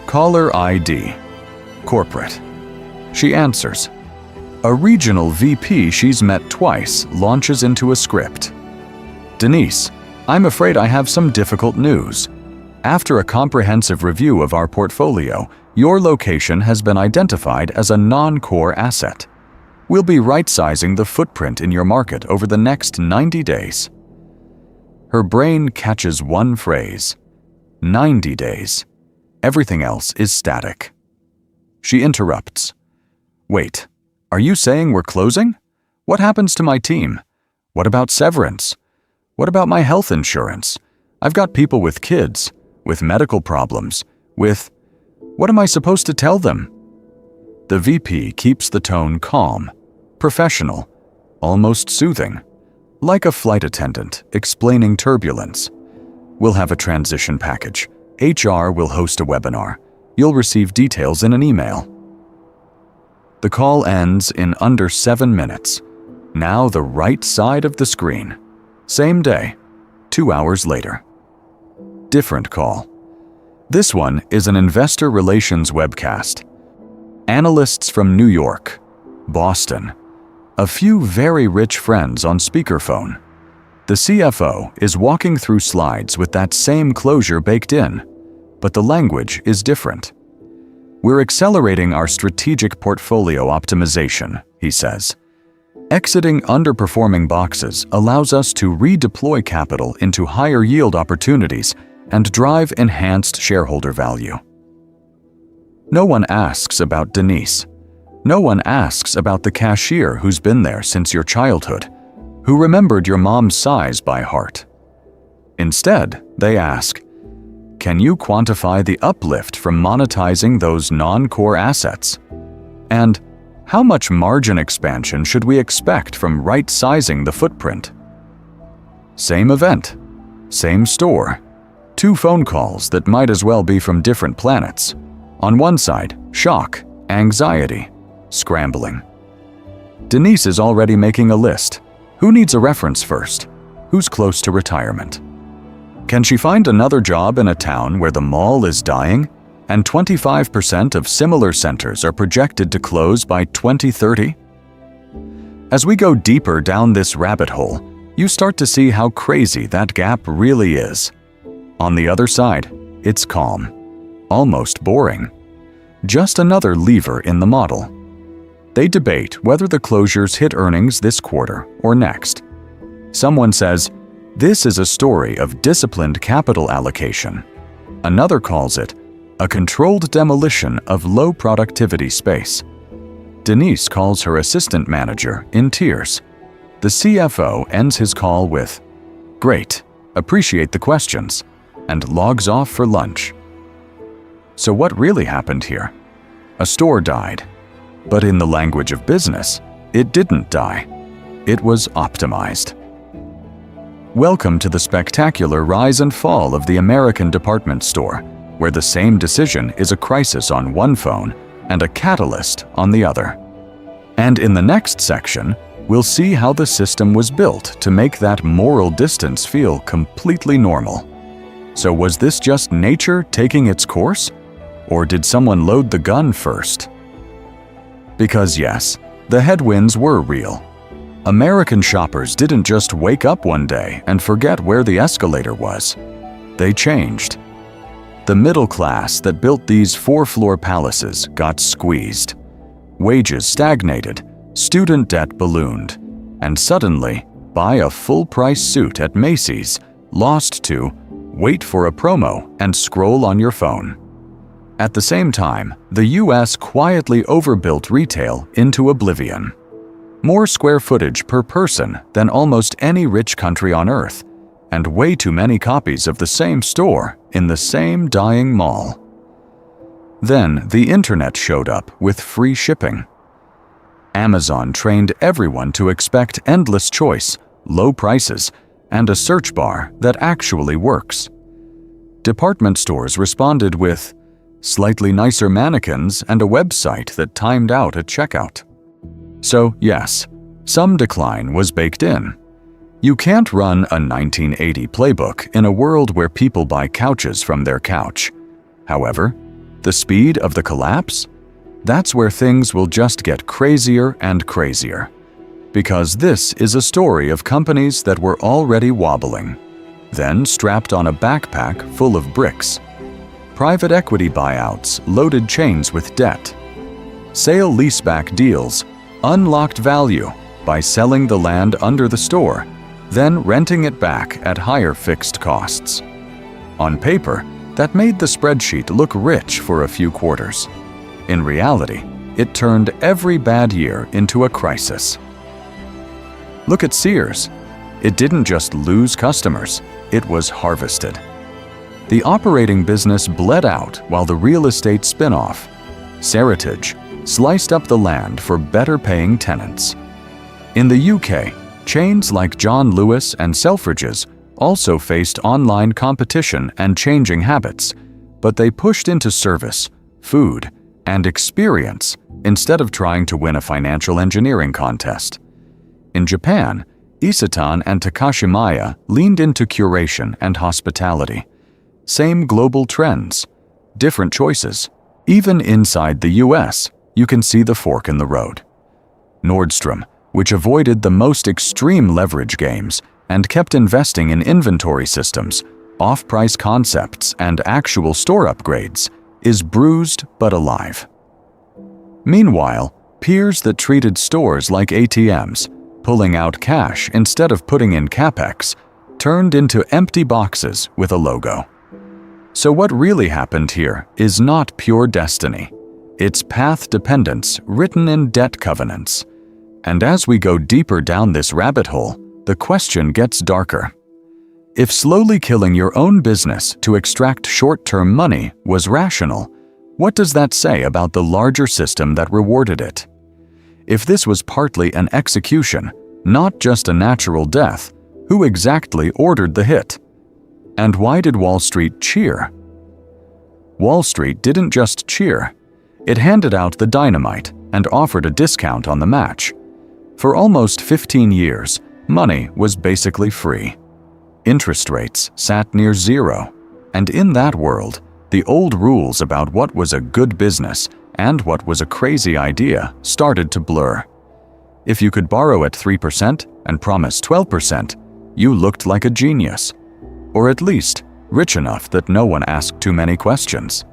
S1: Caller ID. Corporate. She answers. A regional VP she's met twice launches into a script. Denise, I'm afraid I have some difficult news. After a comprehensive review of our portfolio, your location has been identified as a non-core asset. We'll be right-sizing the footprint in your market over the next 90 days. Her brain catches one phrase. 90 days. Everything else is static. She interrupts. Wait, are you saying we're closing? What happens to my team? What about severance? What about my health insurance? I've got people with kids, with medical problems, with... What am I supposed to tell them? The VP keeps the tone calm, professional, almost soothing, like a flight attendant explaining turbulence. We'll have a transition package. HR will host a webinar. You'll receive details in an email. The call ends in under 7 minutes. Now the right side of the screen. Same day, 2 hours later. Different call. This one is an investor relations webcast. Analysts from New York, Boston, a few very rich friends on speakerphone. The CFO is walking through slides with that same closure baked in, but the language is different. We're accelerating our strategic portfolio optimization, he says. Exiting underperforming boxes allows us to redeploy capital into higher yield opportunities and drive enhanced shareholder value. No one asks about Denise. No one asks about the cashier who's been there since your childhood, who remembered your mom's size by heart. Instead, they ask, can you quantify the uplift from monetizing those non-core assets? And how much margin expansion should we expect from right-sizing the footprint? Same event, same store, 2 phone calls that might as well be from different planets. On one side, shock, anxiety, scrambling. Denise is already making a list. Who needs a reference first? Who's close to retirement? Can she find another job in a town where the mall is dying and 25% of similar centers are projected to close by 2030? As we go deeper down this rabbit hole, you start to see how crazy that gap really is. On the other side, it's calm, almost boring. Just another lever in the model. They debate whether the closures hit earnings this quarter or next. Someone says, this is a story of disciplined capital allocation. Another calls it a controlled demolition of low productivity space. Denise calls her assistant manager in tears. The CFO ends his call with, "Great, appreciate the questions," and logs off for lunch. So what really happened here? A store died. But in the language of business, it didn't die. It was optimized. Welcome to the spectacular rise and fall of the American department store, where the same decision is a crisis on one phone and a catalyst on the other. And in the next section, we'll see how the system was built to make that moral distance feel completely normal. So was this just nature taking its course? Or did someone load the gun first? Because yes, the headwinds were real. American shoppers didn't just wake up one day and forget where the escalator was. They changed. The middle class that built these 4-floor palaces got squeezed. Wages stagnated, student debt ballooned, and suddenly, buy a full-price suit at Macy's lost to wait for a promo and scroll on your phone. At the same time, the US quietly overbuilt retail into oblivion. More square footage per person than almost any rich country on earth, and way too many copies of the same store in the same dying mall. Then the internet showed up with free shipping. Amazon trained everyone to expect endless choice, low prices, and a search bar that actually works. Department stores responded with slightly nicer mannequins and a website that timed out at checkout. So yes, some decline was baked in. You can't run a 1980 playbook in a world where people buy couches from their couch. However, the speed of the collapse? That's where things will just get crazier and crazier. Because this is a story of companies that were already wobbling, then strapped on a backpack full of bricks. Private equity buyouts loaded chains with debt. Sale-leaseback deals unlocked value by selling the land under the store, then renting it back at higher fixed costs. On paper, that made the spreadsheet look rich for a few quarters. In reality, it turned every bad year into a crisis. Look at Sears. It didn't just lose customers, it was harvested. The operating business bled out while the real estate spin-off, Seritage, sliced up the land for better-paying tenants. In the UK, chains like John Lewis and Selfridges also faced online competition and changing habits, but they pushed into service, food, and experience instead of trying to win a financial engineering contest. In Japan, Isetan and Takashimaya leaned into curation and hospitality. Same global trends, different choices. Even inside the US, you can see the fork in the road. Nordstrom, which avoided the most extreme leverage games and kept investing in inventory systems, off-price concepts, and actual store upgrades, is bruised but alive. Meanwhile, peers that treated stores like ATMs, pulling out cash instead of putting in capex, turned into empty boxes with a logo. So what really happened here is not pure destiny. It's path dependence written in debt covenants. And as we go deeper down this rabbit hole, the question gets darker. If slowly killing your own business to extract short-term money was rational, what does that say about the larger system that rewarded it? If this was partly an execution, not just a natural death, who exactly ordered the hit? And why did Wall Street cheer? Wall Street didn't just cheer. It handed out the dynamite and offered a discount on the match. For almost 15 years, money was basically free. Interest rates sat near zero, and in that world, the old rules about what was a good business and what was a crazy idea started to blur. If you could borrow at 3% and promise 12%, you looked like a genius. Or at least, rich enough that no one asked too many questions.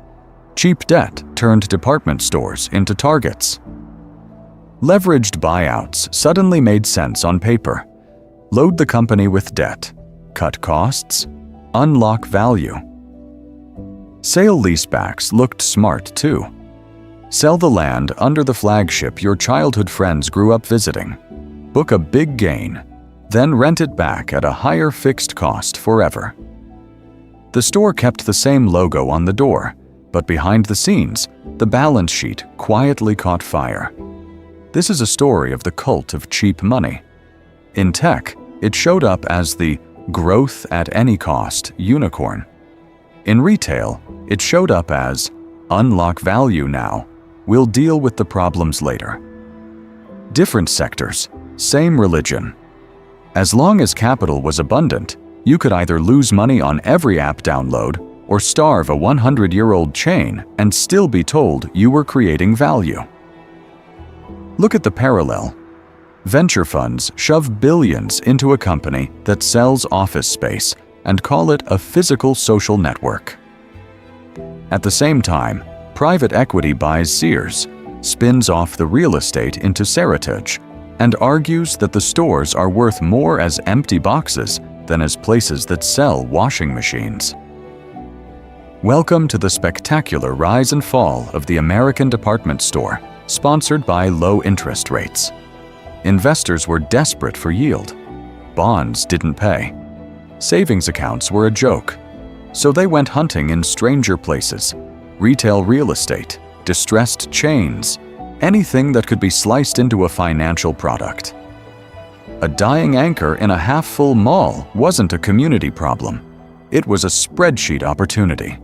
S1: Cheap debt turned department stores into targets. Leveraged buyouts suddenly made sense on paper. Load the company with debt, cut costs, unlock value. Sale-leasebacks looked smart too. Sell the land under the flagship your childhood friends grew up visiting. Book a big gain, then rent it back at a higher fixed cost forever. The store kept the same logo on the door, but behind the scenes, the balance sheet quietly caught fire. This is a story of the cult of cheap money. In tech, it showed up as the growth at any cost unicorn. In retail, it showed up as unlock value now, we'll deal with the problems later. Different sectors, same religion. As long as capital was abundant, you could either lose money on every app download or starve a 100-year-old chain and still be told you were creating value. Look at the parallel. Venture funds shove billions into a company that sells office space and call it a physical social network. At the same time, private equity buys Sears, spins off the real estate into Seritage, and argues that the stores are worth more as empty boxes than as places that sell washing machines. Welcome to the spectacular rise and fall of the American department store, sponsored by low interest rates. Investors were desperate for yield. Bonds didn't pay. Savings accounts were a joke. So they went hunting in stranger places, retail real estate, distressed chains, anything that could be sliced into a financial product. A dying anchor in a half-full mall wasn't a community problem. It was a spreadsheet opportunity.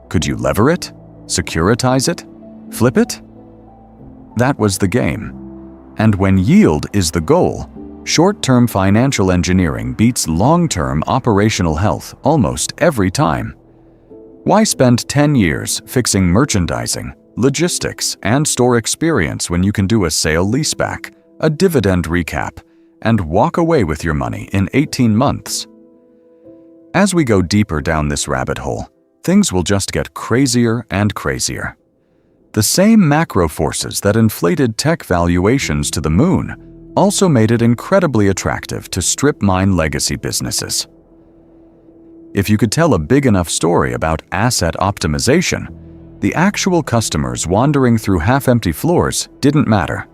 S1: Could you lever it? Securitize it? Flip it? That was the game. And when yield is the goal, short-term financial engineering beats long-term operational health almost every time. Why spend 10 years fixing merchandising, logistics, and store experience when you can do a sale-leaseback, a dividend recap, and walk away with your money in 18 months? As we go deeper down this rabbit hole, things will just get crazier and crazier. The same macro forces that inflated tech valuations to the moon also made it incredibly attractive to strip mine legacy businesses. If you could tell a big enough story about asset optimization, the actual customers wandering through half-empty floors didn't matter.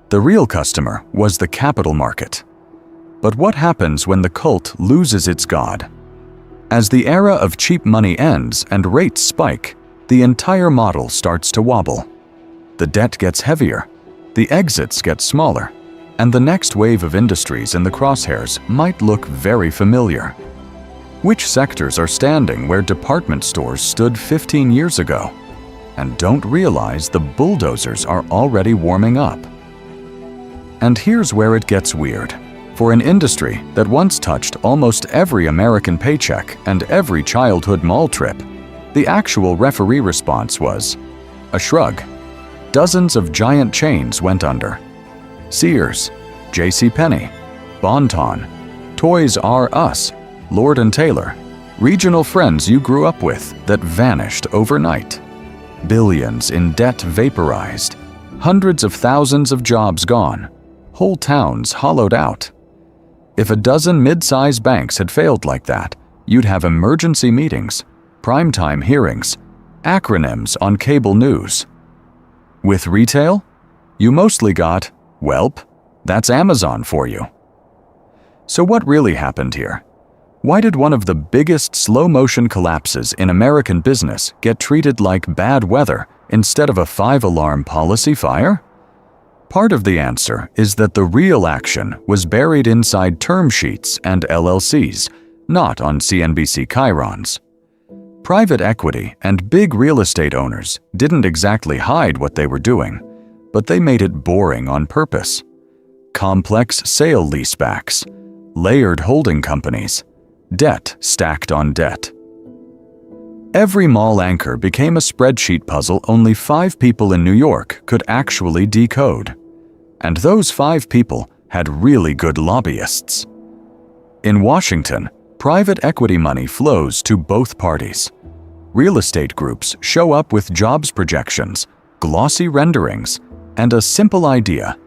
S1: The real customer was the capital market. But what happens when the cult loses its god? As the era of cheap money ends and rates spike, the entire model starts to wobble. The debt gets heavier, the exits get smaller, and the next wave of industries in the crosshairs might look very familiar. Which sectors are standing where department stores stood 15 years ago? and don't realize the bulldozers are already warming up. And here's where it gets weird. For an industry that once touched almost every American paycheck and every childhood mall trip, the actual referee response was a shrug. Dozens of giant chains went under. Sears, JCPenney, Bon-Ton, Toys R Us, Lord & Taylor, regional friends you grew up with that vanished overnight. Billions in debt vaporized, hundreds of thousands of jobs gone, whole towns hollowed out. If a dozen mid-size banks had failed like that, you'd have emergency meetings, primetime hearings, acronyms on cable news. With retail, you mostly got, welp, that's Amazon for you. So what really happened here? Why did one of the biggest slow-motion collapses in American business get treated like bad weather instead of a 5-alarm policy fire? Part of the answer is that the real action was buried inside term sheets and LLCs, not on CNBC chyrons. Private equity and big real estate owners didn't exactly hide what they were doing, but they made it boring on purpose. Complex sale leasebacks, layered holding companies, debt stacked on debt. Every mall anchor became a spreadsheet puzzle only 5 people in New York could actually decode. And those 5 people had really good lobbyists. In Washington, private equity money flows to both parties. Real estate groups show up with jobs projections, glossy renderings, and a simple idea: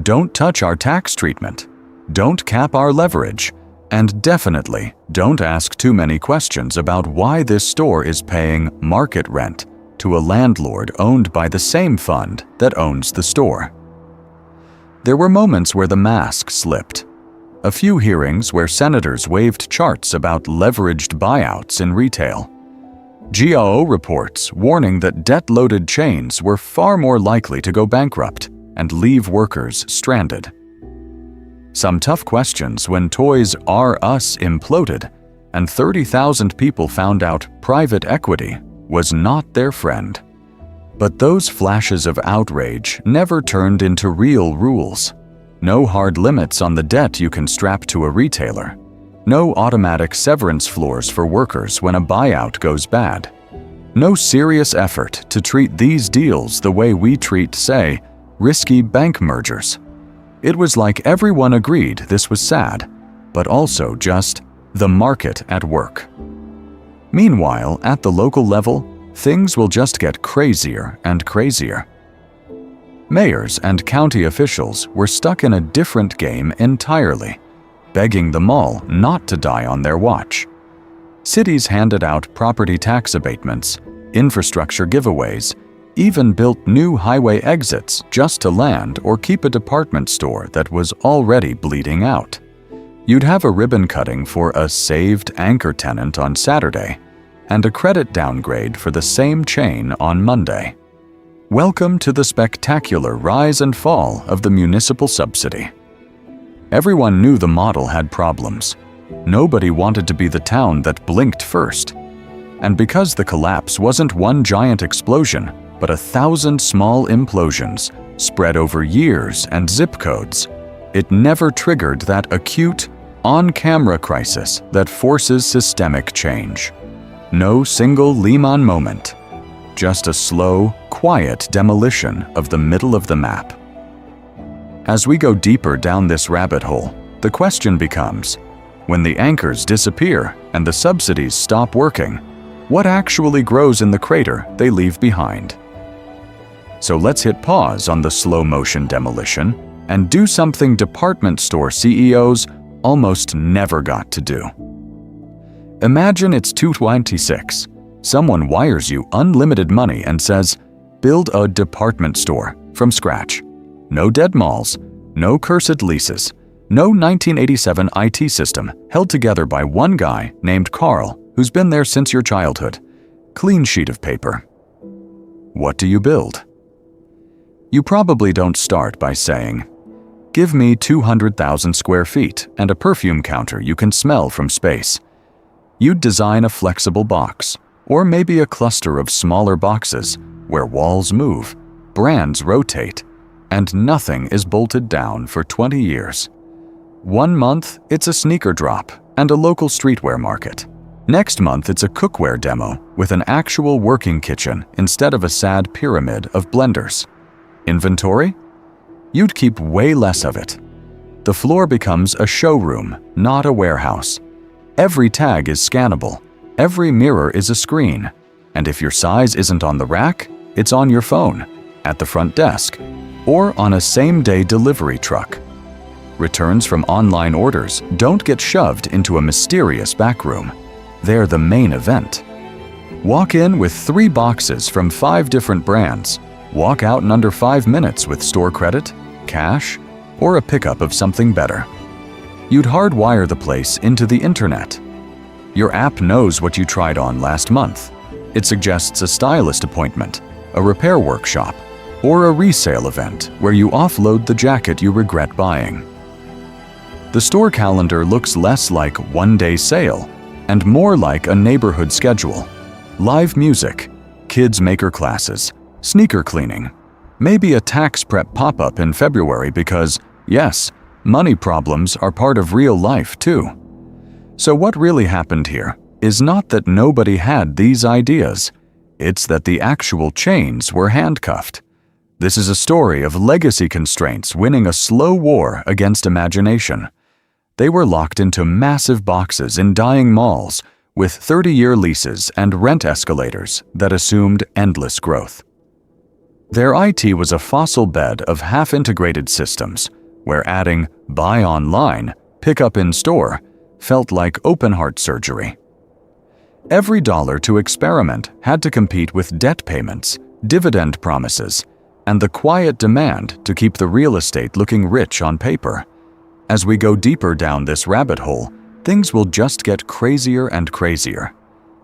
S1: don't touch our tax treatment, don't cap our leverage, and definitely don't ask too many questions about why this store is paying market rent to a landlord owned by the same fund that owns the store. There were moments where the mask slipped. A few hearings where senators waved charts about leveraged buyouts in retail. GAO reports warning that debt-loaded chains were far more likely to go bankrupt and leave workers stranded. Some tough questions when Toys R Us imploded and 30,000 people found out private equity was not their friend. But those flashes of outrage never turned into real rules. No hard limits on the debt you can strap to a retailer. No automatic severance floors for workers when a buyout goes bad. No serious effort to treat these deals the way we treat, say, risky bank mergers. It was like everyone agreed this was sad, but also just the market at work. Meanwhile, at the local level, things will just get crazier and crazier. Mayors and county officials were stuck in a different game entirely, begging the mall not to die on their watch. Cities handed out property tax abatements, infrastructure giveaways, even built new highway exits just to land or keep a department store that was already bleeding out. You'd have a ribbon cutting for a saved anchor tenant on Saturday, and a credit downgrade for the same chain on Monday. Welcome to the spectacular rise and fall of the municipal subsidy. Everyone knew the model had problems. Nobody wanted to be the town that blinked first. And because the collapse wasn't one giant explosion, but 1,000 small implosions spread over years and zip codes, it never triggered that acute, on-camera crisis that forces systemic change. No single Lehman moment, just a slow, quiet demolition of the middle of the map. As we go deeper down this rabbit hole, the question becomes, when the anchors disappear and the subsidies stop working, what actually grows in the crater they leave behind? So let's hit pause on the slow-motion demolition and do something department store CEOs almost never got to do. Imagine it's 2:26. Someone wires you unlimited money and says, build a department store from scratch. No dead malls, no cursed leases, no 1987 IT system held together by one guy named Carl who's been there since your childhood. Clean sheet of paper. What do you build? You probably don't start by saying, give me 200,000 square feet and a perfume counter you can smell from space. You'd design a flexible box, or maybe a cluster of smaller boxes, where walls move, brands rotate, and nothing is bolted down for 20 years. 1 month, it's a sneaker drop and a local streetwear market. Next month, it's a cookware demo with an actual working kitchen instead of a sad pyramid of blenders. Inventory? You'd keep way less of it. The floor becomes a showroom, not a warehouse. Every tag is scannable. Every mirror is a screen. And if your size isn't on the rack, it's on your phone, at the front desk, or on a same-day delivery truck. Returns from online orders don't get shoved into a mysterious backroom. They're the main event. Walk in with 3 boxes from 5 different brands. Walk out in under 5 minutes with store credit, cash, or a pickup of something better. You'd hardwire the place into the internet. Your app knows what you tried on last month. It suggests a stylist appointment, a repair workshop, or a resale event where you offload the jacket you regret buying. The store calendar looks less like one-day sale and more like a neighborhood schedule. Live music, kids' maker classes, sneaker cleaning, maybe a tax prep pop-up in February because, yes, money problems are part of real life too. So what really happened here is not that nobody had these ideas, it's that the actual chains were handcuffed. This is a story of legacy constraints winning a slow war against imagination. They were locked into massive boxes in dying malls with 30-year leases and rent escalators that assumed endless growth. Their IT was a fossil bed of half-integrated systems where adding buy online, pick up in store felt like open-heart surgery. Every dollar to experiment had to compete with debt payments, dividend promises, and the quiet demand to keep the real estate looking rich on paper. As we go deeper down this rabbit hole, things will just get crazier and crazier.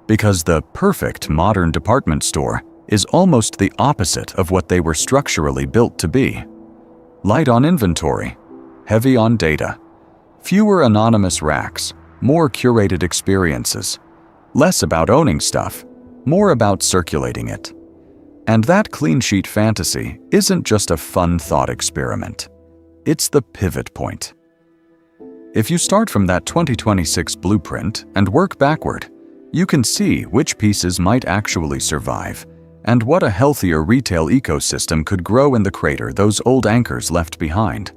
S1: Because the perfect modern department store is almost the opposite of what they were structurally built to be. Light on inventory, heavy on data, fewer anonymous racks, more curated experiences, less about owning stuff, more about circulating it. And that clean sheet fantasy isn't just a fun thought experiment. It's the pivot point. If you start from that 2026 blueprint and work backward, you can see which pieces might actually survive and what a healthier retail ecosystem could grow in the crater those old anchors left behind.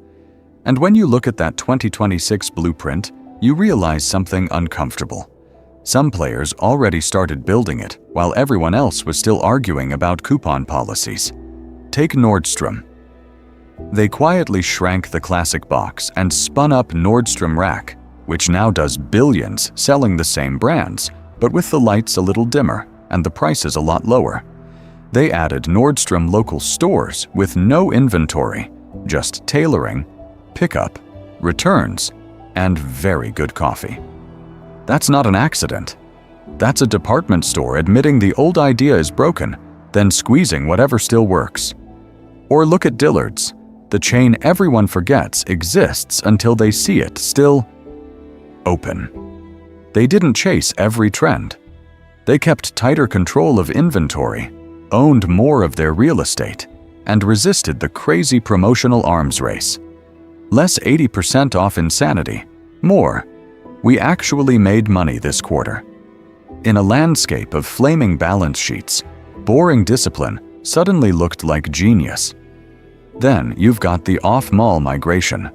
S1: And when you look at that 2026 blueprint, you realize something uncomfortable. Some players already started building it while everyone else was still arguing about coupon policies. Take Nordstrom. They quietly shrank the classic box and spun up Nordstrom Rack, which now does billions selling the same brands, but with the lights a little dimmer and the prices a lot lower. They added Nordstrom local stores with no inventory, just tailoring, pickup, returns, and very good coffee. That's not an accident. That's a department store admitting the old idea is broken, then squeezing whatever still works. Or look at Dillard's, the chain everyone forgets exists until they see it still open. They didn't chase every trend. They kept tighter control of inventory, owned more of their real estate, and resisted the crazy promotional arms race. Less 80% off insanity. More, we actually made money this quarter. In a landscape of flaming balance sheets, boring discipline suddenly looked like genius. Then you've got the off-mall migration.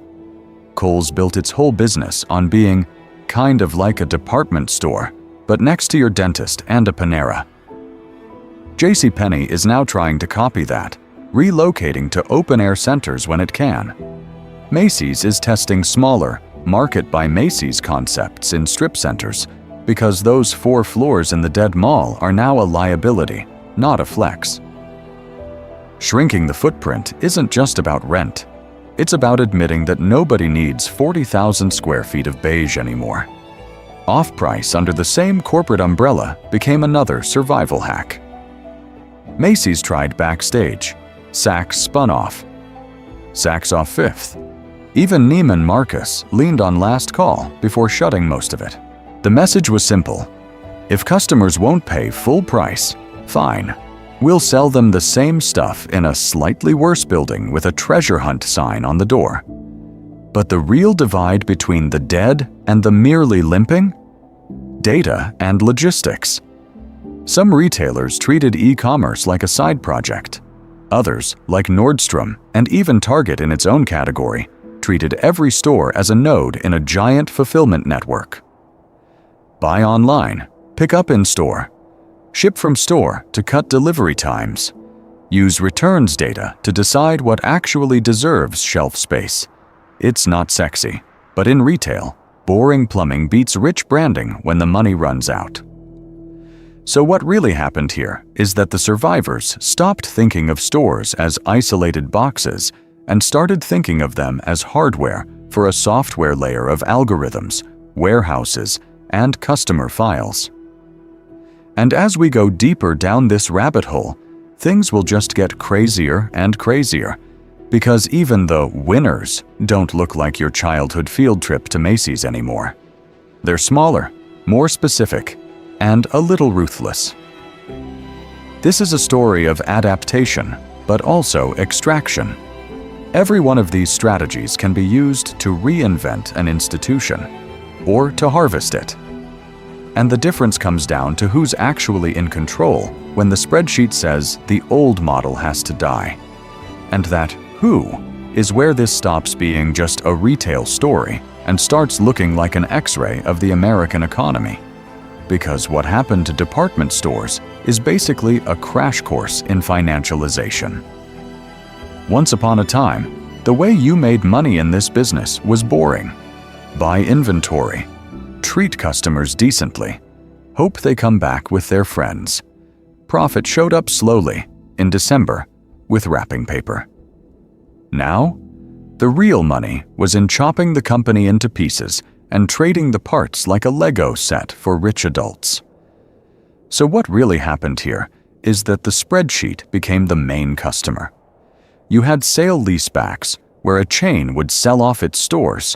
S1: Kohl's built its whole business on being kind of like a department store, but next to your dentist and a Panera. JCPenney is now trying to copy that, relocating to open-air centers when it can. Macy's is testing smaller, Market by Macy's concepts in strip centers because those 4 floors in the dead mall are now a liability, not a flex. Shrinking the footprint isn't just about rent. It's about admitting that nobody needs 40,000 square feet of beige anymore. Off-price under the same corporate umbrella became another survival hack. Macy's tried Backstage. Saks spun off. Saks off Fifth. Even Neiman Marcus leaned on Last Call before shutting most of it. The message was simple. If customers won't pay full price, fine. We'll sell them the same stuff in a slightly worse building with a treasure hunt sign on the door. But the real divide between the dead and the merely limping? Data and logistics. Some retailers treated e-commerce like a side project. Others, like Nordstrom and even Target in its own category, treated every store as a node in a giant fulfillment network. Buy online, pick up in store, ship from store to cut delivery times. Use returns data to decide what actually deserves shelf space. It's not sexy, but in retail, boring plumbing beats rich branding when the money runs out. So what really happened here is that the survivors stopped thinking of stores as isolated boxes and started thinking of them as hardware for a software layer of algorithms, warehouses, and customer files. And as we go deeper down this rabbit hole, things will just get crazier and crazier, because even the winners don't look like your childhood field trip to Macy's anymore. They're smaller, more specific, and a little ruthless. This is a story of adaptation, but also extraction. Every one of these strategies can be used to reinvent an institution, or to harvest it. And the difference comes down to who's actually in control when the spreadsheet says the old model has to die. And that who is where this stops being just a retail story and starts looking like an X-ray of the American economy. Because what happened to department stores is basically a crash course in financialization. Once upon a time, the way you made money in this business was boring. Buy inventory, treat customers decently, hope they come back with their friends. Profit showed up slowly, in December, with wrapping paper. Now, the real money was in chopping the company into pieces and trading the parts like a Lego set for rich adults. So what really happened here is that the spreadsheet became the main customer. You had sale leasebacks, where a chain would sell off its stores,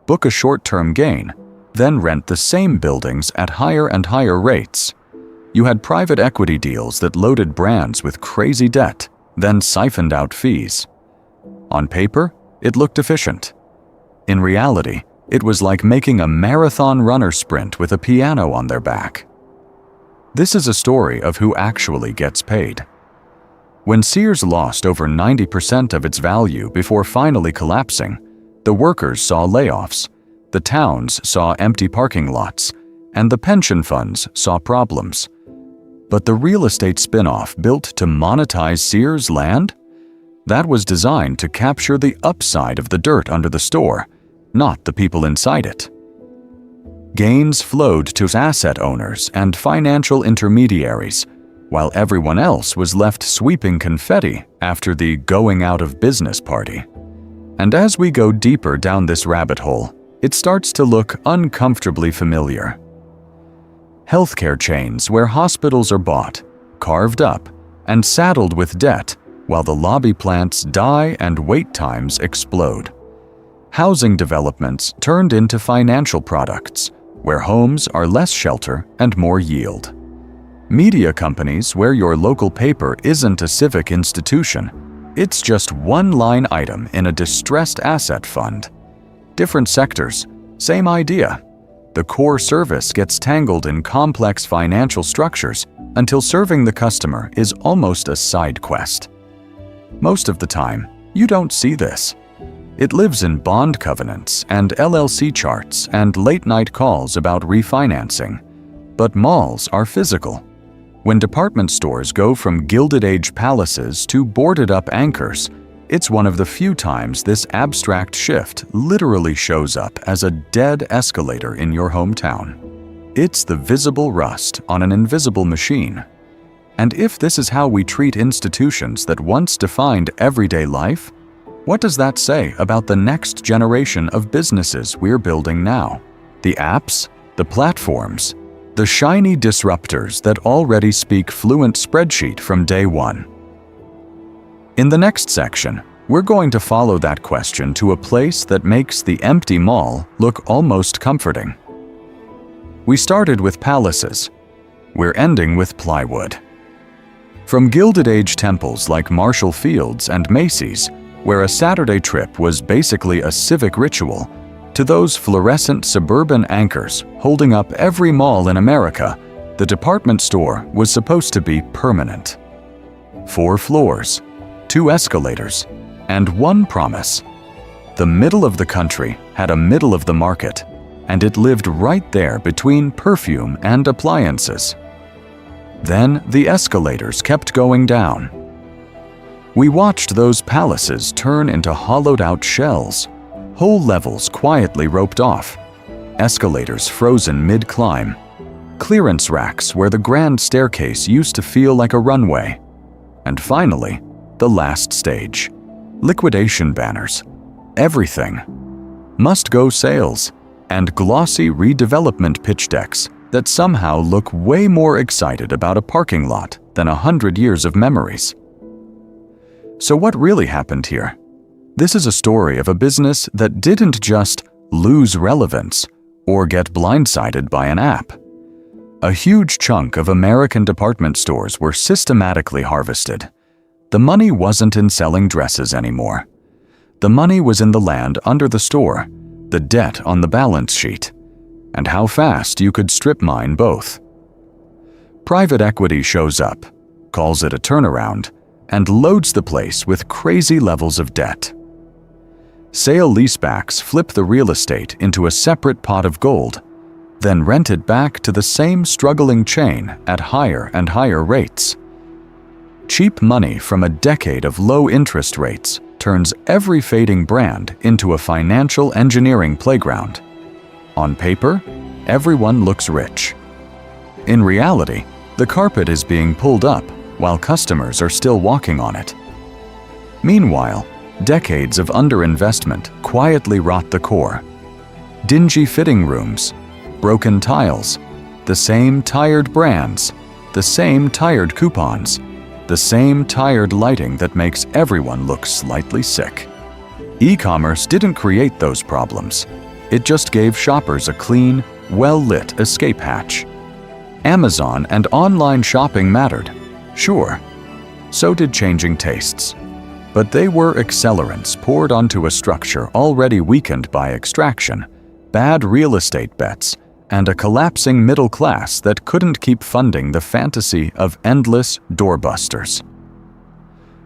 S1: book a short-term gain, then rent the same buildings at higher and higher rates. You had private equity deals that loaded brands with crazy debt, then siphoned out fees. On paper, it looked efficient. In reality, it was like making a marathon runner sprint with a piano on their back. This is a story of who actually gets paid. When Sears lost over 90% of its value before finally collapsing, the workers saw layoffs, the towns saw empty parking lots, and the pension funds saw problems. But the real estate spin-off built to monetize Sears' land? That was designed to capture the upside of the dirt under the store, not the people inside it. Gains flowed to asset owners and financial intermediaries, while everyone else was left sweeping confetti after the going out of business party. And as we go deeper down this rabbit hole, it starts to look uncomfortably familiar. Healthcare chains where hospitals are bought, carved up, and saddled with debt, while the lobby plants die and wait times explode. Housing developments turned into financial products, where homes are less shelter and more yield. Media companies where your local paper isn't a civic institution, it's just one line item in a distressed asset fund. Different sectors, same idea. The core service gets tangled in complex financial structures until serving the customer is almost a side quest. Most of the time, you don't see this. It lives in bond covenants and LLC charts and late-night calls about refinancing. But malls are physical. When department stores go from Gilded Age palaces to boarded-up anchors, it's one of the few times this abstract shift literally shows up as a dead escalator in your hometown. It's the visible rust on an invisible machine. And if this is how we treat institutions that once defined everyday life, what does that say about the next generation of businesses we're building now? The apps, the platforms, the shiny disruptors that already speak fluent spreadsheet from day one. In the next section, we're going to follow that question to a place that makes the empty mall look almost comforting. We started with palaces. We're ending with plywood. From Gilded Age temples like Marshall Field's and Macy's, where a Saturday trip was basically a civic ritual, to those fluorescent suburban anchors holding up every mall in America, the department store was supposed to be permanent. 4 floors, 2 escalators, and 1 promise. The middle of the country had a middle of the market, and it lived right there between perfume and appliances. Then the escalators kept going down. We watched those palaces turn into hollowed-out shells, whole levels quietly roped off, escalators frozen mid-climb, clearance racks where the grand staircase used to feel like a runway, and finally, the last stage. Liquidation banners, everything, must-go sales, and glossy redevelopment pitch decks that somehow look way more excited about a parking lot than 100 years of memories. So what really happened here? This is a story of a business that didn't just lose relevance or get blindsided by an app. A huge chunk of American department stores were systematically harvested. The money wasn't in selling dresses anymore. The money was in the land under the store, the debt on the balance sheet, and how fast you could strip mine both. Private equity shows up, calls it a turnaround, and loads the place with crazy levels of debt. Sale-leasebacks flip the real estate into a separate pot of gold, then rent it back to the same struggling chain at higher and higher rates. Cheap money from a decade of low interest rates turns every fading brand into a financial engineering playground. On paper, everyone looks rich. In reality, the carpet is being pulled up while customers are still walking on it. Meanwhile, decades of underinvestment quietly rot the core. Dingy fitting rooms, broken tiles, the same tired brands, the same tired coupons, the same tired lighting that makes everyone look slightly sick. E-commerce didn't create those problems. It just gave shoppers a clean, well-lit escape hatch. Amazon and online shopping mattered, sure. So did changing tastes. But they were accelerants poured onto a structure already weakened by extraction, bad real estate bets, and a collapsing middle class that couldn't keep funding the fantasy of endless doorbusters.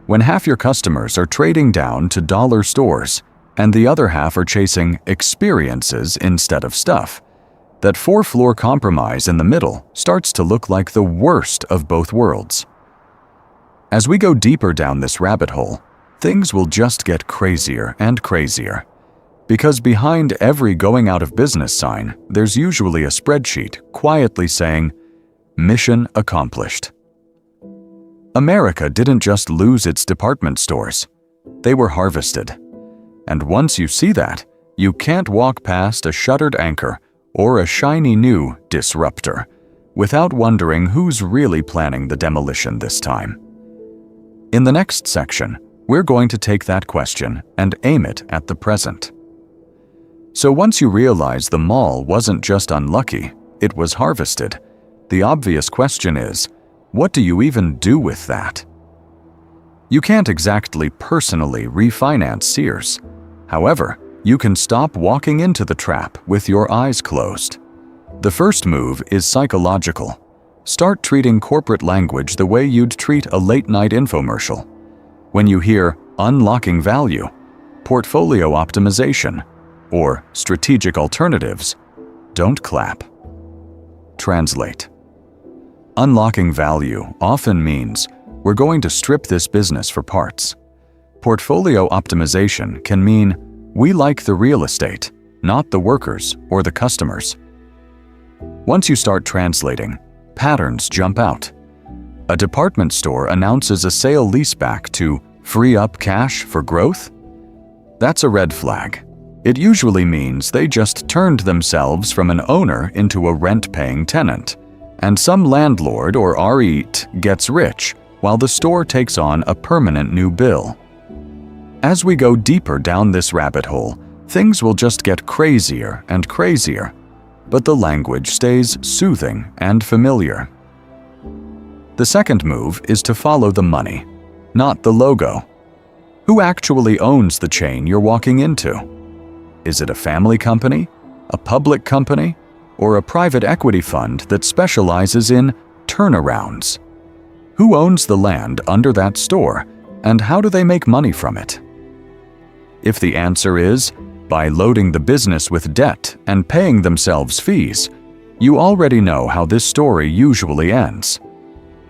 S1: When half your customers are trading down to dollar stores and the other half are chasing experiences instead of stuff, that 4-floor compromise in the middle starts to look like the worst of both worlds. As we go deeper down this rabbit hole, things will just get crazier and crazier. Because behind every going out of business sign, there's usually a spreadsheet quietly saying, "Mission accomplished." America didn't just lose its department stores. They were harvested. And once you see that, you can't walk past a shuttered anchor or a shiny new disruptor without wondering who's really planning the demolition this time. In the next section, we're going to take that question and aim it at the present. So once you realize the mall wasn't just unlucky, it was harvested, the obvious question is, what do you even do with that? You can't exactly personally refinance Sears. However, you can stop walking into the trap with your eyes closed. The first move is psychological. Start treating corporate language the way you'd treat a late-night infomercial. When you hear unlocking value, portfolio optimization, or strategic alternatives, don't clap. Translate. Unlocking value often means we're going to strip this business for parts. Portfolio optimization can mean we like the real estate, not the workers or the customers. Once you start translating, patterns jump out. A department store announces a sale-leaseback to free up cash for growth? That's a red flag. It usually means they just turned themselves from an owner into a rent-paying tenant, and some landlord or REIT gets rich while the store takes on a permanent new bill. As we go deeper down this rabbit hole, things will just get crazier and crazier, but the language stays soothing and familiar. The second move is to follow the money, not the logo. Who actually owns the chain you're walking into? Is it a family company, a public company, or a private equity fund that specializes in turnarounds? Who owns the land under that store, and how do they make money from it? If the answer is by loading the business with debt and paying themselves fees, you already know how this story usually ends.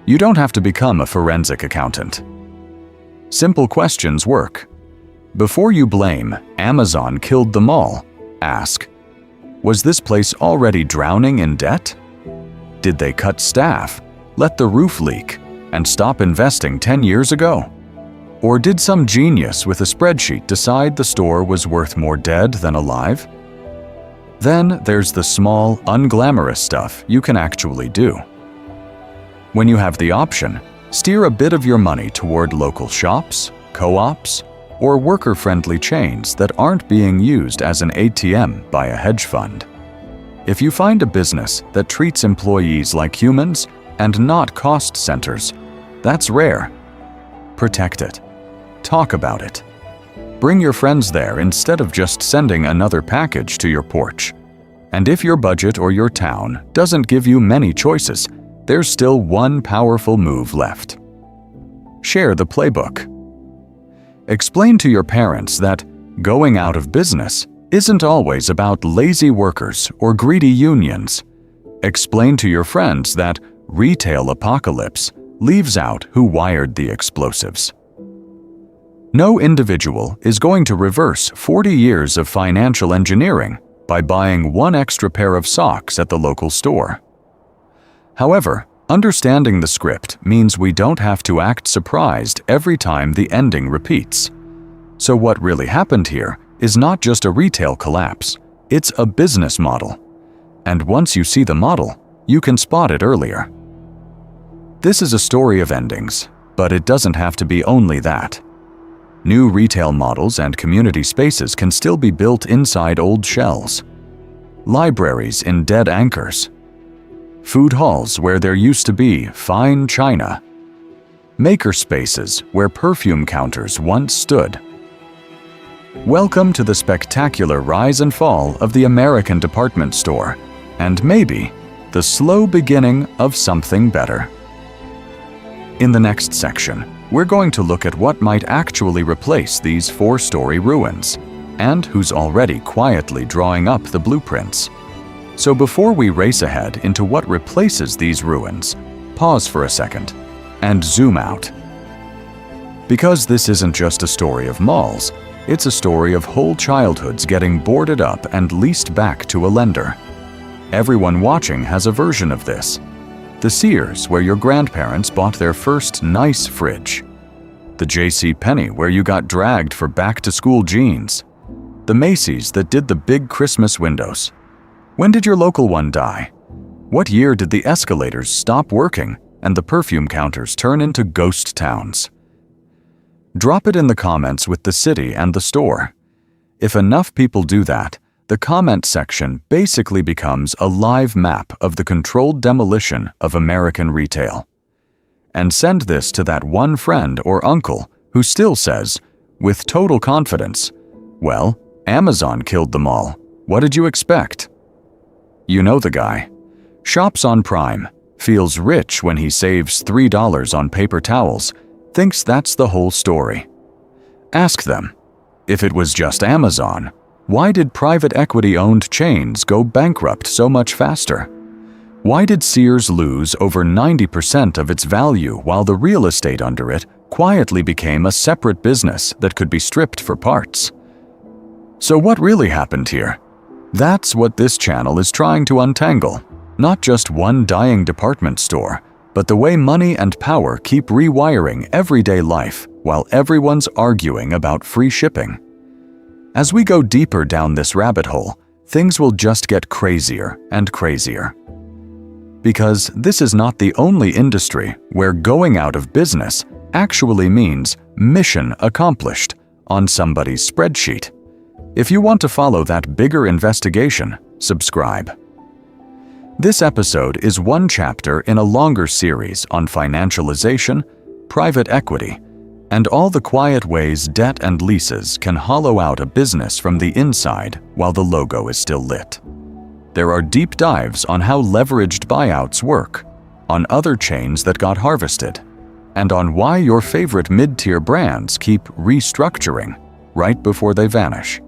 S1: You don't have to become a forensic accountant. Simple questions work. Before you blame Amazon killed them all, ask, was this place already drowning in debt? Did they cut staff, let the roof leak, and stop investing 10 years ago? Or did some genius with a spreadsheet decide the store was worth more dead than alive? Then there's the small, unglamorous stuff you can actually do. When you have the option, steer a bit of your money toward local shops, co-ops, or worker-friendly chains that aren't being used as an ATM by a hedge fund. If you find a business that treats employees like humans and not cost centers, that's rare. Protect it. Talk about it. Bring your friends there instead of just sending another package to your porch. And if your budget or your town doesn't give you many choices, there's still one powerful move left. Share the playbook. Explain to your parents that going out of business isn't always about lazy workers or greedy unions. Explain to your friends that retail apocalypse leaves out who wired the explosives. No individual is going to reverse 40 years of financial engineering by buying one extra pair of socks at the local store. However, understanding the script means we don't have to act surprised every time the ending repeats. So what really happened here is not just a retail collapse, it's a business model. And once you see the model, you can spot it earlier. This is a story of endings, but it doesn't have to be only that. New retail models and community spaces can still be built inside old shells. Libraries in dead anchors. Food halls where there used to be fine china. Maker spaces where perfume counters once stood. Welcome to the spectacular rise and fall of the American department store, and maybe the slow beginning of something better. In the next section, we're going to look at what might actually replace these four-story ruins, and who's already quietly drawing up the blueprints. So before we race ahead into what replaces these ruins, pause for a second and zoom out. Because this isn't just a story of malls, it's a story of whole childhoods getting boarded up and leased back to a lender. Everyone watching has a version of this. The Sears where your grandparents bought their first nice fridge. The JCPenney where you got dragged for back-to-school jeans. The Macy's that did the big Christmas windows. When did your local one die? What year did the escalators stop working and the perfume counters turn into ghost towns? Drop it in the comments with the city and the store. If enough people do that, the comment section basically becomes a live map of the controlled demolition of American retail. And send this to that one friend or uncle who still says, with total confidence, well, Amazon killed them all. What did you expect? You know the guy. Shops on Prime, feels rich when he saves $3 on paper towels, thinks that's the whole story. Ask them, if it was just Amazon, why did private equity-owned chains go bankrupt so much faster? Why did Sears lose over 90% of its value while the real estate under it quietly became a separate business that could be stripped for parts? So what really happened here? That's what this channel is trying to untangle. Not just one dying department store, but the way money and power keep rewiring everyday life while everyone's arguing about free shipping. As we go deeper down this rabbit hole, things will just get crazier and crazier. Because this is not the only industry where going out of business actually means mission accomplished on somebody's spreadsheet. If you want to follow that bigger investigation, subscribe. This episode is one chapter in a longer series on financialization, private equity, and all the quiet ways debt and leases can hollow out a business from the inside while the logo is still lit. There are deep dives on how leveraged buyouts work, on other chains that got harvested, and on why your favorite mid-tier brands keep restructuring right before they vanish.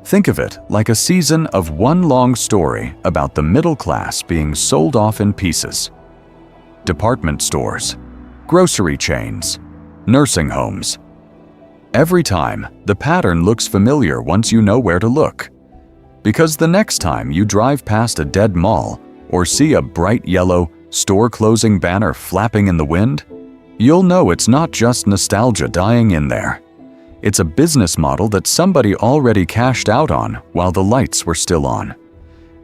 S1: Think of it like a season of one long story about the middle class being sold off in pieces. Department stores, grocery chains, nursing homes. Every time, the pattern looks familiar once you know where to look. Because the next time you drive past a dead mall or see a bright yellow store closing banner flapping in the wind, you'll know it's not just nostalgia dying in there. It's a business model that somebody already cashed out on while the lights were still on.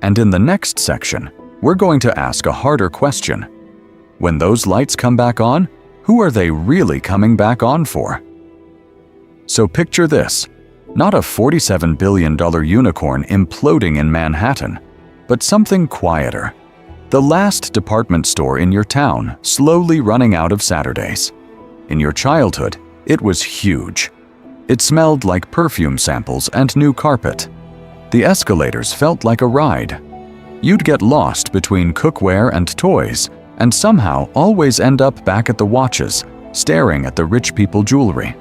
S1: And in the next section, we're going to ask a harder question. When those lights come back on, who are they really coming back on for? So picture this. Not a $47 billion unicorn imploding in Manhattan, but something quieter. The last department store in your town slowly running out of Saturdays. In your childhood, it was huge. It smelled like perfume samples and new carpet. The escalators felt like a ride. You'd get lost between cookware and toys, and somehow always end up back at the watches, staring at the rich people jewelry.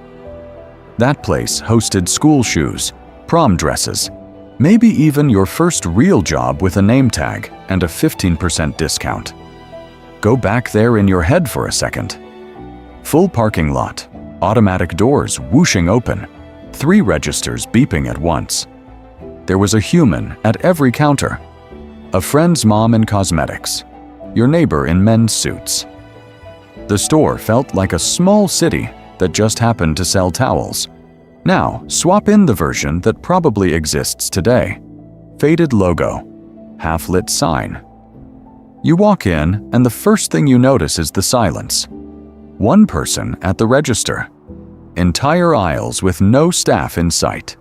S1: That place hosted school shoes, prom dresses, maybe even your first real job with a name tag and a 15% discount. Go back there in your head for a second. Full parking lot, automatic doors whooshing open, 3 registers beeping at once. There was a human at every counter. A friend's mom in cosmetics, your neighbor in men's suits. The store felt like a small city that just happened to sell towels. Now, swap in the version that probably exists today. Faded logo, half-lit sign. You walk in, and the first thing you notice is the silence. One person at the register. Entire aisles with no staff in sight.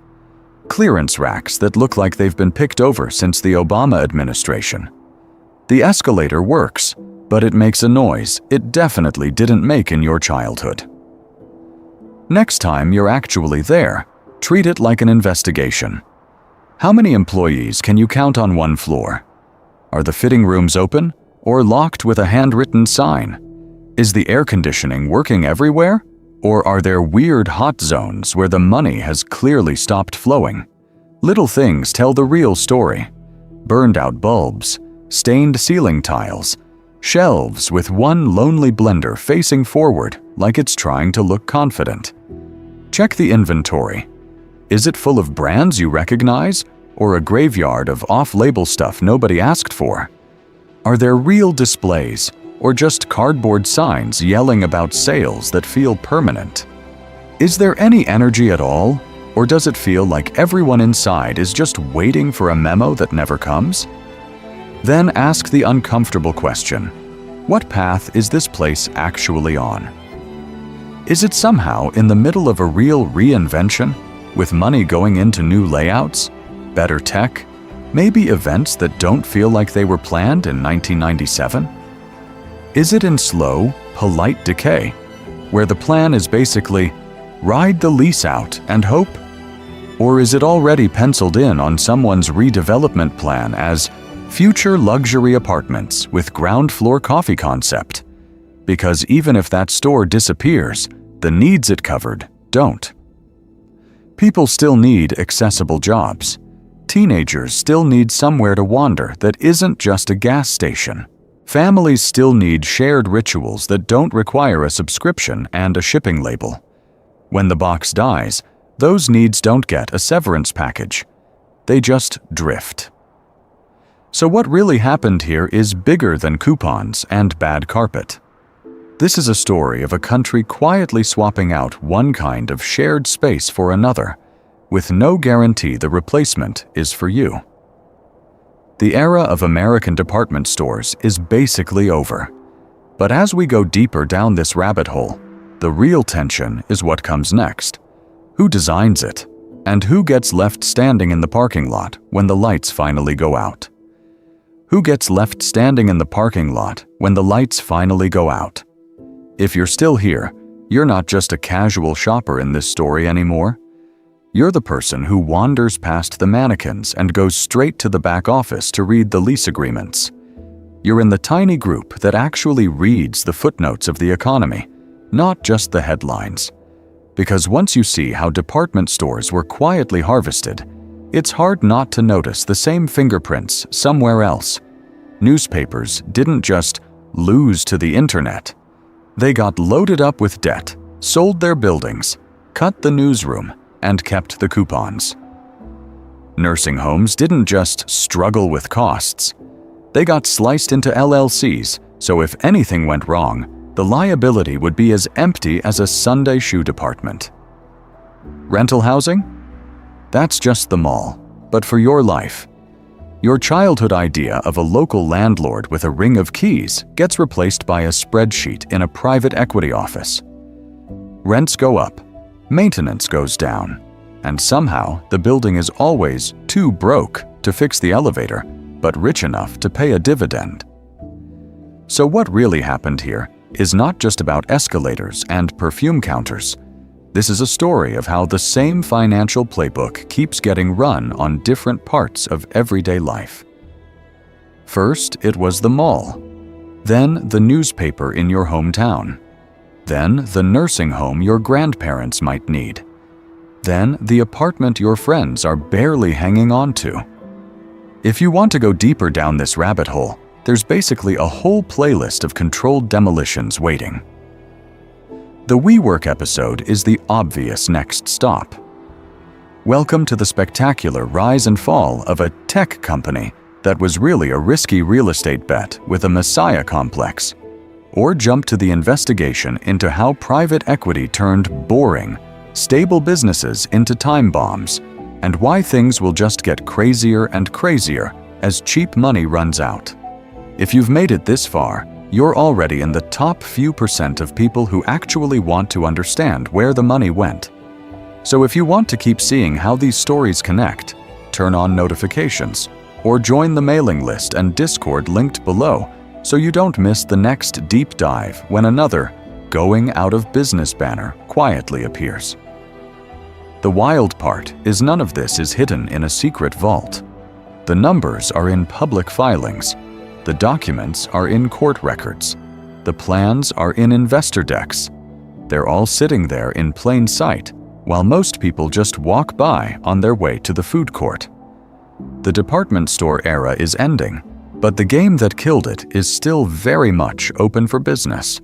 S1: Clearance racks that look like they've been picked over since the Obama administration. The escalator works, but it makes a noise it definitely didn't make in your childhood. Next time you're actually there, treat it like an investigation. How many employees can you count on one floor? Are the fitting rooms open or locked with a handwritten sign? Is the air conditioning working everywhere? Or are there weird hot zones where the money has clearly stopped flowing? Little things tell the real story. Burned out bulbs, stained ceiling tiles, shelves with one lonely blender facing forward like it's trying to look confident. Check the inventory. Is it full of brands you recognize, or a graveyard of off-label stuff nobody asked for? Are there real displays, or just cardboard signs yelling about sales that feel permanent? Is there any energy at all, or does it feel like everyone inside is just waiting for a memo that never comes? Then ask the uncomfortable question: what path is this place actually on? Is it somehow in the middle of a real reinvention, with money going into new layouts, better tech, maybe events that don't feel like they were planned in 1997? Is it in slow, polite decay, where the plan is basically ride the lease out and hope? Or is it already penciled in on someone's redevelopment plan as future luxury apartments with ground floor coffee concept? Because even if that store disappears, the needs it covered don't. People still need accessible jobs. Teenagers still need somewhere to wander that isn't just a gas station. Families still need shared rituals that don't require a subscription and a shipping label. When the box dies, those needs don't get a severance package. They just drift. So what really happened here is bigger than coupons and bad carpet. This is a story of a country quietly swapping out one kind of shared space for another, with no guarantee the replacement is for you. The era of American department stores is basically over. But as we go deeper down this rabbit hole, the real tension is what comes next. Who designs it? And who gets left standing in the parking lot when the lights finally go out? Who gets left standing in the parking lot when the lights finally go out? If you're still here, you're not just a casual shopper in this story anymore. You're the person who wanders past the mannequins and goes straight to the back office to read the lease agreements. You're in the tiny group that actually reads the footnotes of the economy, not just the headlines. Because once you see how department stores were quietly harvested, it's hard not to notice the same fingerprints somewhere else. Newspapers didn't just lose to the internet. They got loaded up with debt, sold their buildings, cut the newsroom, and kept the coupons. Nursing homes didn't just struggle with costs. They got sliced into LLCs, so if anything went wrong, the liability would be as empty as a Sunday shoe department. Rental housing? That's just the mall, but for your life. Your childhood idea of a local landlord with a ring of keys gets replaced by a spreadsheet in a private equity office. Rents go up, maintenance goes down, and somehow the building is always too broke to fix the elevator, but rich enough to pay a dividend. So what really happened here is not just about escalators and perfume counters. This is a story of how the same financial playbook keeps getting run on different parts of everyday life. First, it was the mall. Then, the newspaper in your hometown. Then, the nursing home your grandparents might need. Then, the apartment your friends are barely hanging on to. If you want to go deeper down this rabbit hole, there's basically a whole playlist of controlled demolitions waiting. The WeWork episode is the obvious next stop. Welcome to the spectacular rise and fall of a tech company that was really a risky real estate bet with a messiah complex. Or jump to the investigation into how private equity turned boring, stable businesses into time bombs, and why things will just get crazier and crazier as cheap money runs out. If you've made it this far, you're already in the top few % of people who actually want to understand where the money went. So if you want to keep seeing how these stories connect, turn on notifications, or join the mailing list and Discord linked below so you don't miss the next deep dive when another going out of business banner quietly appears. The wild part is none of this is hidden in a secret vault. The numbers are in public filings. The documents are in court records. The plans are in investor decks. They're all sitting there in plain sight, while most people just walk by on their way to the food court. The department store era is ending, but the game that killed it is still very much open for business.